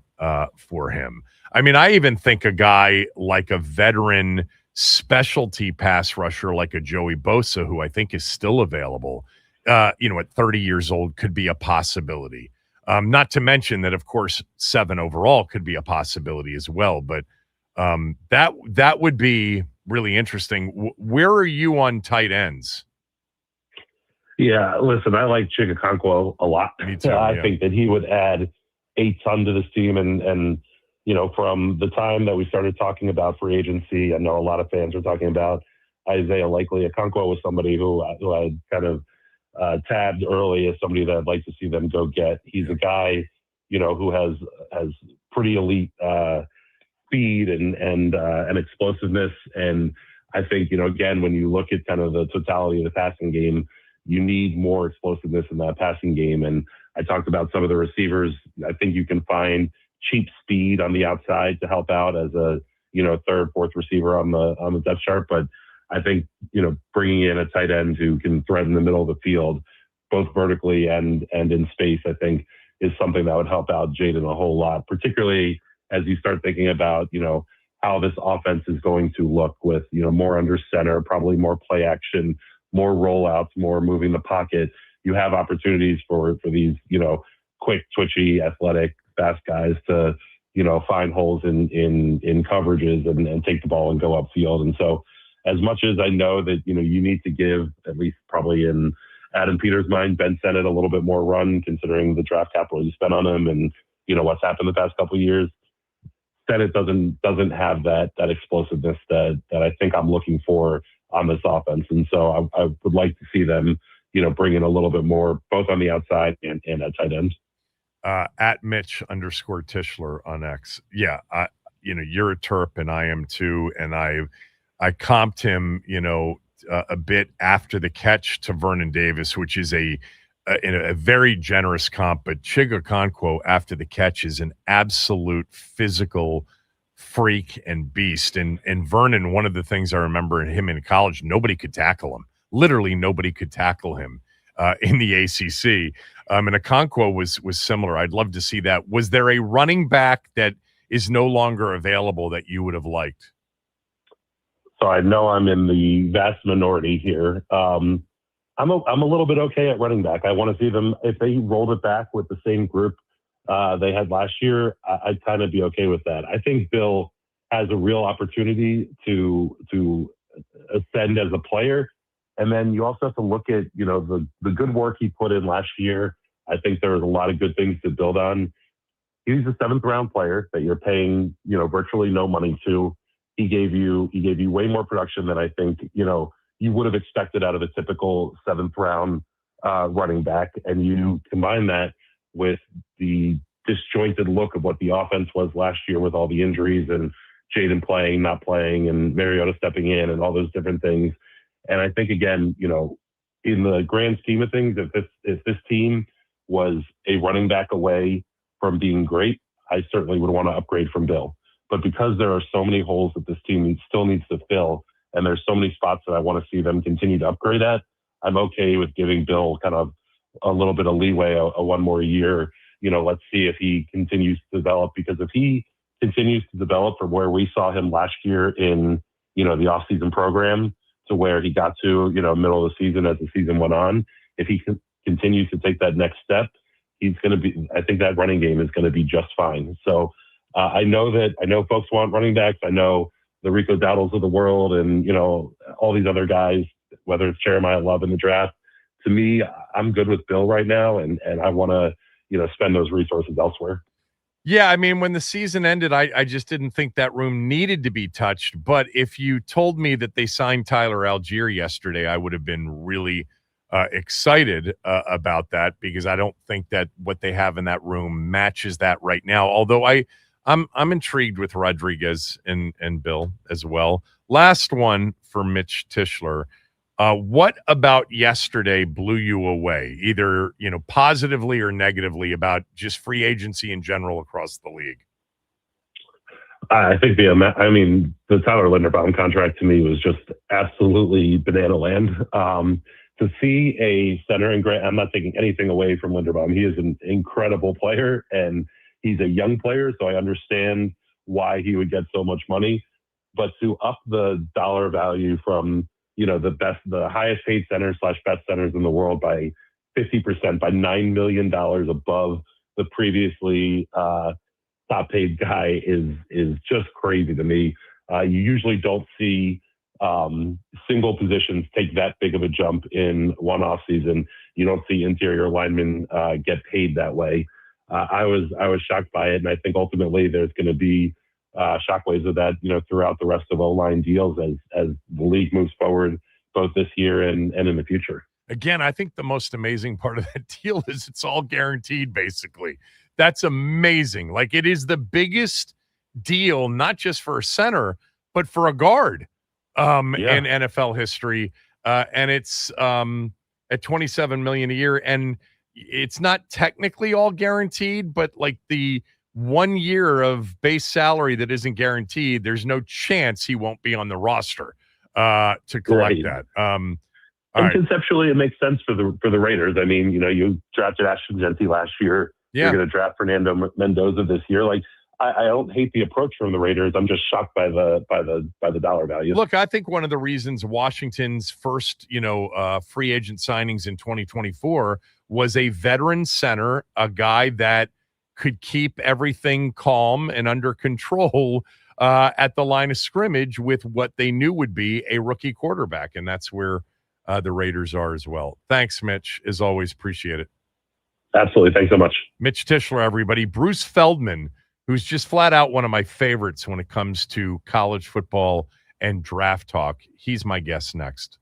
for him? I mean, I even think a guy like a veteran specialty pass rusher like a Joey Bosa, who I think is still available, at 30 years old, could be a possibility. Not to mention that, of course, 7 overall could be a possibility as well. But that would be really interesting. Where are you on tight ends? Yeah, listen, I like Chigakonkwo a lot. Me too. I think that he would add a ton to this team. And from the time that we started talking about free agency, I know a lot of fans were talking about Isaiah Likely. Okonkwo was somebody who I kind of tabbed early as somebody that I'd like to see them go get. He's a guy, who has pretty elite speed and explosiveness. And I think, again, when you look at kind of the totality of the passing game, you need more explosiveness in that passing game. And I talked about some of the receivers. I think you can find cheap speed on the outside to help out as a, third, fourth receiver on the depth chart. But I think, bringing in a tight end who can threaten the middle of the field, both vertically and in space, I think is something that would help out Jaden a whole lot, particularly as you start thinking about, how this offense is going to look with, more under center, probably more play action, more rollouts, more moving the pocket. You have opportunities for these, quick, twitchy, athletic, fast guys to, find holes in coverages and take the ball and go upfield. And so as much as I know that, you need to give, at least probably in Adam Peters' mind, Ben Sennett a little bit more run, considering the draft capital you spent on him and, what's happened the past couple of years. Sennett doesn't have that explosiveness that I think I'm looking for on this offense. And so I would like to see them, bring in a little bit more, both on the outside and at tight end. At Mitch_Tischler on X. Yeah. You're a Terp and I am too. And I comped him, a bit after the catch to Vernon Davis, which is a very generous comp, but Chigakonkwo after the catch is an absolute physical freak and beast. And Vernon, one of the things I remember in him in college, nobody could tackle him. Literally nobody could tackle him in the ACC. And Okonkwo was similar. I'd love to see that. Was there a running back that is no longer available that you would have liked? So I know I'm in the vast minority here. I'm a little bit okay at running back. I want to see them, if they rolled it back with the same group they had last year, I'd kind of be okay with that. I think Bill has a real opportunity to ascend as a player. And then you also have to look at, the good work he put in last year. I think there's a lot of good things to build on. he's a 7th-round player that you're paying, virtually no money to. He gave you way more production than I think, you would have expected out of a typical 7th-round running back. And you combine that with the disjointed look of what the offense was last year with all the injuries and Jaden playing, not playing, and Mariota stepping in and all those different things. And I think, again, in the grand scheme of things, if this team was a running back away from being great, I certainly would want to upgrade from Bill. But because there are so many holes that this team still needs to fill, and there's so many spots that I want to see them continue to upgrade at, I'm okay with giving Bill kind of a little bit of leeway, a one more year. Let's see if he continues to develop, because if he continues to develop from where we saw him last year in, the offseason program to where he got to, middle of the season as the season went on, if he continues to take that next step, I think that running game is going to be just fine. So I know folks want running backs. I know the Rico Dowdles of the world and, all these other guys, whether it's Jeremiah Love in the draft. To me, I'm good with Bill right now, and I want to, spend those resources elsewhere. Yeah, I mean, when the season ended, I just didn't think that room needed to be touched. But if you told me that they signed Tyler Algier yesterday, I would have been really excited about that, because I don't think that what they have in that room matches that right now. Although I'm intrigued with Rodriguez and Bill as well. Last one for Mitch Tischler. What about yesterday blew you away, either, positively or negatively, about just free agency in general across the league? I think the Tyler Linderbaum contract to me was just absolutely banana land. To see a center, and I'm not taking anything away from Linderbaum. He is an incredible player, and he's a young player, so I understand why he would get so much money. But to up the dollar value from the highest paid centers / best centers in the world by 50%, by $9 million above the previously top paid guy is just crazy to me. You usually don't see single positions take that big of a jump in one off season. You don't see interior linemen get paid that way. I was shocked by it, and I think ultimately there's going to be shockwaves of that, throughout the rest of O-line deals as the league moves forward, both this year and in the future. Again, I think the most amazing part of that deal is it's all guaranteed, basically. That's amazing. Like, it is the biggest deal, not just for a center, but for a guard in NFL history. And it's at $27 million a year. And it's not technically all guaranteed, but like the 1 year of base salary that isn't guaranteed, there's no chance he won't be on the roster to collect that. And conceptually, it makes sense for the Raiders. I mean, you drafted Ashton Genty last year. Yeah. You're going to draft Fernando Mendoza this year. Like, I don't hate the approach from the Raiders. I'm just shocked by the dollar value. Look, I think one of the reasons Washington's first, free agent signings in 2024 was a veteran center, a guy that could keep everything calm and under control at the line of scrimmage with what they knew would be a rookie quarterback. And that's where the Raiders are as well. Thanks, Mitch. As always, appreciate it. Absolutely. Thanks so much. Mitch Tischler, everybody. Bruce Feldman, who's just flat out one of my favorites when it comes to college football and draft talk. He's my guest next.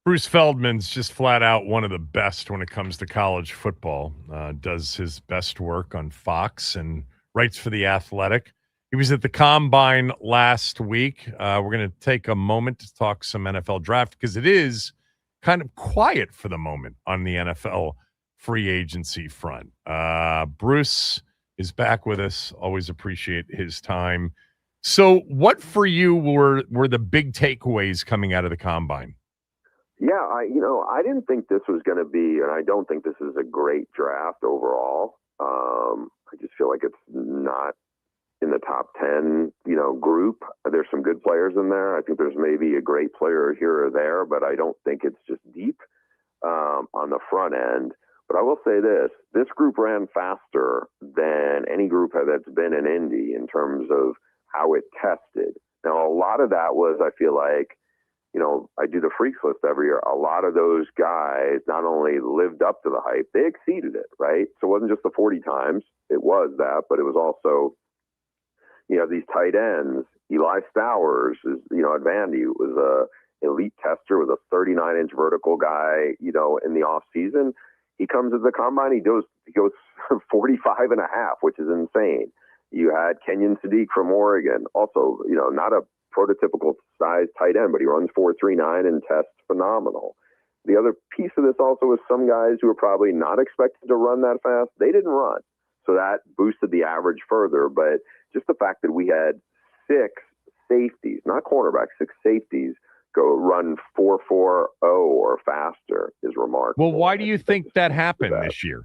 Bruce Feldman's just flat out one of the best when it comes to college football. Does his best work on Fox and writes for The Athletic. He was at the Combine last week. We're going to take a moment to talk some NFL draft because it is kind of quiet for the moment on the NFL free agency front. Bruce is back with us. Always appreciate his time. So what for you were the big takeaways coming out of the Combine? Yeah, I didn't think this was going to be, and I don't think this is a great draft overall. I just feel like it's not in the top 10, group. There's some good players in there. I think there's maybe a great player here or there, but I don't think it's just deep on the front end. But I will say this group ran faster than any group that's been in Indy in terms of how it tested. Now, a lot of that was, I feel like, I do the freaks list every year. A lot of those guys not only lived up to the hype, they exceeded it, right? So it wasn't just the 40 times. It was that, but it was also, these tight ends. Eli Stowers is, at Vandy, was a elite tester, was a 39-inch vertical guy, in the off season. He comes at the Combine, he goes 45 and a half, which is insane. You had Kenyon Sadiq from Oregon, also, not a prototypical size tight end, but he runs 4.39 and tests phenomenal. The other piece of this also is some guys who are probably not expected to run that fast. They didn't run. So that boosted the average further. But just the fact that we had 6 safeties, not cornerbacks, 6 safeties go run 4.40 or faster is remarkable. Well, why do you think that happened this year?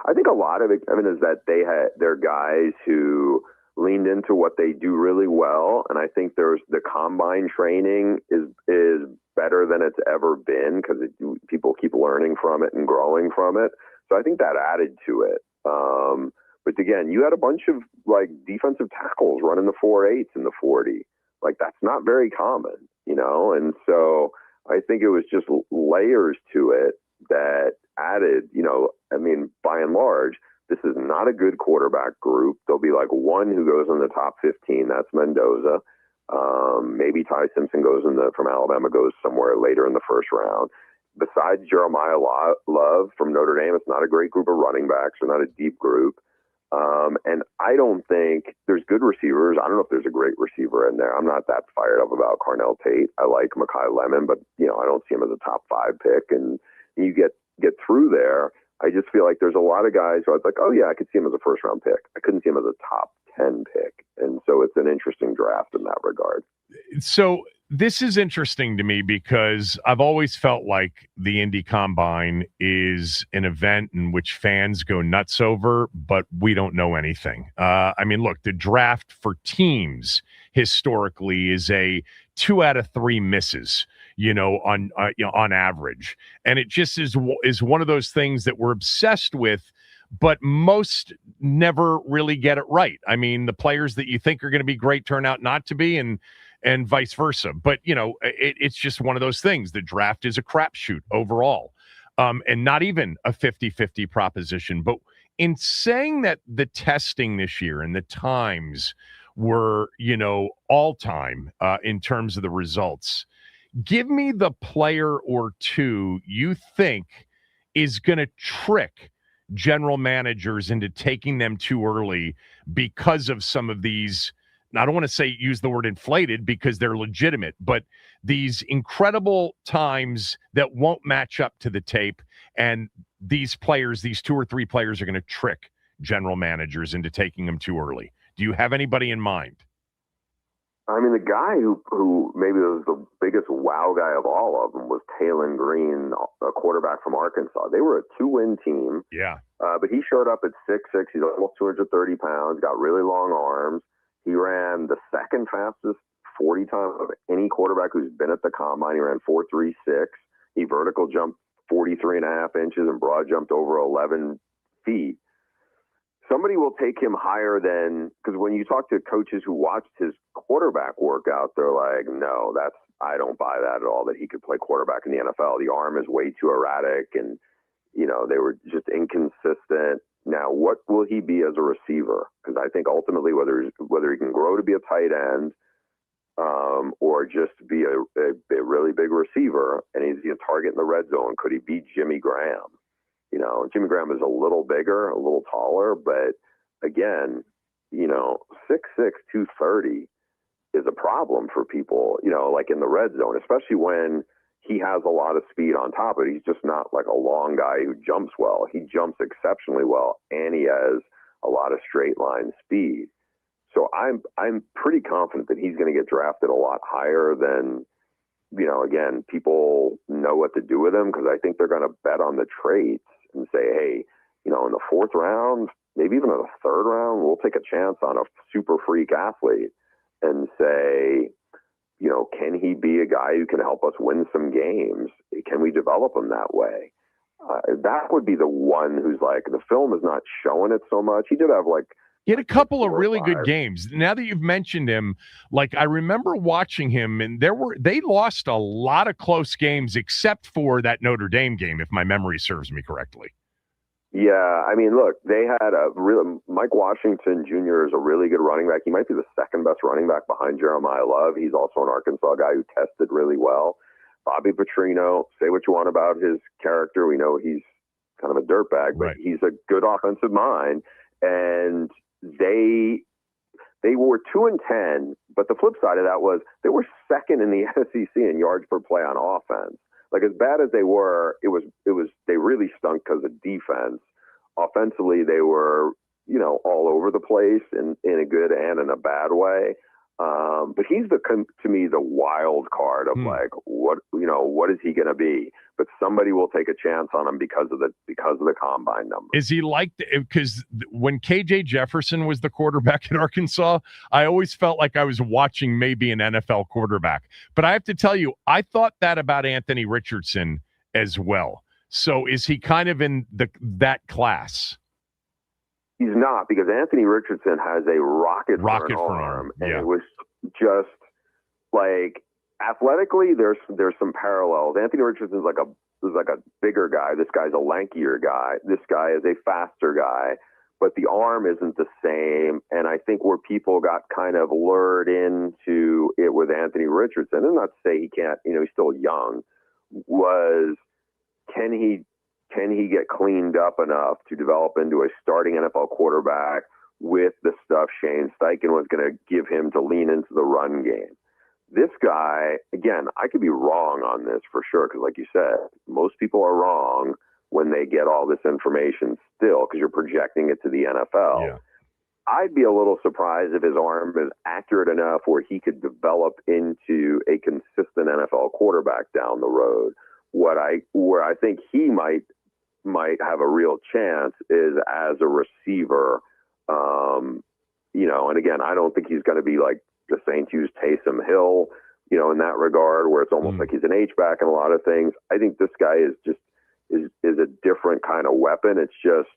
I think a lot of it, is that they're guys who leaned into what they do really well, and I think the combine training is better than it's ever been because people keep learning from it and growing from it. So I think that added to it. But again, you had a bunch of defensive tackles running the 4.8s in the 40. That's not very common, And so I think it was just layers to it that added. By and large, this is not a good quarterback group. There'll be one who goes in the top 15. That's Mendoza. Maybe Ty Simpson from Alabama goes somewhere later in the first round. Besides Jeremiah Love from Notre Dame, it's not a great group of running backs or not a deep group. And I don't think there's good receivers. I don't know if there's a great receiver in there. I'm not that fired up about Carnell Tate. I like Mekhi Lemon, but I don't see him as a top 5 pick. And you get through there. I just feel like there's a lot of guys who I was like, oh yeah, I could see him as a first round pick. I couldn't see him as a top 10 pick. And so it's an interesting draft in that regard. So this is interesting to me because I've always felt like the Indy Combine is an event in which fans go nuts over, but we don't know anything. Look, the draft for teams historically is a 2 out of 3 misses, on average. And it just is one of those things that we're obsessed with, but most never really get it right. The players that you think are going to be great turn out not to be, and vice versa. But, it's just one of those things. The draft is a crapshoot overall, and not even a 50-50 proposition. But in saying that the testing this year and the times were, all time in terms of the results, give me the player or two you think is going to trick general managers into taking them too early because of some of these, I don't want to use the word inflated because they're legitimate, but these incredible times that won't match up to the tape. And these 2 or 3 players are going to trick general managers into taking them too early. Do you have anybody in mind? The guy who maybe was the biggest wow guy of all of them was Taylon Green, a quarterback from Arkansas. They were a 2-win team. Yeah. But he showed up at 6'6". He's almost 230 pounds, got really long arms. He ran the second fastest 40 time of any quarterback who's been at the Combine. He ran 4.36. He vertical jumped 43 and a half inches and broad jumped over 11 feet. Somebody will take him higher than, because when you talk to coaches who watched his quarterback workout, they're like, no, I don't buy that at all, that he could play quarterback in the NFL. The arm is way too erratic and, they were just inconsistent. Now, what will he be as a receiver? Because I think ultimately whether he can grow to be a tight end, or just be a really big receiver, and he's a target in the red zone. Could he beat Jimmy Graham? You know, Jimmy Graham is a little bigger, a little taller, but again, you know, 6'6", 230 is a problem for people, you know, like in the red zone, especially when he has a lot of speed on top of it. He's just not like a long guy who jumps well. He jumps exceptionally well, and he has a lot of straight line speed. So I'm pretty confident that he's going to get drafted a lot higher than, you know, again, people know what to do with him, because I think they're going to bet on the traits and say, hey, you know, in the 4th round, maybe even in the 3rd round, we'll take a chance on a super freak athlete and say, you know, can he be a guy who can help us win some games? Can we develop him that way? That would be the one who's like, the film is not showing it so much. He did have he had a couple of really good games. Now that you've mentioned him, like I remember watching him, and they lost a lot of close games except for that Notre Dame game, if my memory serves me correctly. Yeah, I mean, look, they had Mike Washington Jr. is a really good running back. He might be the 2nd best running back behind Jeremiah Love. He's also an Arkansas guy who tested really well. Bobby Petrino, say what you want about his character. We know he's kind of a dirtbag, but he's a good offensive mind. And they were 2-10, but the flip side of that was they were 2nd in the SEC in yards per play on offense. Like, as bad as they were, they really stunk because of defense. Offensively, they were, you know, all over the place in a good and in a bad way. But he's to me the wild card of like, what is he going to be? But somebody will take a chance on him because of the combine number. Is he like, because when KJ Jefferson was the quarterback at Arkansas, I always felt like I was watching maybe an NFL quarterback. But I have to tell you, I thought that about Anthony Richardson as well. So is he kind of in that class? He's not, because Anthony Richardson has a rocket for an arm. And it was just like, athletically, there's some parallels. Anthony Richardson's like a bigger guy. This guy's a lankier guy. This guy is a faster guy, but the arm isn't the same. And I think where people got kind of lured into it with Anthony Richardson, and not to say he can't, you know, he's still young, was can he get cleaned up enough to develop into a starting NFL quarterback with the stuff Shane Steichen was going to give him to lean into the run game? This guy, again, I could be wrong on this for sure, because like you said, most people are wrong when they get all this information still, because you're projecting it to the NFL. Yeah. I'd be a little surprised if his arm is accurate enough where he could develop into a consistent NFL quarterback down the road. Where I think he might have a real chance is as a receiver. You know, and again, I don't think he's going to be like the St. Hugh's Taysom Hill, you know, in that regard, where it's almost like he's an H-back in a lot of things. I think this guy is just is a different kind of weapon. It's just,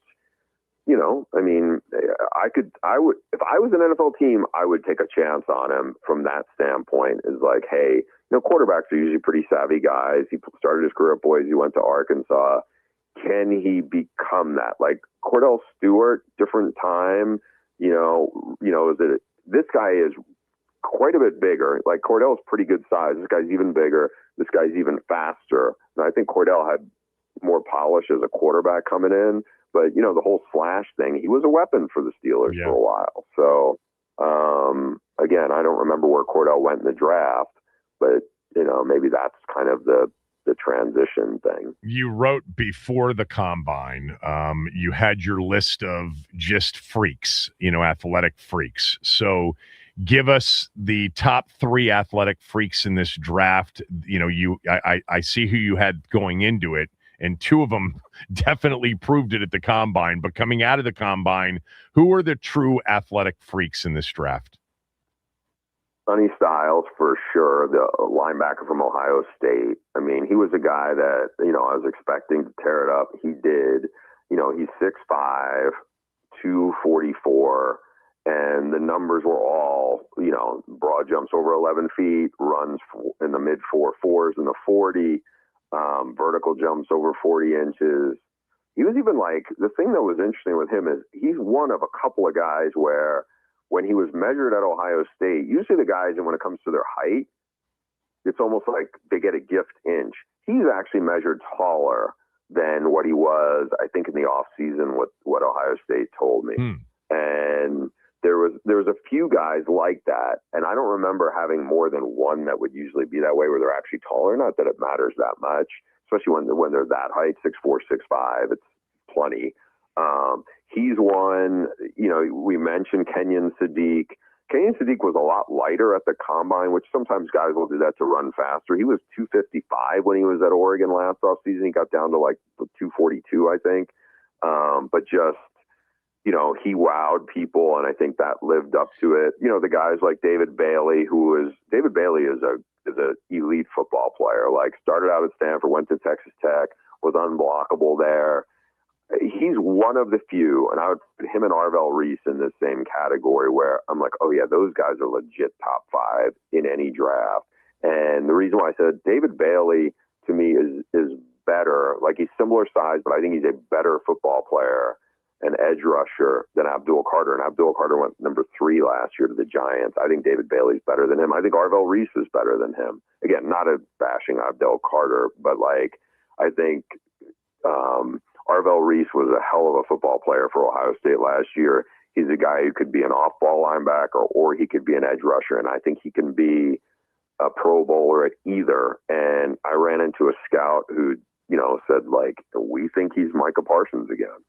you know, I mean, I would, if I was an NFL team, I would take a chance on him from that standpoint. Is like, hey, you know, quarterbacks are usually pretty savvy guys. He started his career at Boise. He went to Arkansas. Can he become that? Like Cordell Stewart, different time. You know, this guy is quite a bit bigger. Like Cordell's pretty good size. This guy's even bigger. This guy's even faster. And I think Cordell had more polish as a quarterback coming in. But, you know, the whole slash thing, he was a weapon for the Steelers for a while. So, again, I don't remember where Cordell went in the draft, but, you know, maybe that's kind of the transition thing. You wrote before the combine, you had your list of just freaks, you know, athletic freaks. So give us the top 3 athletic freaks in this draft. You know, I see who you had going into it, and 2 of them definitely proved it at the combine. But coming out of the combine, who are the true athletic freaks in this draft? Sonny Styles, for sure, the linebacker from Ohio State. I mean, he was a guy that, you know, I was expecting to tear it up. He did. You know, he's 6'5", 244, and the numbers were all, you know, broad jumps over 11 feet, runs in the mid 4.4s in the 40, vertical jumps over 40 inches. He was even like, the thing that was interesting with him is he's one of a couple of guys where when he was measured at Ohio State, usually the guys, and when it comes to their height, it's almost like they get a gift inch. He's actually measured taller than what he was, I think, in the off season, what Ohio State told me. And there was a few guys like that, and I don't remember having more than one that would usually be that way, where they're actually taller. Not that it matters that much, especially when they're that height, 6'4", 6'5". It's plenty. He's one. You know, we mentioned Kenyon Sadiq. Kenyon Sadiq was a lot lighter at the combine, which sometimes guys will do that to run faster. He was 255 when he was at Oregon last offseason. He got down to like 242, I think. But just, you know, he wowed people, and I think that lived up to it. You know, the guys like David Bailey is a elite football player. Like, started out at Stanford, went to Texas Tech, was unblockable there. He's one of the few, and I would put him and Arvell Reese in the same category, where I'm like, oh yeah, those guys are legit top 5 in any draft. And the reason why I said David Bailey to me is better, like he's similar size, but I think he's a better football player and edge rusher than Abdul Carter. And Abdul Carter went number 3 last year to the Giants. I think David Bailey's better than him. I think Arvell Reese is better than him. Again, not a bashing Abdul Carter, but like, I think Arvell Reese was a hell of a football player for Ohio State last year. He's a guy who could be an off-ball linebacker, or he could be an edge rusher, and I think he can be a Pro Bowler at either. And I ran into a scout who, you know, said, like, we think he's Micah Parsons again.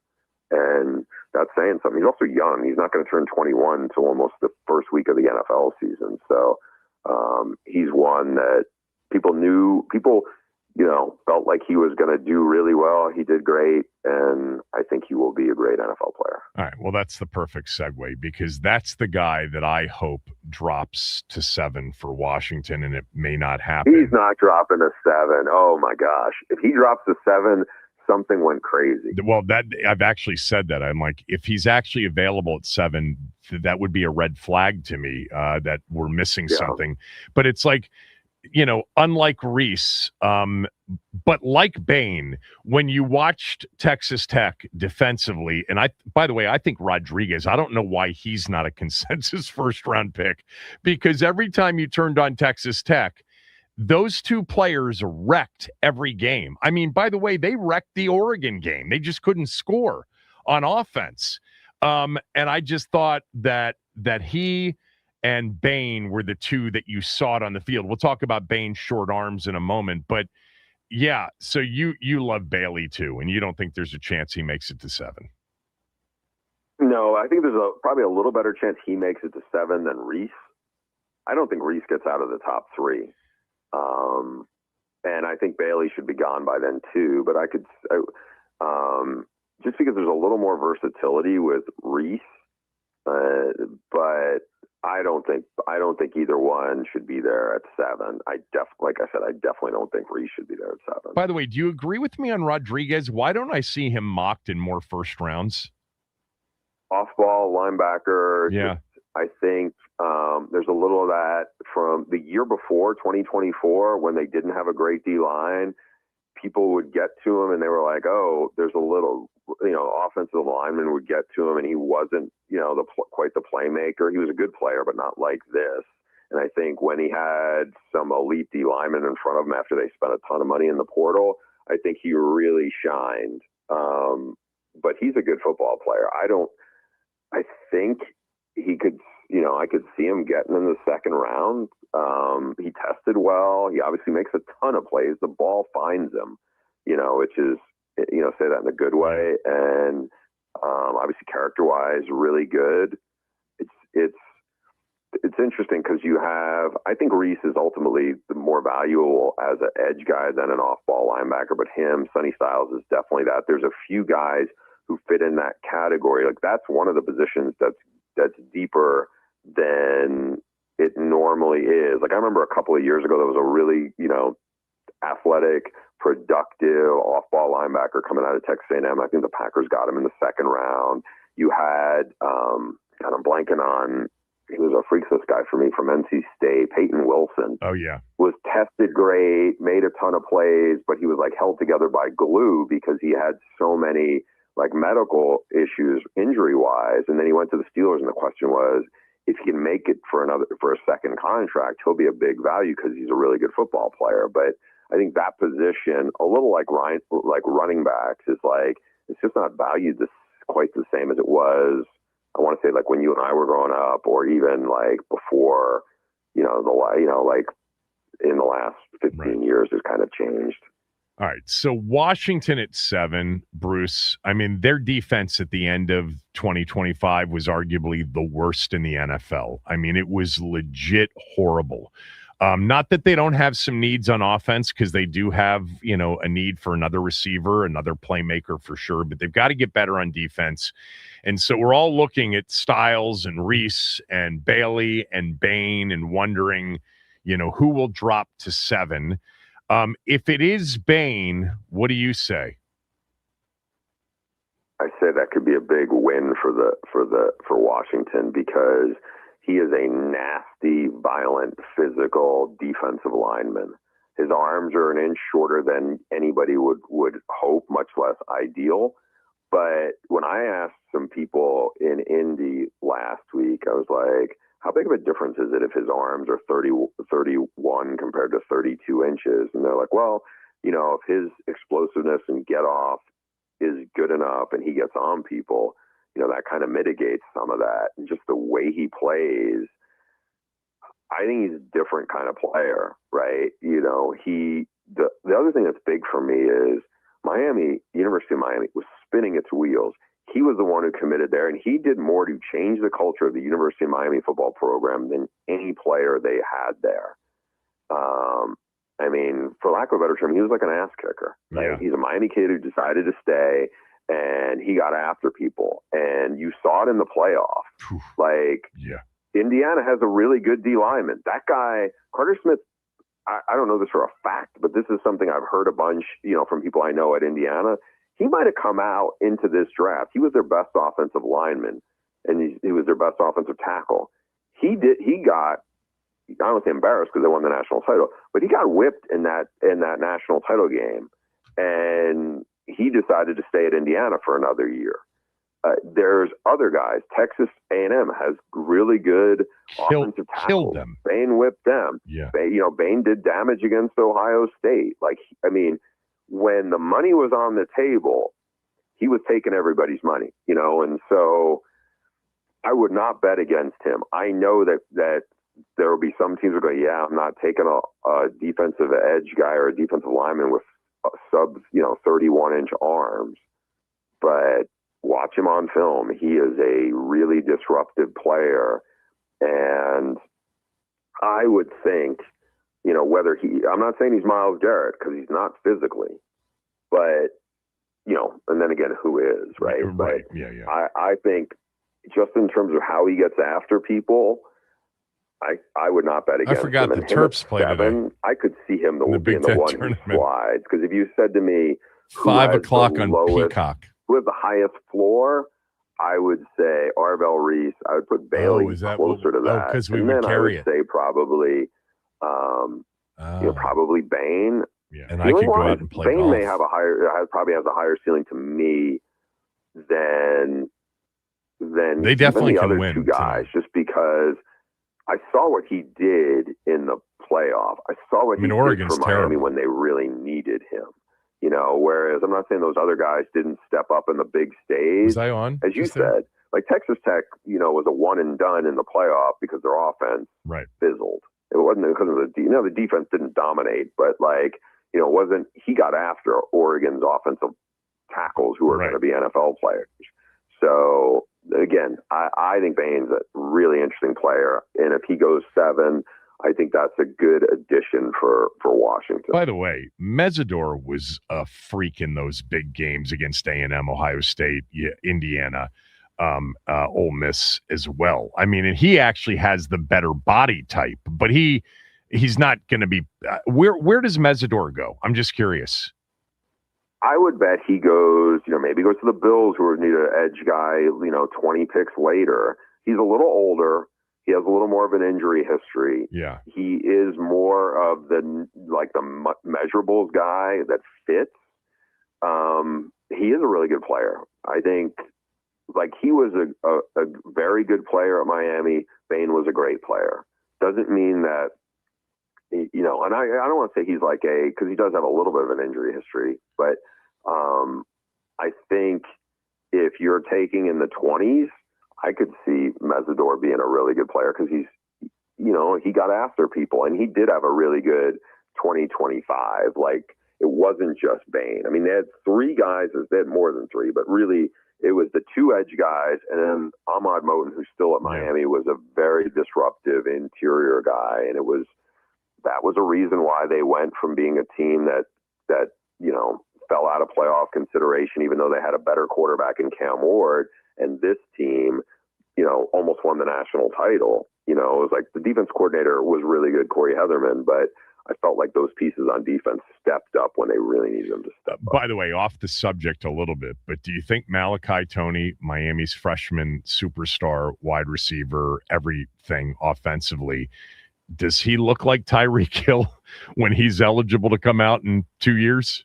And that's saying something. He's also young. He's not going to turn 21 until almost the first week of the NFL season. So he's one that people, you know, felt like he was going to do really well. He did great, and I think he will be a great NFL player. All right, well, that's the perfect segue, because that's the guy that I hope drops to 7 for Washington, and it may not happen. He's not dropping to 7. Oh, my gosh. If he drops to 7, something went crazy. Well, that I've actually said that. I'm like, if he's actually available at 7, that would be a red flag to me, that we're missing something. But it's like, you know, unlike Reese, but like Bain, when you watched Texas Tech defensively, and by the way, I think Rodriguez, I don't know why he's not a consensus first-round pick, because every time you turned on Texas Tech, those two players wrecked every game. I mean, by the way, they wrecked the Oregon game. They just couldn't score on offense. And I just thought that he and Bain were the two that you saw it on the field. We'll talk about Bain's short arms in a moment, but yeah, so you love Bailey too, and you don't think there's a chance he makes it to 7? No, I think there's probably a little better chance he makes it to 7 than Reese. I don't think Reese gets out of the top 3. And I think Bailey should be gone by then too, but just because there's a little more versatility with Reese, but I don't think either one should be there at 7. Like I said, I definitely don't think Reese should be there at 7. By the way, do you agree with me on Rodriguez? Why don't I see him mocked in more first rounds? Off-ball linebacker. Yeah. I think there's a little of that from the year before, 2024, when they didn't have a great D-line. People would get to him, and they were like, oh, there's a little, you know, offensive lineman would get to him, and he wasn't, you know, quite the playmaker. He was a good player, but not like this. And I think when he had some elite D linemen in front of him after they spent a ton of money in the portal, I think he really shined. But he's a good football player. I think he could, you know, I could see him getting in the 2nd round. He tested well. He obviously makes a ton of plays. The ball finds him, you know, which is, you know, say that in a good way. And obviously character-wise, really good. It's interesting because I think Reese is ultimately the more valuable as an edge guy than an off-ball linebacker, but Sonny Styles is definitely that. There's a few guys who fit in that category. Like, that's one of the positions that's deeper than it normally is. Like, I remember a couple of years ago, there was a really, you know, athletic, productive off-ball linebacker coming out of Texas A&M. I think the Packers got him in the 2nd round. You had, God, I'm blanking on, he was a freaksless guy for me from NC State, Peyton Wilson. Oh, yeah. Was tested great, made a ton of plays, but he was like held together by glue because he had so many like medical issues injury-wise. And then he went to the Steelers, and the question was, if he can make it for a second contract, he'll be a big value because he's a really good football player. But I think that position, a little like running backs, is like it's just not valued quite the same as it was. I want to say like when you and I were growing up, or even like before, like in the last 15 years, it's kind of changed. All right, so Washington at 7, Bruce. I mean, their defense at the end of 2025 was arguably the worst in the NFL. I mean, it was legit horrible. Not that they don't have some needs on offense, because they do have, a need for another receiver, another playmaker for sure, but they've got to get better on defense. And so we're all looking at Styles and Reese and Bailey and Bain and wondering, who will drop to 7. If it is Bain, what do you say? I say that could be a big win for Washington, because he is a nasty, violent, physical defensive lineman. His arms are an inch shorter than anybody would hope, much less ideal. But when I asked some people in Indy last week, I was like, how big of a difference is it if his arms are 31 compared to 32 inches? And they're like, well, if his explosiveness and get off is good enough and he gets on people, that kind of mitigates some of that. And just the way he plays, I think he's a different kind of player, right? The other thing that's big for me is University of Miami was spinning its wheels. He was the one who committed there, and he did more to change the culture of the University of Miami football program than any player they had there. For lack of a better term, he was like an ass kicker. Right? Yeah. He's a Miami kid who decided to stay, and he got after people. And you saw it in the playoff. Indiana has a really good D lineman. That guy, Carter Smith, I don't know this for a fact, but this is something I've heard a bunch, from people I know at Indiana. He might have come out into this draft. He was their best offensive lineman, and he was their best offensive tackle. He got, I don't want to say embarrassed because they won the national title, but he got whipped in that national title game, and he decided to stay at Indiana for another year. There's other guys. Texas A&M has really good offensive tackles. Killed them. Bain whipped them. Yeah. Bain did damage against Ohio State. When the money was on the table, he was taking everybody's money, and so I would not bet against him. I know that there will be some teams that go, yeah, I'm not taking a defensive edge guy or a defensive lineman with sub 31-inch arms, but watch him on film. He is a really disruptive player, and I would think, whether I'm not saying he's Myles Garrett because he's not physically, but, and then again, who is, right? Right. But yeah. I think just in terms of how he gets after people, I would not bet against him. I forgot the Terps play today. I could see him in the Big Ten one tournament. Who slides, because if you said to me, 5 o'clock on Peacock, who has the highest floor, I would say Arvell Reese. I would put Bailey closer to that. Because we and would then carry I would say probably, probably Bain. Yeah, and I could go out and play Bain golf. may have probably has a higher ceiling to me than they definitely the can other win two guys, just because I saw what he did in the playoff. I saw what he Oregon's did for Miami terrible when they really needed him. Whereas I'm not saying those other guys didn't step up in the big stage. Was I on? As you said, like Texas Tech, was a one and done in the playoff because their offense fizzled. It wasn't because of the defense didn't dominate, but it wasn't. He got after Oregon's offensive tackles who are going to be NFL players. So again, I think Bain's a really interesting player, and if he goes 7, I think that's a good addition for Washington. By the way, Mesidor was a freak in those big games against A&M, Ohio State, Indiana, Ole Miss as well. I mean, and he actually has the better body type, but he's not going to be. Where does Mesidor go? I'm just curious. I would bet he goes, maybe goes to the Bills, who need an edge guy, 20 picks later. He's a little older. He has a little more of an injury history. Yeah. He is more of the measurables guy that fits. He is a really good player. I think like he was a very good player at Miami. Bain was a great player. Doesn't mean that, you know, and I don't want to say he's like because he does have a little bit of an injury history, but I think if you're taking in the 20s, I could see Mesidor being a really good player because he's, you know, he got after people and he did have a really good 2025. Like it wasn't just Bain. I mean, they had three guys, they had more than three, but really it was the two edge guys. And then Ahmad Moten, who's still at Miami, was a very disruptive interior guy. And that was a reason why they went from being a team that, you know, fell out of playoff consideration, even though they had a better quarterback in Cam Ward. And this team, you know, almost won the national title. You know, it was like the defense coordinator was really good, Corey Heatherman, but I felt like those pieces on defense stepped up when they really needed them to step up. By the way, off the subject a little bit, but do you think Malachi Toney, Miami's freshman superstar, wide receiver, everything offensively, does he look like Tyreek Hill when he's eligible to come out in 2 years?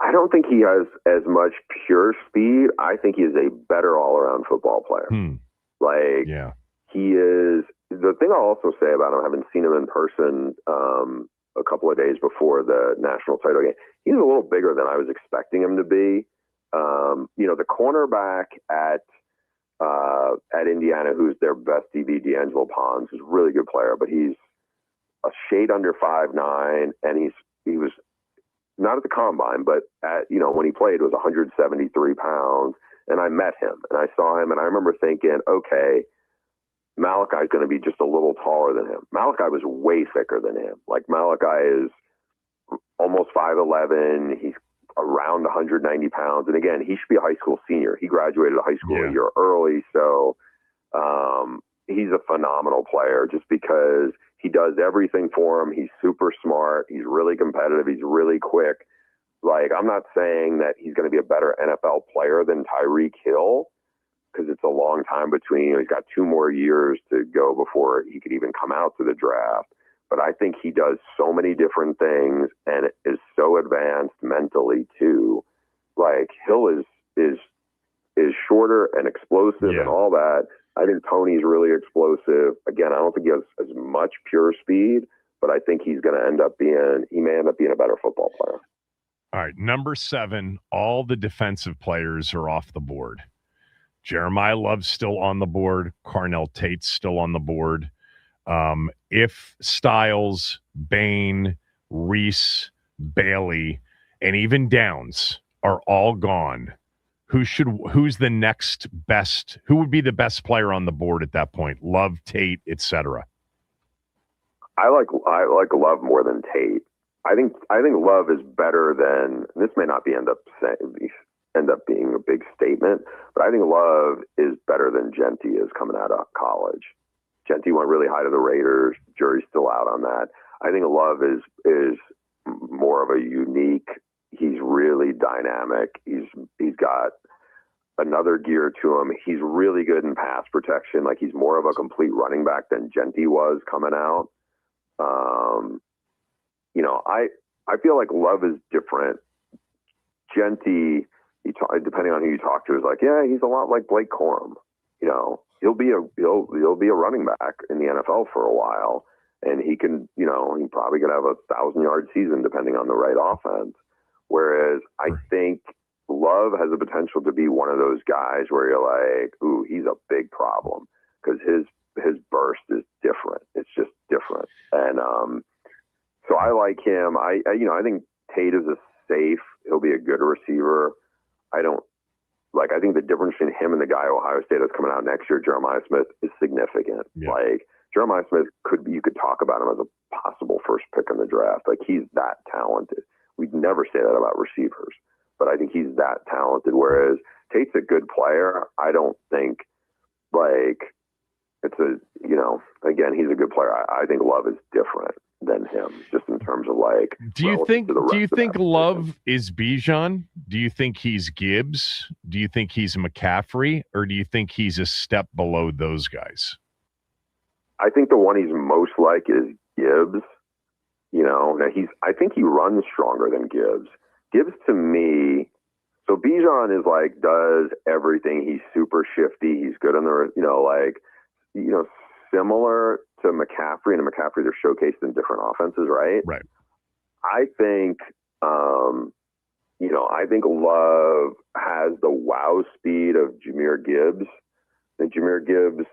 I don't think he has as much pure speed. I think he is a better all-around football player. Like, he is. The thing I'll also say about him, I haven't seen him in person a couple of days before the national title game. He's a little bigger than I was expecting him to be. You know, the cornerback at Indiana, who's their best DB, D'Angelo Pons, is a really good player, but he's a shade under 5'9", and he was not at the combine, but you know, when he played, it was 173 pounds. And I met him and I saw him and I remember thinking, okay, Malachi's going to be just a little taller than him. Malachi was way thicker than him. Like Malachi is almost 5'11". He's around 190 pounds. And again, he should be a high school senior. He graduated high school a year early. So he's a phenomenal player just because he does everything for him. He's super smart. He's really competitive. He's really quick. Like, I'm not saying that he's going to be a better NFL player than Tyreek Hill because it's a long time between. You know, he's got 2 more years to go before he could even come out to the draft. But I think he does so many different things and is so advanced mentally too. Like Hill is shorter and explosive and all that. I think Toney's really explosive. Again, I don't think he has as much pure speed, but I think he may end up being a better football player. All right, number 7, all the defensive players are off the board. Jeremiah Love's still on the board. Carnell Tate's still on the board. If Styles, Bain, Reese, Bailey, and even Downs are all gone, who's the next best? Who would be the best player on the board at that point? Love, Tate, etc. I like Love more than Tate. I think Love is better than. This may not end up being a big statement, but I think Love is better than Genty is coming out of college. Genty went really high to the Raiders. Jury's still out on that. I think Love is more of a unique. He's really dynamic. He's got another gear to him. He's really good in pass protection. Like he's more of a complete running back than Genty was coming out. You know, I feel like Love is different. Genty, depending on who you talk to, is like, yeah, he's a lot like Blake Corum. You know, he'll be a running back in the NFL for a while, and he can, you know, he probably gonna have a 1,000-yard season depending on the right offense. Whereas I think Love has the potential to be one of those guys where you're like, ooh, he's a big problem because his burst is different. It's just different, and so I like him. I think Tate is a safe. He'll be a good receiver. I think the difference between him and the guy Ohio State that's coming out next year, Jeremiah Smith, is significant. Yeah. Like Jeremiah Smith you could talk about him as a possible first pick in the draft. Like he's that talented. We'd never say that about receivers, but I think he's that talented. Whereas Tate's a good player. I don't think again, he's a good player. I think Love is different than him, just in terms of like. Do you think Love is Bijan? Do you think he's Gibbs? Do you think he's McCaffrey, or do you think he's a step below those guys? I think the one he's most like is Gibbs. You know, now I think he runs stronger than Gibbs. Gibbs to me, So Bijan is like, does everything. He's super shifty. He's good on the, similar to McCaffrey, and McCaffrey, they're showcased in different offenses, right? Right. I think, I think Love has the wow speed of Jahmyr Gibbs. And Jahmyr Gibbs,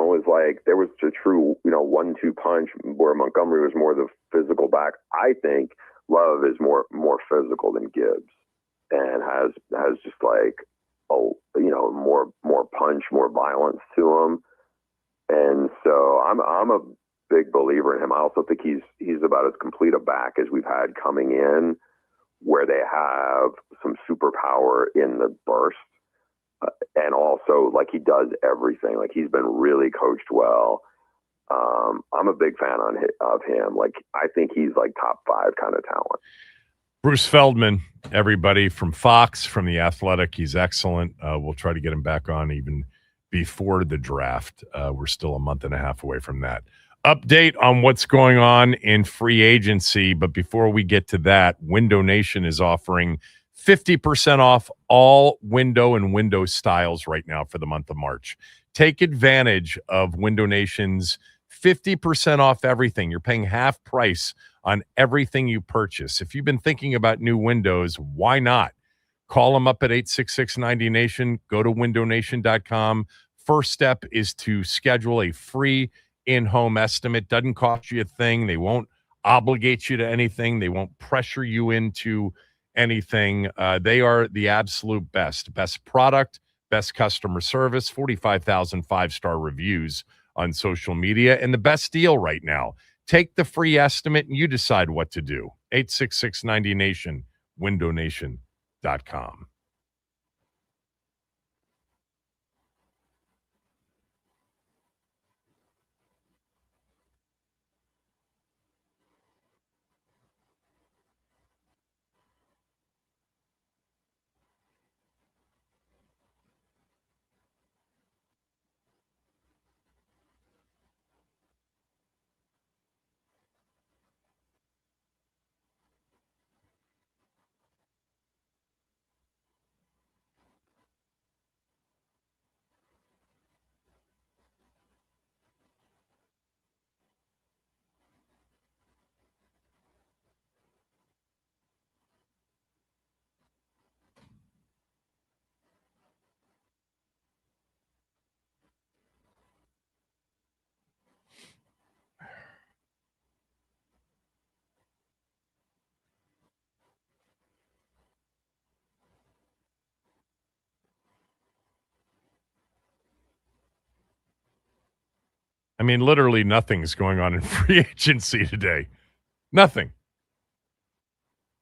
was like, there was a true, 1-2 punch where Montgomery was more the physical back. I think Love is more physical than Gibbs and has just like, more punch, more violence to him. And so I'm a big believer in him. I also think he's about as complete a back as we've had coming in, where they have some superpower in the burst. And also, like, he does everything. Like, he's been really coached well. I'm a big fan of him. Like, I think he's like top 5 kind of talent. Bruce Feldman, everybody from Fox, from The Athletic. He's excellent. We'll try to get him back on even before the draft. We're still a month and a half away from that. Update on what's going on in free agency. But before we get to that, Window Nation is offering 50% off all window and window styles right now for the month of March. Take advantage of Window Nation's 50% off everything. You're paying half price on everything you purchase. If you've been thinking about new windows, why not? Call them up at 866-90-NATION. Go to windownation.com. First step is to schedule a free in-home estimate. Doesn't cost you a thing. They won't obligate you to anything. They won't pressure you into anything. They are the absolute best product, best customer service, 45,000 5-star reviews on social media, and the best deal right now. Take the free estimate and you decide what to do. 866-90-NATION, windownation.com. I mean, literally nothing's going on in free agency today. Nothing.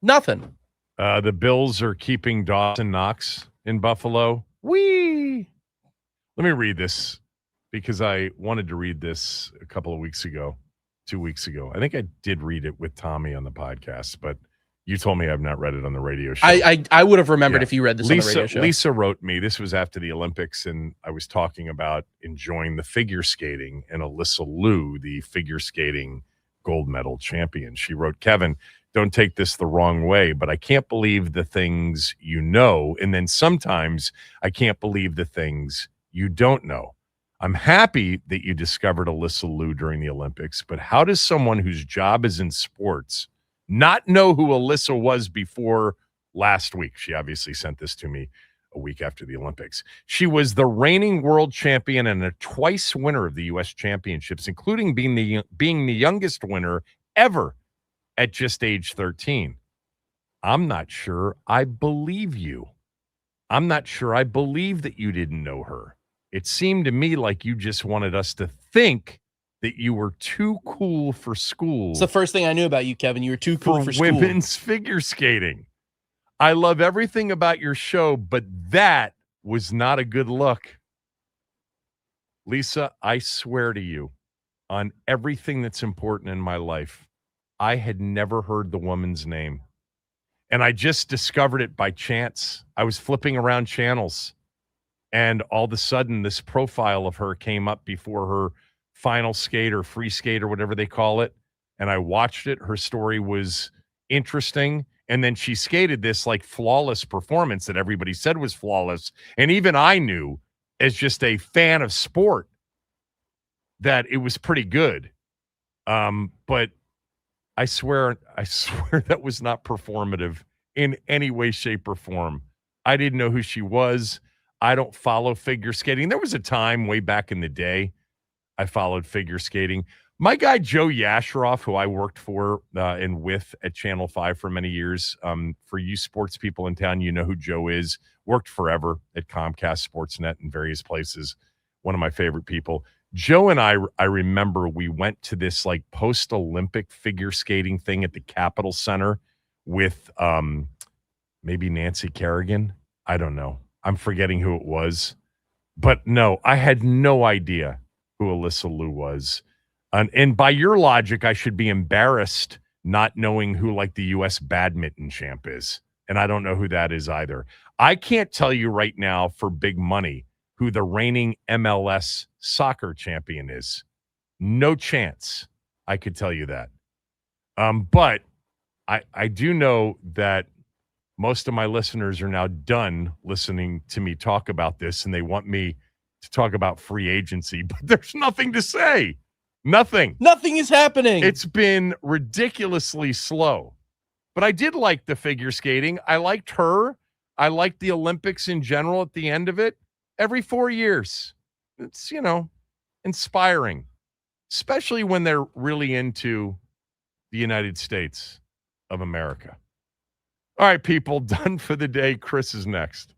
The Bills are keeping Dawson Knox in Buffalo. Whee! Let me read this because I wanted to read this a couple of weeks ago, 2 weeks ago. I think I did read it with Tommy on the podcast, but you told me I've not read it on the radio show. I would have remembered if you read this on the radio show. Lisa wrote me. This was after the Olympics, and I was talking about enjoying the figure skating, and Alyssa Liu, the figure skating gold medal champion. She wrote, Kevin, don't take this the wrong way, but I can't believe the things you know, and then sometimes I can't believe the things you don't know. I'm happy that you discovered Alyssa Liu during the Olympics, but how does someone whose job is in sports not know who Alyssa was before last week? She obviously sent this to me a week after the Olympics. She was the reigning world champion and a twice winner of the U.S. championships, including being the youngest winner ever at just age 13. I'm not sure I believe you. I'm not sure I believe that you didn't know her. It seemed to me like you just wanted us to think that you were too cool for school. It's the first thing I knew about you, Kevin. You were too cool for school. Women's figure skating. I love everything about your show, but that was not a good look. Lisa, I swear to you, on everything that's important in my life, I had never heard the woman's name. And I just discovered it by chance. I was flipping around channels, and all of a sudden, this profile of her came up before her final skate or free skate or whatever they call it. And I watched it. Her story was interesting. And then she skated this like flawless performance that everybody said was flawless. And even I knew, as just a fan of sport, that it was pretty good. But I swear that was not performative in any way, shape, or form. I didn't know who she was. I don't follow figure skating. There was a time way back in the day I followed figure skating. My guy, Joe Yasheroff, who I worked for and with at Channel 5 for many years, for you sports people in town, you know who Joe is, worked forever at Comcast Sportsnet and various places, one of my favorite people. Joe and I remember we went to this like post-Olympic figure skating thing at the Capitol Center with maybe Nancy Kerrigan. I don't know. I'm forgetting who it was. But no, I had no idea who Alyssa Liu was. And by your logic, I should be embarrassed not knowing who like the U.S. badminton champ is. And I don't know who that is either. I can't tell you right now for big money who the reigning MLS soccer champion is. No chance I could tell you that. But I do know that most of my listeners are now done listening to me talk about this, and they want me to talk about free agency, but there's nothing to say. Nothing. Nothing is happening. It's been ridiculously slow. But I did like the figure skating. I liked her. I liked the Olympics in general at the end of it. Every 4 years. It's, inspiring, especially when they're really into the United States of America. All right, people, done for the day. Chris is next.